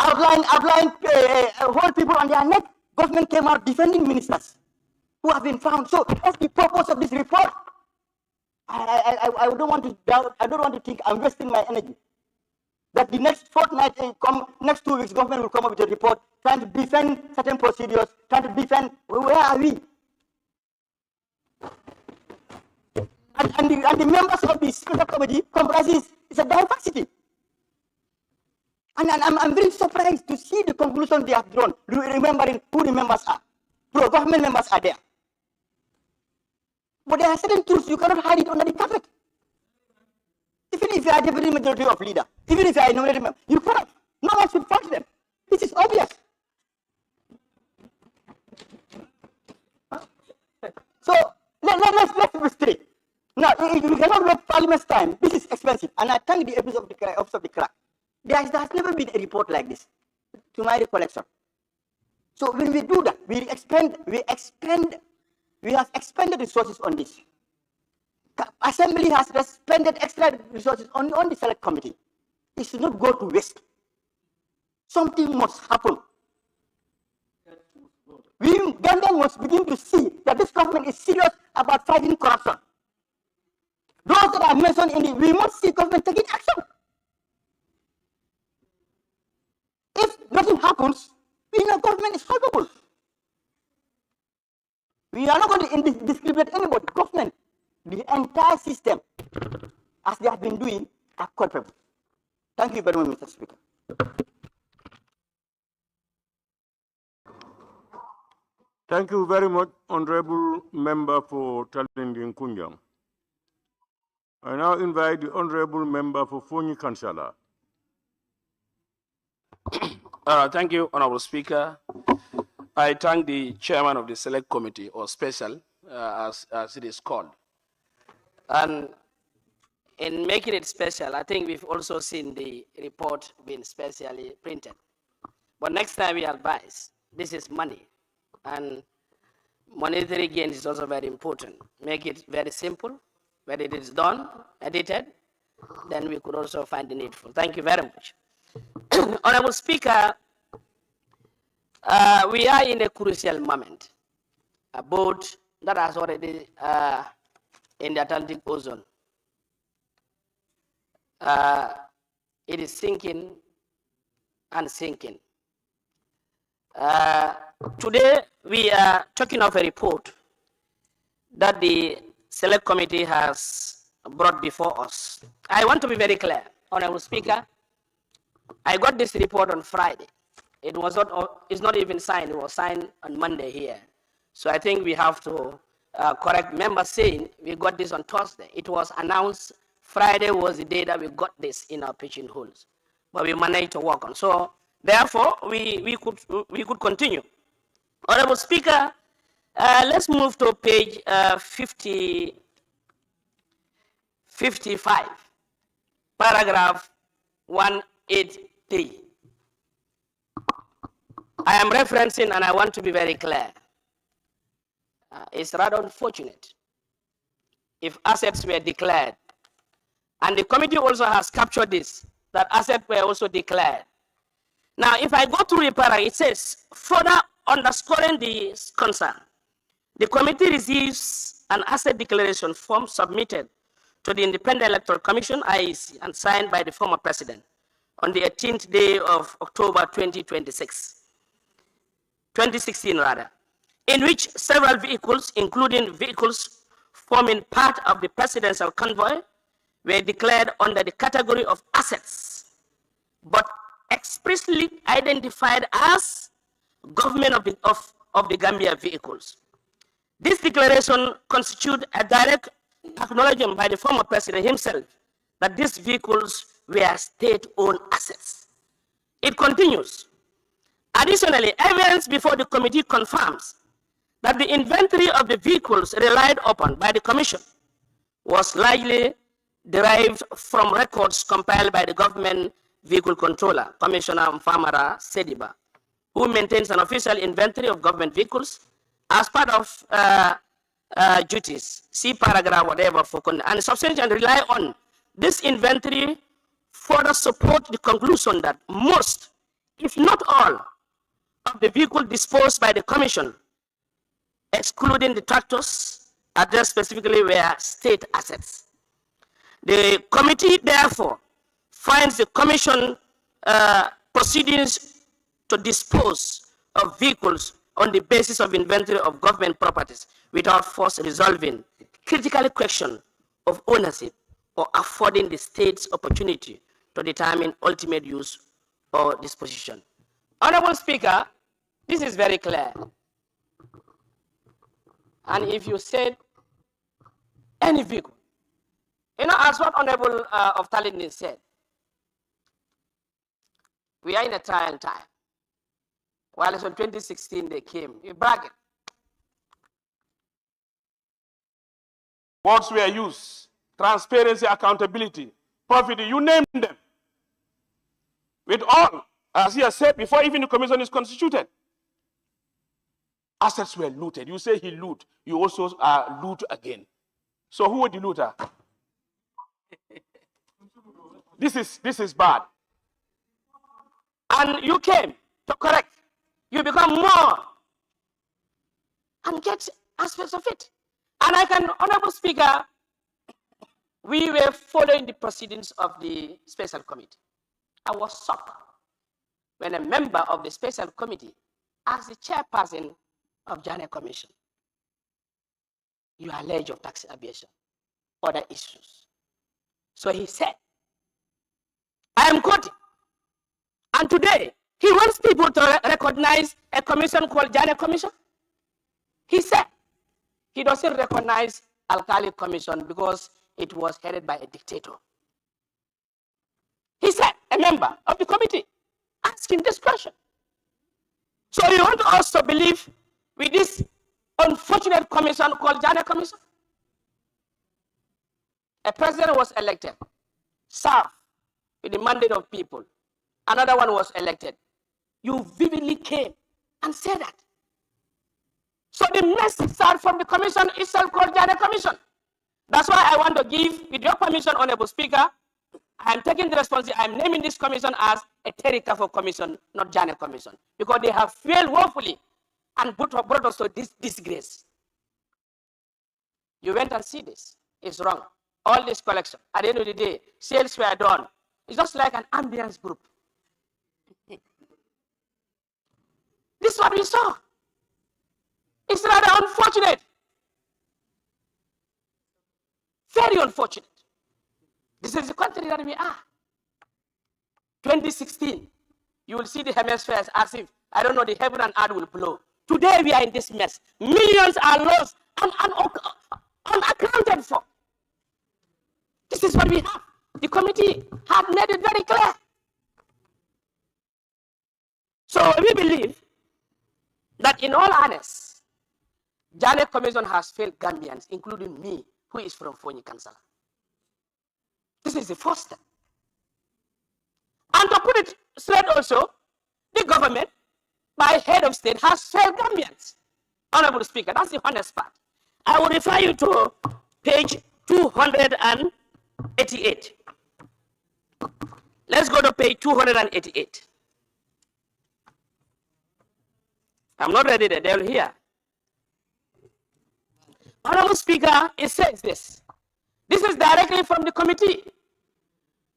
Outline whole people on their neck. Government came out defending ministers who have been found. So that's the purpose of this report. I don't want to doubt. I don't want to think I'm wasting my energy. That the next fortnight, next 2 weeks, government will come up with a report trying to defend certain procedures, trying to defend where are we. And the members of the special committee comprises it's a diversity. And I'm very surprised to see the conclusion they have drawn, remembering who the members are. Pro-government members are there. But there are certain truths you cannot hide it under the carpet. Even if you are deputy majority of leader, even if you are a nominated member, you cannot. No one should fault them. This is obvious. So let's be straight. Now, if we cannot wait Parliament's time, this is expensive. And I thank the Office of the Clerk. There has never been a report like this, to my recollection. So when we do that, we have expended resources on this. Assembly has expended extra resources on the select committee. It should not go to waste. Something must happen. We Gambians must begin to see that this government is serious about fighting corruption. Those that are mentioned we must see government taking action. If nothing happens, we know government is culpable. We are not going to discriminate anybody. Government, the entire system, as they have been doing, are culpable. Thank you very much, Mr. Speaker. Thank you very much, Honorable Member for Talinding Kunjang. I now invite the Honorable Member for Fonyi Kansala. Thank you, Honorable Speaker. I thank the Chairman of the Select Committee, or Special, as it is called. And in making it special, I think we've also seen the report being specially printed. But next time we advise, this is money. And monetary gain is also very important. Make it very simple. When it is done, edited, then we could also find the needful. Thank you very much. Honorable Speaker, We are in a crucial moment. A boat that has already in the Atlantic Ocean. It is sinking and sinking. Today, we are talking of a report that the Select Committee has brought before us. I want to be very clear, Honorable Speaker. I got this report on Friday. It was not, it's not even signed. It was signed on Monday here. So I think we have to correct members saying we got this on Thursday. It was announced Friday was the day that we got this in our pigeonholes, but we managed to work on. So therefore, we could continue. Honorable Speaker, let's move to page 55, paragraph 183. I am referencing, and I want to be very clear. It's rather unfortunate if assets were declared, and the committee also has captured this, that assets were also declared. Now, if I go through the paragraph, it says, further underscoring the concern, the committee receives an asset declaration form submitted to the Independent Electoral Commission, IEC, and signed by the former president on the 18th day of October 2016 rather, in which several vehicles, including vehicles forming part of the presidential convoy, were declared under the category of assets, but expressly identified as government of the Gambia vehicles. This declaration constitutes a direct acknowledgement by the former president himself that these vehicles were state-owned assets. It continues. Additionally, evidence before the committee confirms that the inventory of the vehicles relied upon by the commission was largely derived from records compiled by the government vehicle controller, Commissioner Mfamara Sediba, who maintains an official inventory of government vehicles as part of duties. See paragraph whatever for and substantially rely on this inventory further support the conclusion that most, if not all, of the vehicle disposed by the commission, excluding the tractors addressed specifically, were state assets. The committee therefore finds the commission proceedings to dispose of vehicles on the basis of inventory of government properties without first resolving critical question of ownership or affording the state's opportunity to determine ultimate use or disposition. Honorable Speaker, this is very clear. And if you said any vehicle, you know, as what Honorable of Talindin said, we are in a trying time. While it's in 2016 they came, you bragging. Words were used, transparency, accountability, profit, you name them. With all, as he has said, before even the commission is constituted, assets were looted. You say he loot, you also loot again. So who was the looter? This is bad. And you came to correct. You become more and get aspects of it. And I can, Honorable Speaker, we were following the proceedings of the special committee. I was shocked when a member of the special committee asked the chairperson of Janneh Commission, you are alleged of tax evasion, other issues. So he said, I am quoting, and today he wants people to recognize a commission called Janneh Commission. He said he doesn't recognize Alkali Commission because it was headed by a dictator. He said, a member of the committee asked him this question. So you want us to believe with this unfortunate commission called Janneh Commission? A president was elected, served with the mandate of people. Another one was elected. You vividly came and said that. So the message started from the commission itself called Janneh Commission. That's why I want to give, with your permission, Honorable Speaker, I'm taking the responsibility. I'm naming this commission as a Terry Kafo commission, not Janet commission, because they have failed woefully and brought us to this disgrace. You went and see this. It's wrong. All this collection. At the end of the day, sales were done. It's just like an ambience group. This is what we saw. It's rather unfortunate. Very unfortunate. This is the country that we are. 2016, you will see the hemispheres as if, I don't know, the heaven and earth will blow. Today we are in this mess. Millions are lost and unaccounted for. This is what we have. The committee had made it very clear. So we believe that in all honest, Janet Commission has failed Gambians, including me, who is from Fonyi Kansala. This is the first step. And to put it straight also, the government, by head of state, has failed Gambians. Honorable Speaker, that's the honest part. I will refer you to page 288. Let's go to page 288. I'm not ready there, they'll hear. Honorable Speaker, it says this. This is directly from the committee.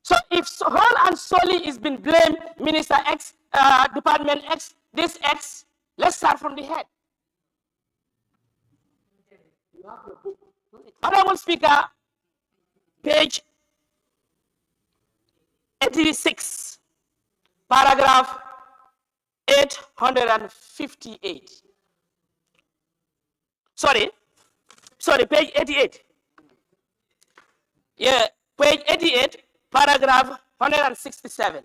So if whole and solely is been blamed, Minister X, Department X, this X, let's start from the head. Honorable Speaker, page 86, paragraph 858. Sorry, page 88. Yeah, page 88, paragraph 167.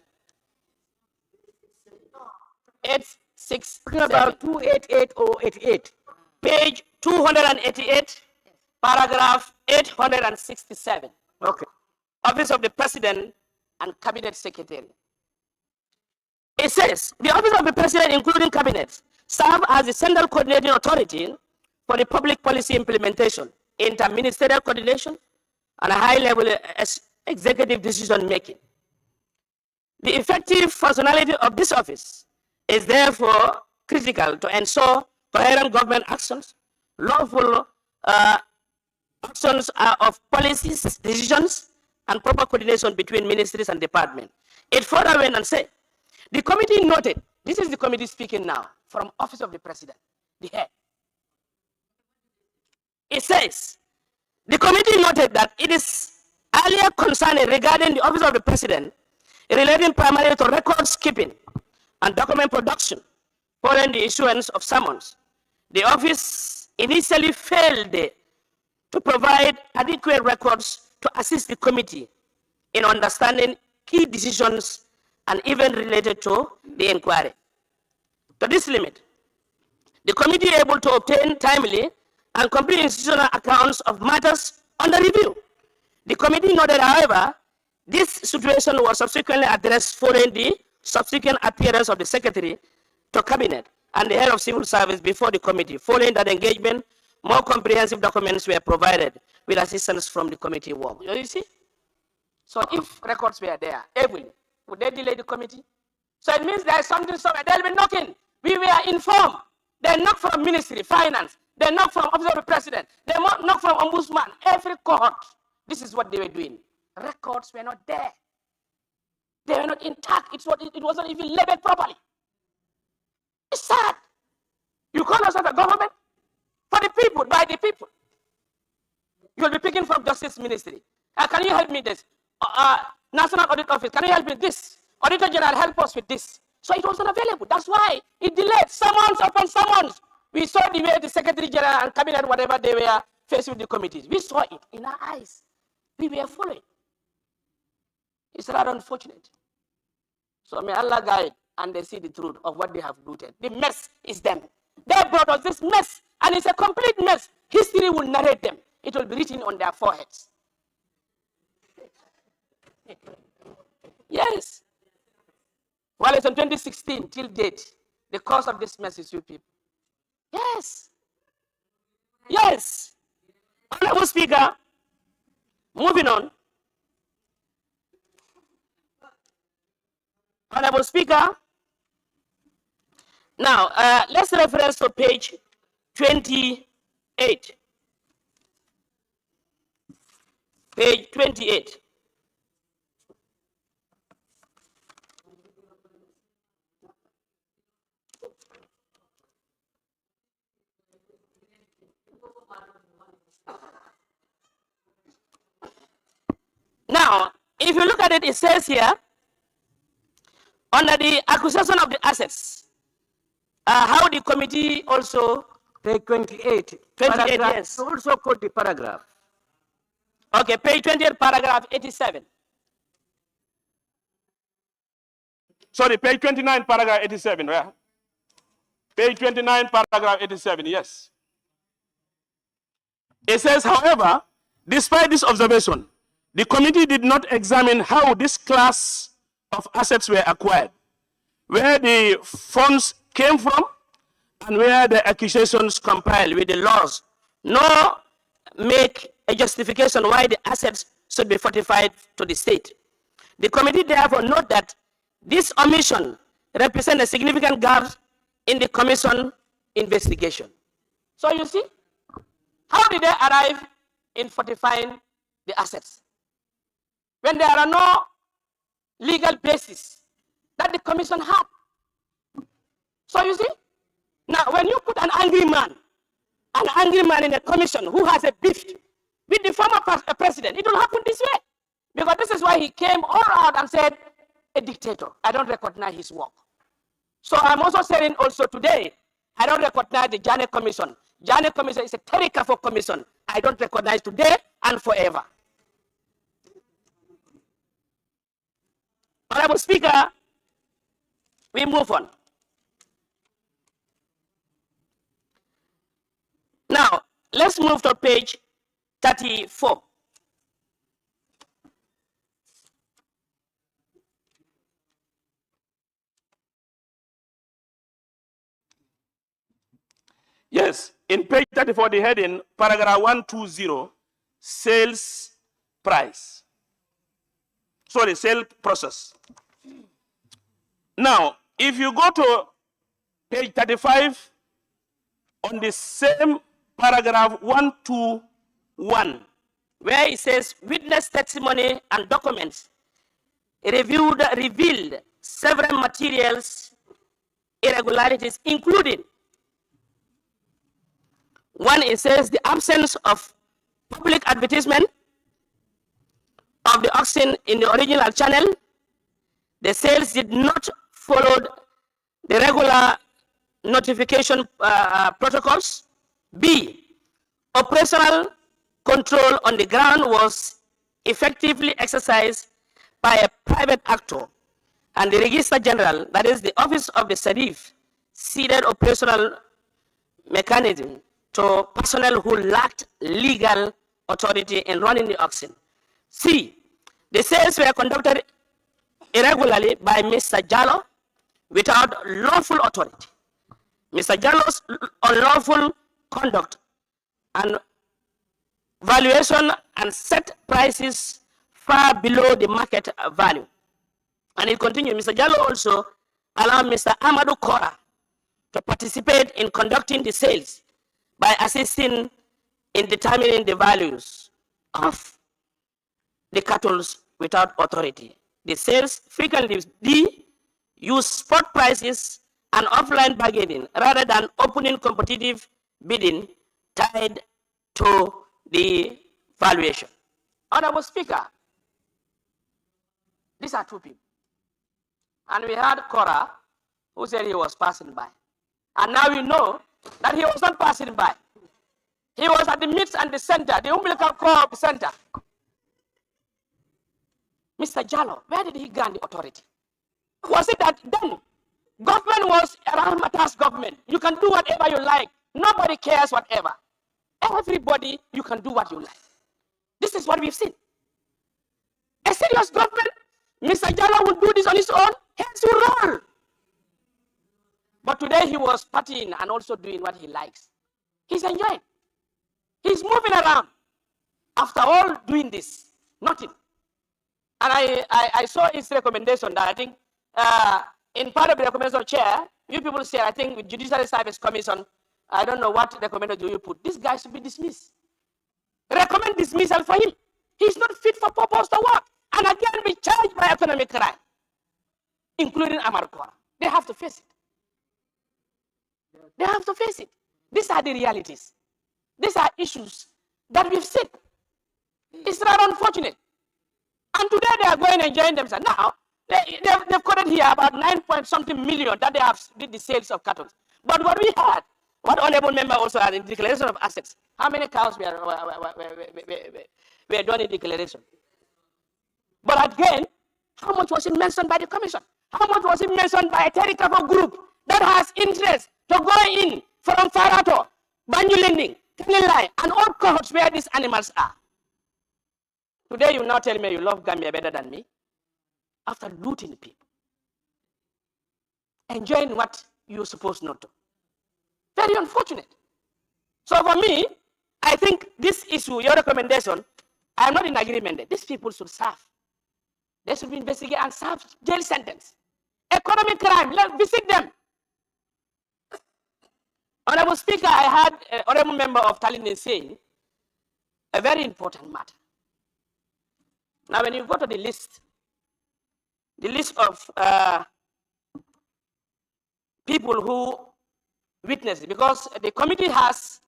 867. About 288 or 88. Page 288, paragraph 867. Okay. Office of the President and Cabinet Secretary. It says, the Office of the President, including Cabinet, serve as the central coordinating authority for the public policy implementation, interministerial coordination, and a high-level executive decision-making. The effective functionality of this office is therefore critical to ensure coherent government actions, lawful actions of policies, decisions, and proper coordination between ministries and departments. It further went and said, the committee noted, this is the committee speaking now, from Office of the President, the head. It says, the committee noted that it is earlier concerning regarding the Office of the President relating primarily to records keeping and document production following the issuance of summons. The office initially failed to provide adequate records to assist the committee in understanding key decisions and even related to the inquiry. To this limit, the committee is able to obtain timely and complete institutional accounts of matters under review. The committee noted, however, this situation was subsequently addressed following the subsequent appearance of the Secretary to Cabinet and the Head of Civil Service before the committee. Following that engagement, more comprehensive documents were provided with assistance from the committee work. You see? So if records were there, every, would they delay the committee? So it means there is something somewhere. They'll be knocking. We were informed. They knock from Ministry, Finance. They knock from Office of the President. They knock from Ombudsman. Every cohort. This is what they were doing. Records were not there. They were not intact. It wasn't even labeled properly. It's sad. You call yourself a government for the people, by the people. You'll be picking from Justice Ministry. Can you help me this? National Audit Office, can you help me this? Auditor General, help us with this. So it wasn't available. That's why it delayed summons upon summons. We saw the way the Secretary General and Cabinet, whatever they were facing with the committees. We saw it in our eyes. We were following. It's rather unfortunate. So may Allah guide and they see the truth of what they have looted. The mess is them. They brought us this mess, and it's a complete mess. History will narrate them. It will be written on their foreheads. Yes. Well, it's in 2016 till date. The cause of this mess is you people. Yes. Yes. Honorable Speaker, moving on. Honorable Speaker, now let's reference to page 28. Page 28. Now, if you look at it, it says here, under the acquisition of the assets, how the committee also... Page 28. 28, yes. Also quote the paragraph. Okay, page 28, paragraph 87. Sorry, page 29, paragraph 87, right? Page 29, paragraph 87, yes. It says, however, despite this observation, the committee did not examine how this class of assets were acquired, where the funds came from, and where the accusations compile with the laws, nor make a justification why the assets should be fortified to the state. The committee therefore note that this omission represents a significant gap in the commission investigation. So you see, how did they arrive in fortifying the assets when there are no legal basis that the commission had? So you see, now when you put an angry man in a commission who has a beef with the former president, it will happen this way. Because this is why he came all out and said, a dictator, I don't recognize his work. So I'm also saying also today, I don't recognize the Janet Commission. Janet Commission is a Terry-Kafo commission. I don't recognize today and forever. Honorable Speaker, we move on. Now, let's move to page 34. Yes, in page 34, the heading, paragraph 120, sales price. Sorry, sale process. Now, if you go to page 35, on the same paragraph 121, where it says witness testimony and documents revealed several materials irregularities, including one, it says the absence of public advertisement of the auction in the original channel. The sales did not follow the regular notification protocols. B, operational control on the ground was effectively exercised by a private actor, and the Register General, that is the Office of the Sheriff, ceded operational mechanism to personnel who lacked legal authority in running the auction. C, the sales were conducted irregularly by Mr. Jallo without lawful authority. Mr. Jallo's unlawful conduct and valuation and set prices far below the market value. And it continued, Mr. Jallo also allowed Mr. Amadou Kora to participate in conducting the sales by assisting in determining the values of the cattle without authority. The sales frequently use spot prices and offline bargaining rather than opening competitive bidding tied to the valuation. Honorable Speaker, these are two people. And we had Kora, who said he was passing by. And now we know that he was not passing by. He was at the midst and the center, the umbilical core of the center. Mr. Jallo, where did he gain the authority? Was it that then government was around Matas government? You can do whatever you like. Nobody cares whatever. Everybody, you can do what you like. This is what we've seen. A serious government, Mr. Jallo would do this on his own, heads will roll. But today he was partying and also doing what he likes. He's enjoying. He's moving around. After all doing this, nothing. And I saw his recommendation that I think in part of the recommendation of chair, you people say, I think with Judicial Service Commission, I don't know what recommendation you put. This guy should be dismissed. Recommend dismissal for him. He's not fit for purpose to work. And again, be charged by economic crime, including Amarkora. They have to face it. They have to face it. These are the realities. These are issues that we've seen. It's rather unfortunate. And today they are going and enjoying themselves. Now, they've quoted here about 9-point-something million that they have did the sales of cattle. But what we had, what honorable member also had in declaration of assets, how many cows were done in declaration? But again, how much was it mentioned by the commission? How much was it mentioned by a technical group that has interest to go in from Farato, Banjulending, Kanilai, and all cohorts where these animals are? Today you now tell me you love Gambia better than me after looting people, enjoying what you're supposed not to. Very unfortunate. So for me, I think this issue, your recommendation, I am not in agreement. These people should serve. They should be investigated and serve jail sentence. Economic crime, let's visit them. Honorable Speaker, I had an honorable member of Tallinn saying a very important matter. Now, when you go to the list of people who witnessed it, because the committee has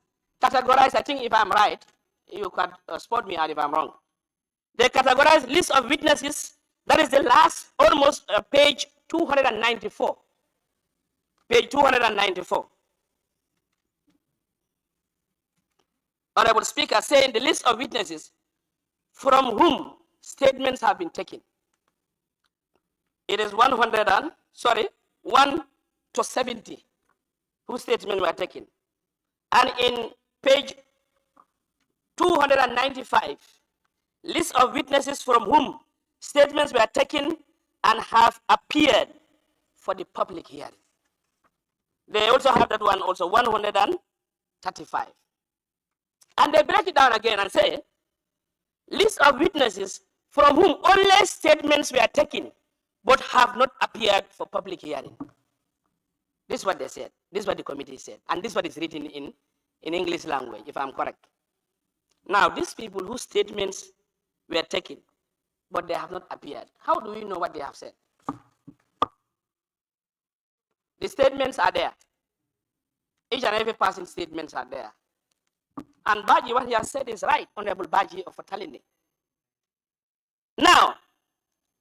categorized, I think if I'm right, you can spot me out if I'm wrong. They categorized list of witnesses. That is the last, almost page 294. Page 294. Honorable Speaker, saying the list of witnesses from whom statements have been taken. It is 1 to 70 whose statements were taken. And in page 295, list of witnesses from whom statements were taken and have appeared for the public hearing. They also have that one also, 135. And they break it down again and say, list of witnesses from whom only statements were taken but have not appeared for public hearing. This is what they said. This is what the committee said. And this is what is written in English language, if I'm correct. Now, these people whose statements were taken but they have not appeared, how do we know what they have said? The statements are there. Each and every person's statements are there. And Baji, what he has said is right, Honorable Baji of Tallinn. Now,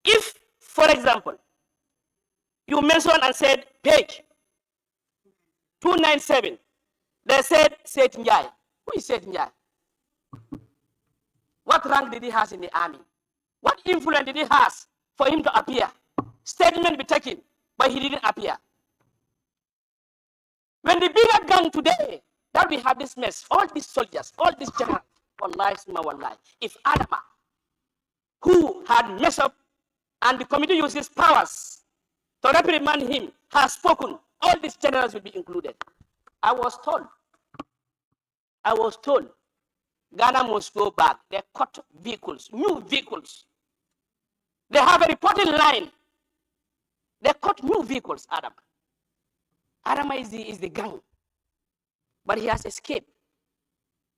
if, for example, you mentioned and said page 297, they said Seth Njai. Who is Seth Njai? What rank did he have in the army? What influence did he have for him to appear? Statement be taken, but he didn't appear. When the bigger gun today, that we have this mess, all these soldiers, all these generals, wallahi, if Adama, who had messed up, and the committee uses powers to reprimand him, has spoken, all these generals will be included. I was told, Ghana must go back. They cut vehicles, new vehicles. They have a reporting line. They cut new vehicles, Adama. Adama is the gang. But he has escaped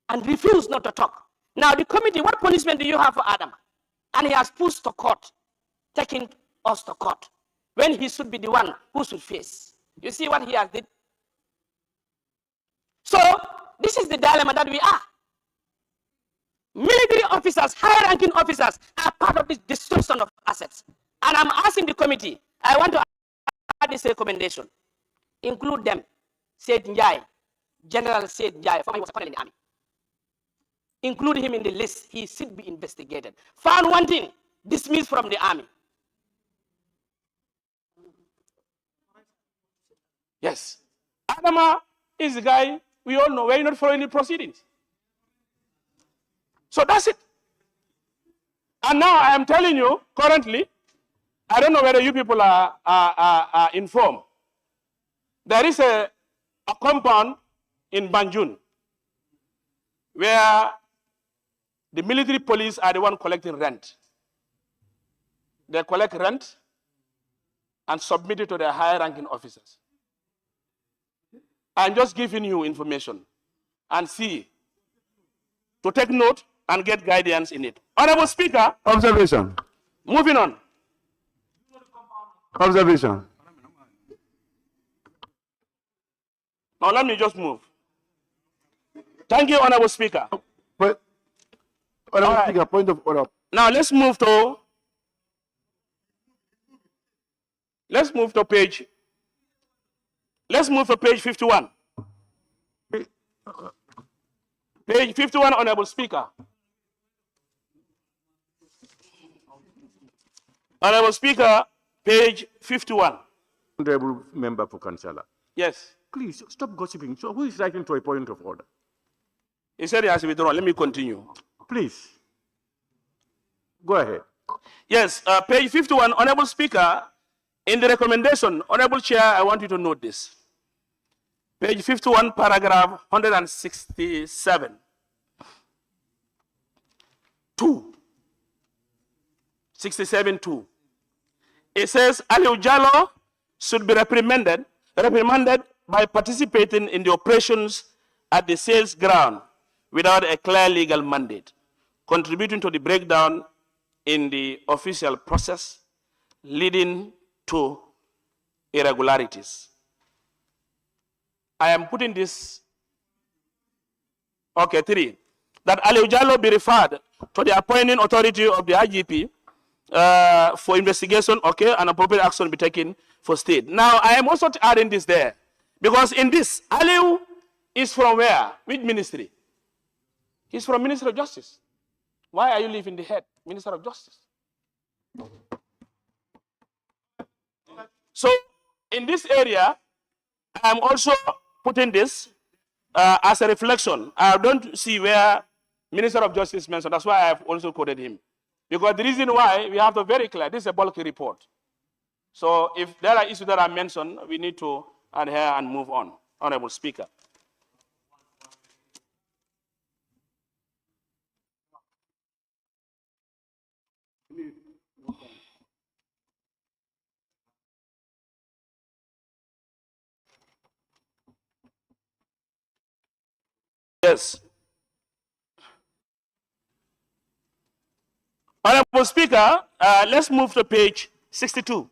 and refused not to talk. Now, the committee, what punishment do you have for Adama? And he has pushed to court, taking us to court, when he should be the one who should face. You see what he has did? So, this is the dilemma that we are. Military officers, high-ranking officers are part of this destruction of assets. And I'm asking the committee, I want to add this recommendation. Include them, Seth Njai, General Seth Njai, former was a colonel in the army. Include him in the list. He should be investigated. Found wanting, dismissed from the army. Yes. Adama is the guy we all know. We're not following the proceedings. So that's it. And now I am telling you, currently, I don't know whether you people are informed. There is a compound in Banjul where the military police are the one collecting rent. They collect rent and submit it to their higher-ranking officers. I'm just giving you information and see, to take note and get guidance in it. Honorable Speaker. Observation. Moving on. Observation. Now let me just move. Thank you, Honorable Speaker. Honorable Speaker, point of order. Now let's move to page 51. Page 51, Honorable Speaker. Honorable Speaker, page 51. Honorable Member for Kansala. Yes. Please stop gossiping. So who is writing to a point of order? He said he has withdrawn. Let me continue. Please. Go ahead. Yes, page 51, Honorable Speaker, in the recommendation, Honorable Chair, I want you to note this. Page 51, paragraph 167. 67(2). It says, Aliu Jallow should be reprimanded by participating in the operations at the sales ground without a clear legal mandate, contributing to the breakdown in the official process, leading to irregularities. I am putting this, okay, 3, that Aliu Jallow be referred to the appointing authority of the IGP for investigation, okay, and appropriate action be taken for state. Now, I am also adding this there, because in this, Aliu is from where? Which ministry? He's from Ministry of Justice. Why are you leaving the head, Minister of Justice? So, in this area, I am also putting this as a reflection. I don't see where Minister of Justice mentioned. That's why I have also quoted him. Because the reason why, we have to be very clear, this is a bulky report. So if there are issues that are mentioned, we need to adhere and move on. Honorable Speaker. Yes. Honorable Speaker, let's move to page 62.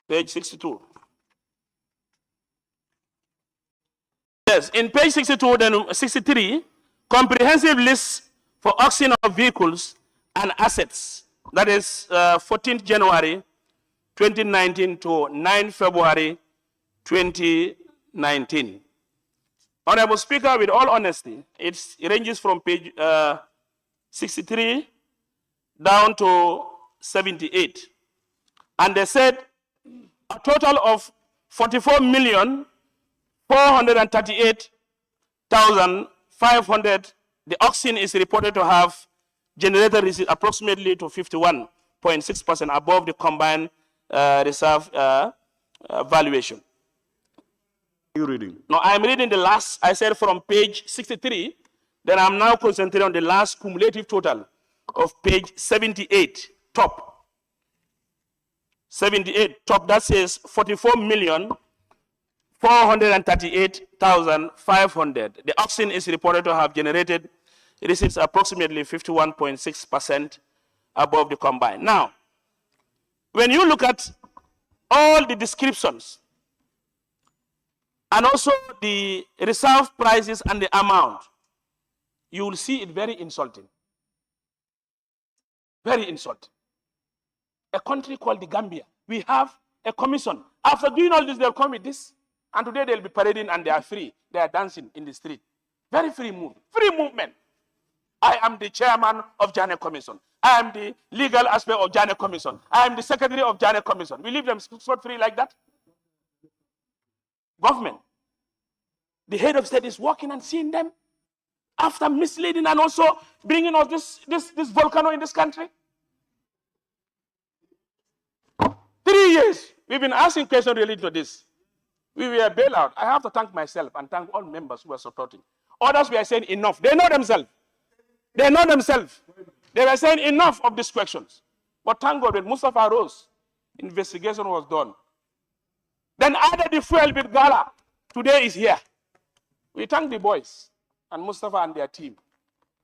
Page 62. Yes, in page 62, then 63, comprehensive list for auction of vehicles and assets. That is 14th January 2019 to 9 February 2019. Honorable Speaker, with all honesty, it ranges from page 63 down to 78. And they said a total of 44,438,500. The auction is reported to have generated receipt approximately to 51.6% above the combined reserve valuation. You reading? No, I'm reading the last, I said from page 63, then I'm now concentrating on the last cumulative total of page 78, top. 78, top, that says 44,438,500. The auction is reported to have generated receipts approximately 51.6% above the combined. Now, when you look at all the descriptions, and also the reserve prices and the amount, you will see it very insulting. Very insulting. A country called the Gambia, we have a commission. After doing all this, they'll come with this. And today they'll be parading and they are free. They are dancing in the street. Very free movement. I am the chairman of Janet Commission. I am the legal aspect of Janet Commission. I am the secretary of Janet Commission. We leave them spot free like that? Government. The head of state is walking and seeing them after misleading and also bringing us this volcano in this country. 3 years, we've been asking questions related to this. We were bailout. I have to thank myself and thank all members who are supporting. Others were saying enough. They know themselves. They know themselves. They were saying enough of these questions. But thank God when Mustafa rose, investigation was done. Then added the fuel with Gala. Today is here. We thank the boys and Mustafa and their team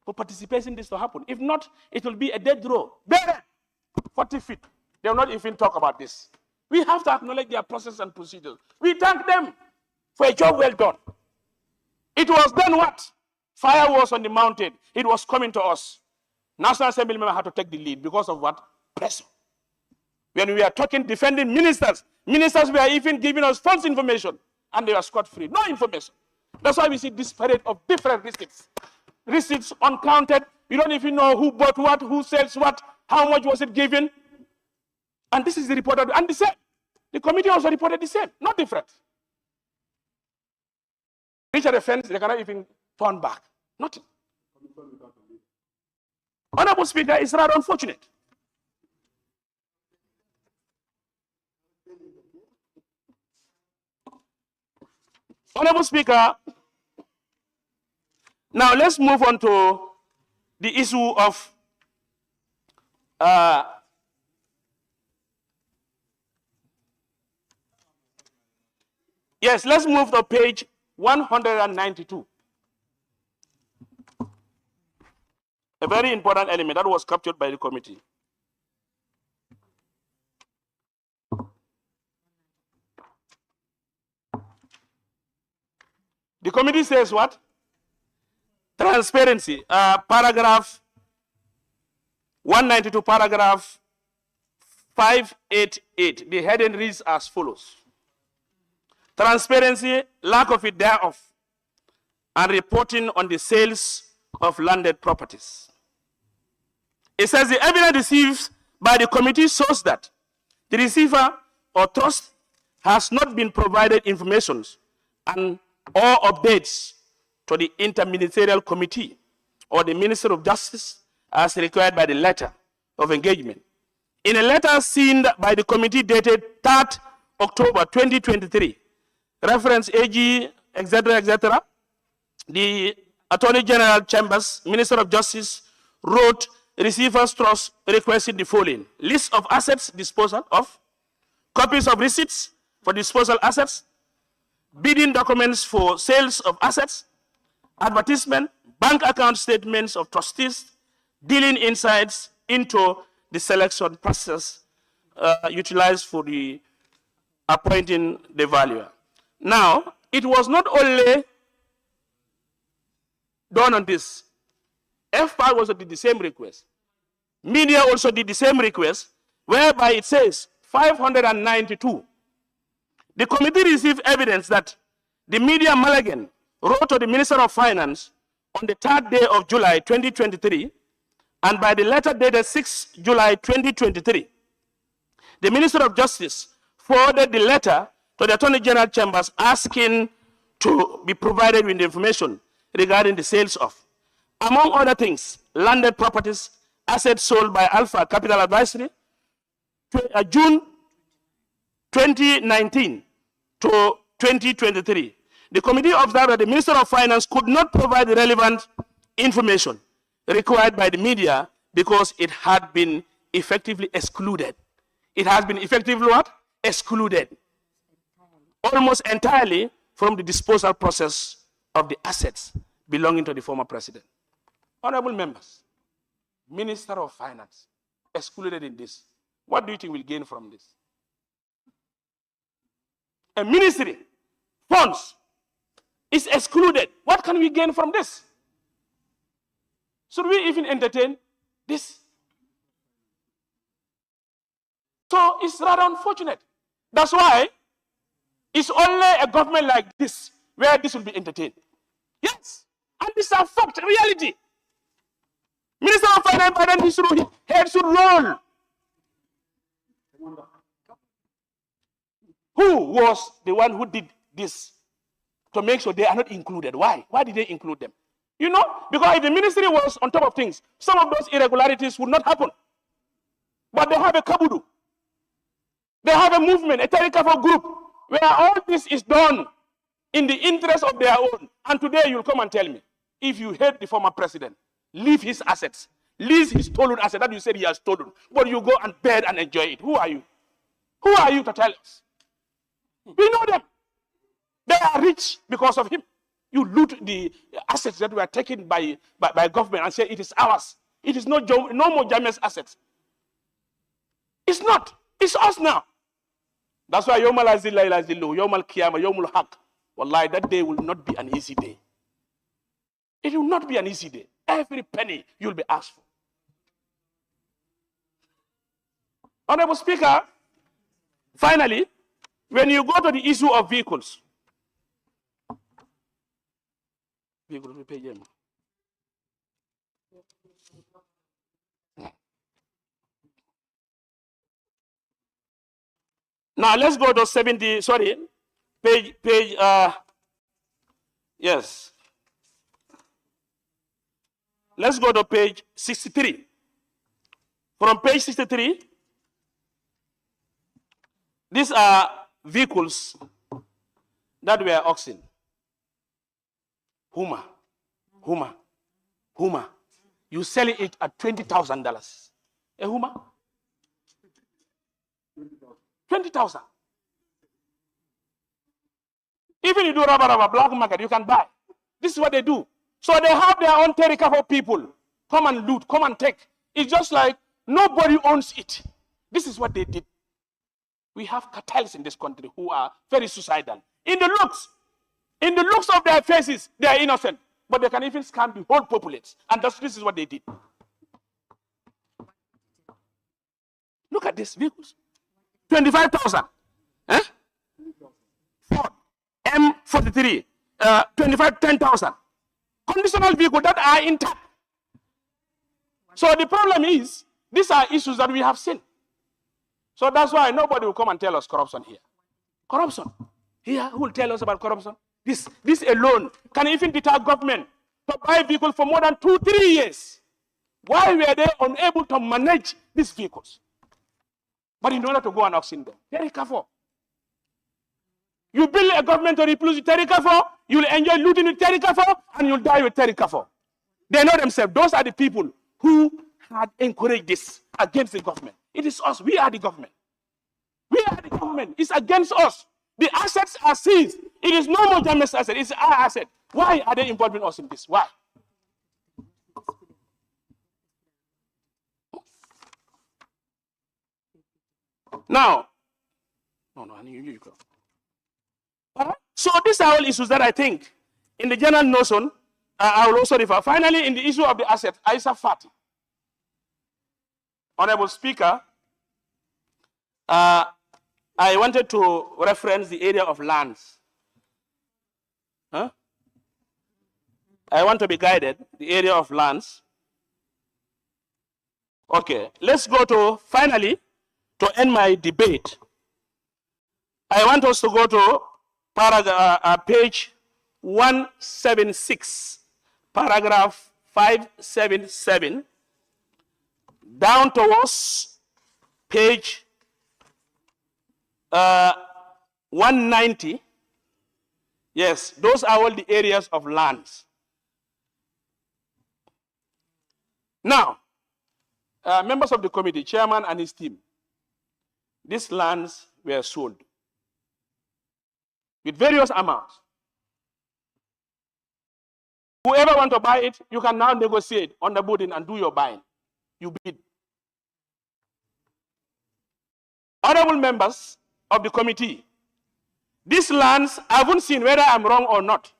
for participating in this to happen. If not, it will be a dead draw. Buried 40 feet. They will not even talk about this. We have to acknowledge their process and procedures. We thank them for a job well done. It was then what? Fire was on the mountain. It was coming to us. National Assembly member had to take the lead because of what? Pressure. When we are talking, defending ministers, ministers were even giving us false information and they were scot-free. No information. That's why we see disparate of different receipts. Receipts uncounted. You don't even know who bought what, who sells what, how much was it given. And this is the report. And the same. The committee also reported the same, not different. Reach a defense, they cannot even turn back. Nothing. Honorable Speaker, it's rather unfortunate. Honorable Speaker, now let's move on to the issue of yes, let's move to page 192. A very important element that was captured by the committee. The committee says what? Transparency, paragraph 192, paragraph 588. The heading reads as follows. Transparency, lack of it thereof, and reporting on the sales of landed properties. It says the evidence received by the committee shows that the receiver or trust has not been provided information and or updates to the interministerial committee or the Minister of Justice as required by the letter of engagement. In a letter seen by the committee dated 3rd October 2023, reference AG, etc., the Attorney General Chambers, Minister of Justice, wrote Receivers Trust requesting the following: list of assets disposal of, copies of receipts for disposal assets, bidding documents for sales of assets, advertisement, bank account statements of trustees, dealing insights into the selection process utilized for the appointing the valuer. Now, it was not only done on this. FPAL also did the same request. Media also did the same request, whereby it says 592. The committee received evidence that the media Mulligan wrote to the Minister of Finance on the 3rd day of July 2023, and by the letter dated 6 July 2023, the Minister of Justice forwarded the letter to the Attorney General Chambers asking to be provided with the information regarding the sales of, among other things, landed properties, assets sold by Alpha Capital Advisory, June 2019 to 2023. The committee observed that the Minister of Finance could not provide the relevant information required by the media because it had been effectively excluded. It has been effectively what? Excluded. Almost entirely from the disposal process of the assets belonging to the former president. Honorable members, Minister of Finance excluded in this. What do you think will gain from this? A ministry, funds, is excluded. What can we gain from this? Should we even entertain this? So it's rather unfortunate. That's why it's only a government like this where this will be entertained. Yes, and this is a fact, reality. Minister of Finance, by then his head should roll. Who was the one who did this to make sure they are not included? Why? Why did they include them? You know, because if the ministry was on top of things, some of those irregularities would not happen. But they have a kabudu. They have a movement, a Terikafo group, where all this is done in the interest of their own. And today you'll come and tell me, if you hate the former president, leave his assets, lease his stolen asset that you said he has stolen, but you go and bed and enjoy it. Who are you? Who are you to tell us? We know them. They are rich because of him. You loot the assets that were taken by government and say it is ours. It is no more Jammeh's assets. It's not. It's us now. That's why Yawmal Azilla ila Zillu, Yawmal Qiyamah, Yawmul Haq. Wallahi, that day will not be an easy day. It will not be an easy day. Every penny you'll be asked for. Honorable Speaker, finally, when you go to the issue of vehicles, now let's go to 70, sorry, yes. Let's go to page 63. From page 63, these are vehicles that were auctioned. Huma. You sell it at $20,000. A Huma? 20,000. Even you do rubber black market, you can buy. This is what they do. So they have their own territory for people. Come and loot, come and take. It's just like nobody owns it. This is what they did. We have cartels in this country who are very suicidal. In the looks of their faces, they are innocent. But they can even scam the whole populace. And this is what they did. Look at these vehicles. 25,000. Eh? Ford M43. 10,000. Conditional vehicles that are intact. So the problem is, these are issues that we have seen. So that's why nobody will come and tell us corruption here. Corruption. Here, who will tell us about corruption? This alone can even deter government to buy vehicles for more than 2-3 years. Why were they unable to manage these vehicles? But in order to go and auction them, very careful. You build a government to replace with Terikafo, you'll enjoy looting with Terikafo, and you'll die with Terikafo. They know themselves. Those are the people who had encouraged this against the government. It is us. We are the government. We are the government. It's against us. The assets are seized. It is no more Jammeh's asset. It's our asset. Why are they involving us in this? Why? Now, you go. So these are all issues that I think, in the general notion, I will also refer. Finally, in the issue of the asset, Aisha Fati. Honorable Speaker, I wanted to reference the area of lands. Huh? I want to be guided, the area of lands. Okay, let's go to, finally, to end my debate. I want us to go to page 176, paragraph 577, down towards page 190. Yes, those are all the areas of lands. Now, members of the committee, chairman and his team, these lands were sold with various amounts. Whoever wants to buy it, you can now negotiate on the bidding and do your buying. You bid. Honorable members of the committee, these lands, I haven't seen whether I'm wrong or not.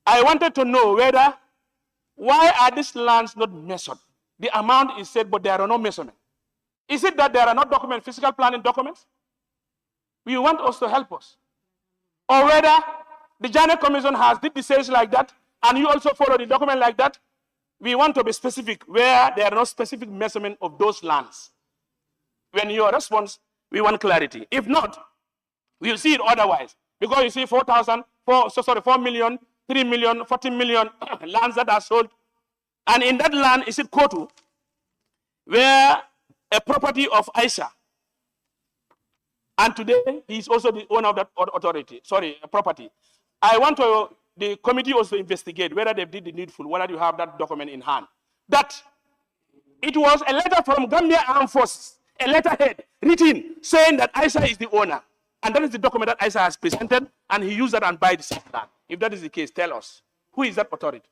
I wanted to know why are these lands not measured? The amount is said, but there are no measurements. Is it that there are not documents, physical planning documents? We want us to help us. Or whether the Jammeh Commission has did the sales like that, and you also follow the document like that. We want to be specific where there are no specific measurement of those lands. When your response, we want clarity. If not, we'll see it otherwise. Because you see 4 million, 3 million, 14 million lands that are sold. And in that land, is it Kotu, where a property of Aisha. And today, he is also the owner of that property. I want the committee also investigate whether they did the needful, whether you have that document in hand. That It was a letter from Gambia Armed Forces, a letterhead written saying that ISA is the owner. And that is the document that ISA has presented, and he used that and buy the same land. If that is the case, tell us, who is that authority?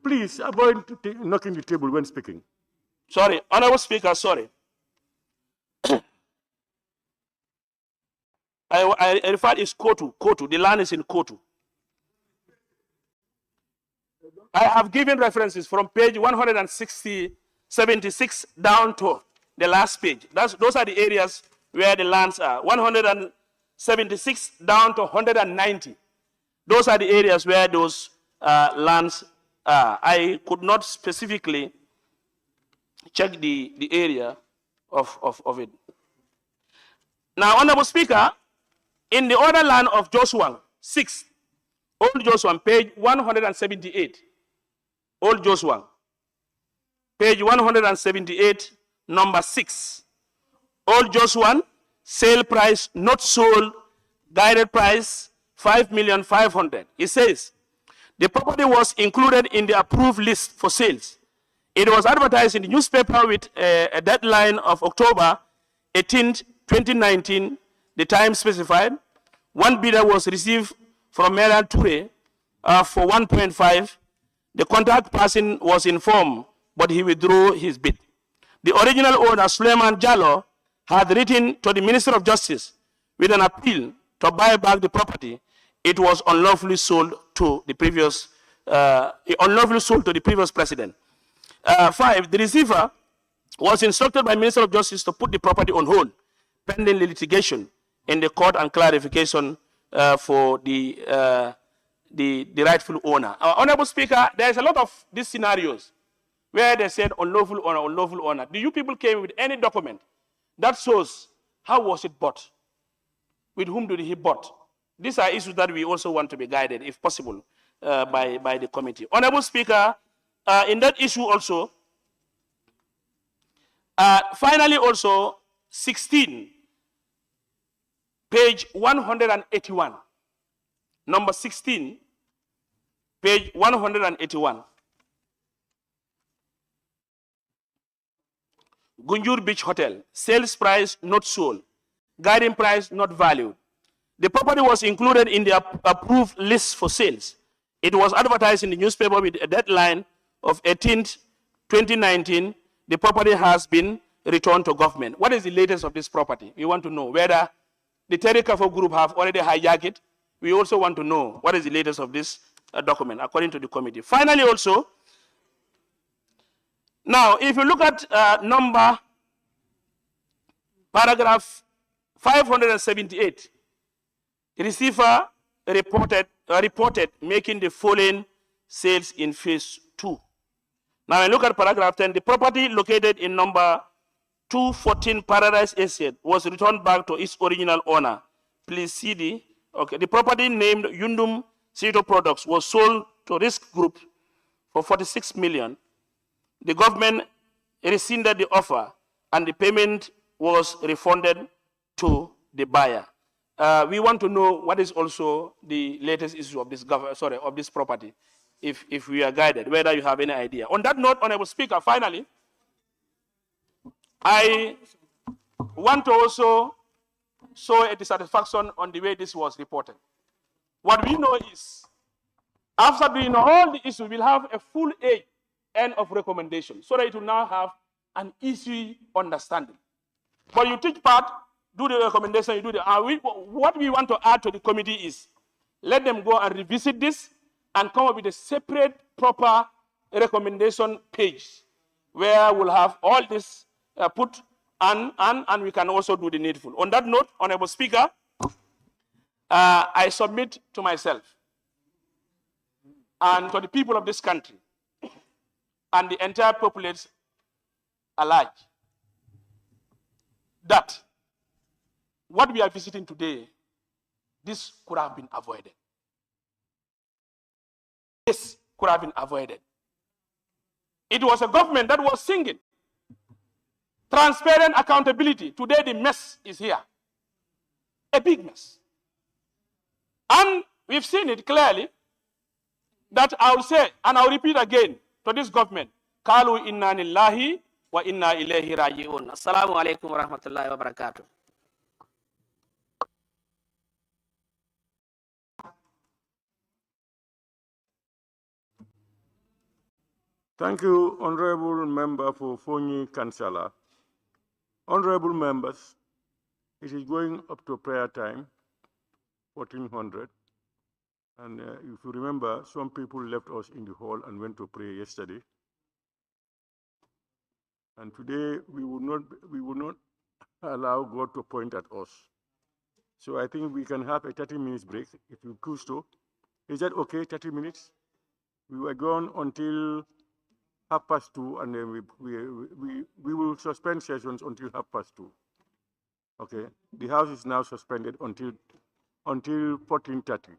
Please avoid knocking the table when speaking. Sorry, Honorable Speaker, sorry. I refer is Kotu. Kotu. The land is in Kotu. I have given references from page 176 down to the last page. Those are the areas where the lands are. 176 down to 190. Those are the areas where those lands are. I could not specifically check the area of it. Now, Honorable Speaker, in the other land of Joshua 6, Old Joshua, page 178, Old Joshua, page 178, number 6. Old Joshua, sale price not sold, guided price 5,500,000. It says, the property was included in the approved list for sales. It was advertised in the newspaper with a deadline of October 18th, 2019, the time specified. One bidder was received from Meran Toure for 1.5. The contact person was informed, but he withdrew his bid. The original owner, Suleiman Jallo, had written to the Minister of Justice with an appeal to buy back the property. It was unlawfully sold to the previous president. 5. The receiver was instructed by Minister of Justice to put the property on hold pending litigation in the court and clarification for the rightful owner. Honorable Speaker, there is a lot of these scenarios where they said unlawful owner, unlawful owner. Do you people came with any document that shows how was it bought? With whom did he bought? These are issues that we also want to be guided, if possible, by the committee. Honorable Speaker, in that issue also, finally also, 16, page 181, number 16, page 181. Gunjur Beach Hotel, sales price not sold, guiding price not valued. The property was included in the approved list for sales. It was advertised in the newspaper with a deadline of 18th, 2019. The property has been returned to government. What is the latest of this property? We want to know whether the Terry Kafo group have already hijacked it. We also want to know what is the latest of this document, according to the committee. Finally, also, now, if you look at paragraph 578, receiver reported making the following sales in phase 2. Now, when you look at paragraph 10, the property located in number 214 Paradise Estate was returned back to its original owner. Please see the property named Yundum Cito Products was sold to Risk Group for 46 million. The government rescinded the offer and the payment was refunded to the buyer. We want to know what is also the latest issue of this of this property, if we are guided, whether you have any idea. On that note, Honorable Speaker, finally, I want to also show a dissatisfaction on the way this was reported. What we know is, after doing all the issues, we'll have a full end of recommendation, so that it will now have an easy understanding. But you take part, do the recommendation, you do the. What we want to add to the committee is, let them go and revisit this and come up with a separate, proper recommendation page where we'll have all this put and we can also do the needful. On that note, Honorable Speaker, I submit to myself and to the people of this country and the entire populace alike that what we are visiting today, this could have been avoided. This could have been avoided. It was a government that was singing transparent accountability. Today the mess is here. A big mess. And we've seen it clearly. that I will say, and I will repeat again to this government, Kalu inna lillahi wa inna ilayhi raji'un. Assalamu alaikum wa rahmatullahi wa barakatuh. Thank you, Honorable Member for Fonyi Kansala. Honorable members, it is going up to prayer time, 1400. And if you remember, some people left us in the hall and went to pray yesterday. And today we will not allow God to point at us. So I think we can have a 30 minutes break if you choose to. Is that okay, 30 minutes? We were gone until 2:30, and then we will suspend sessions until 2:30. Okay, the House is now suspended until 14:30.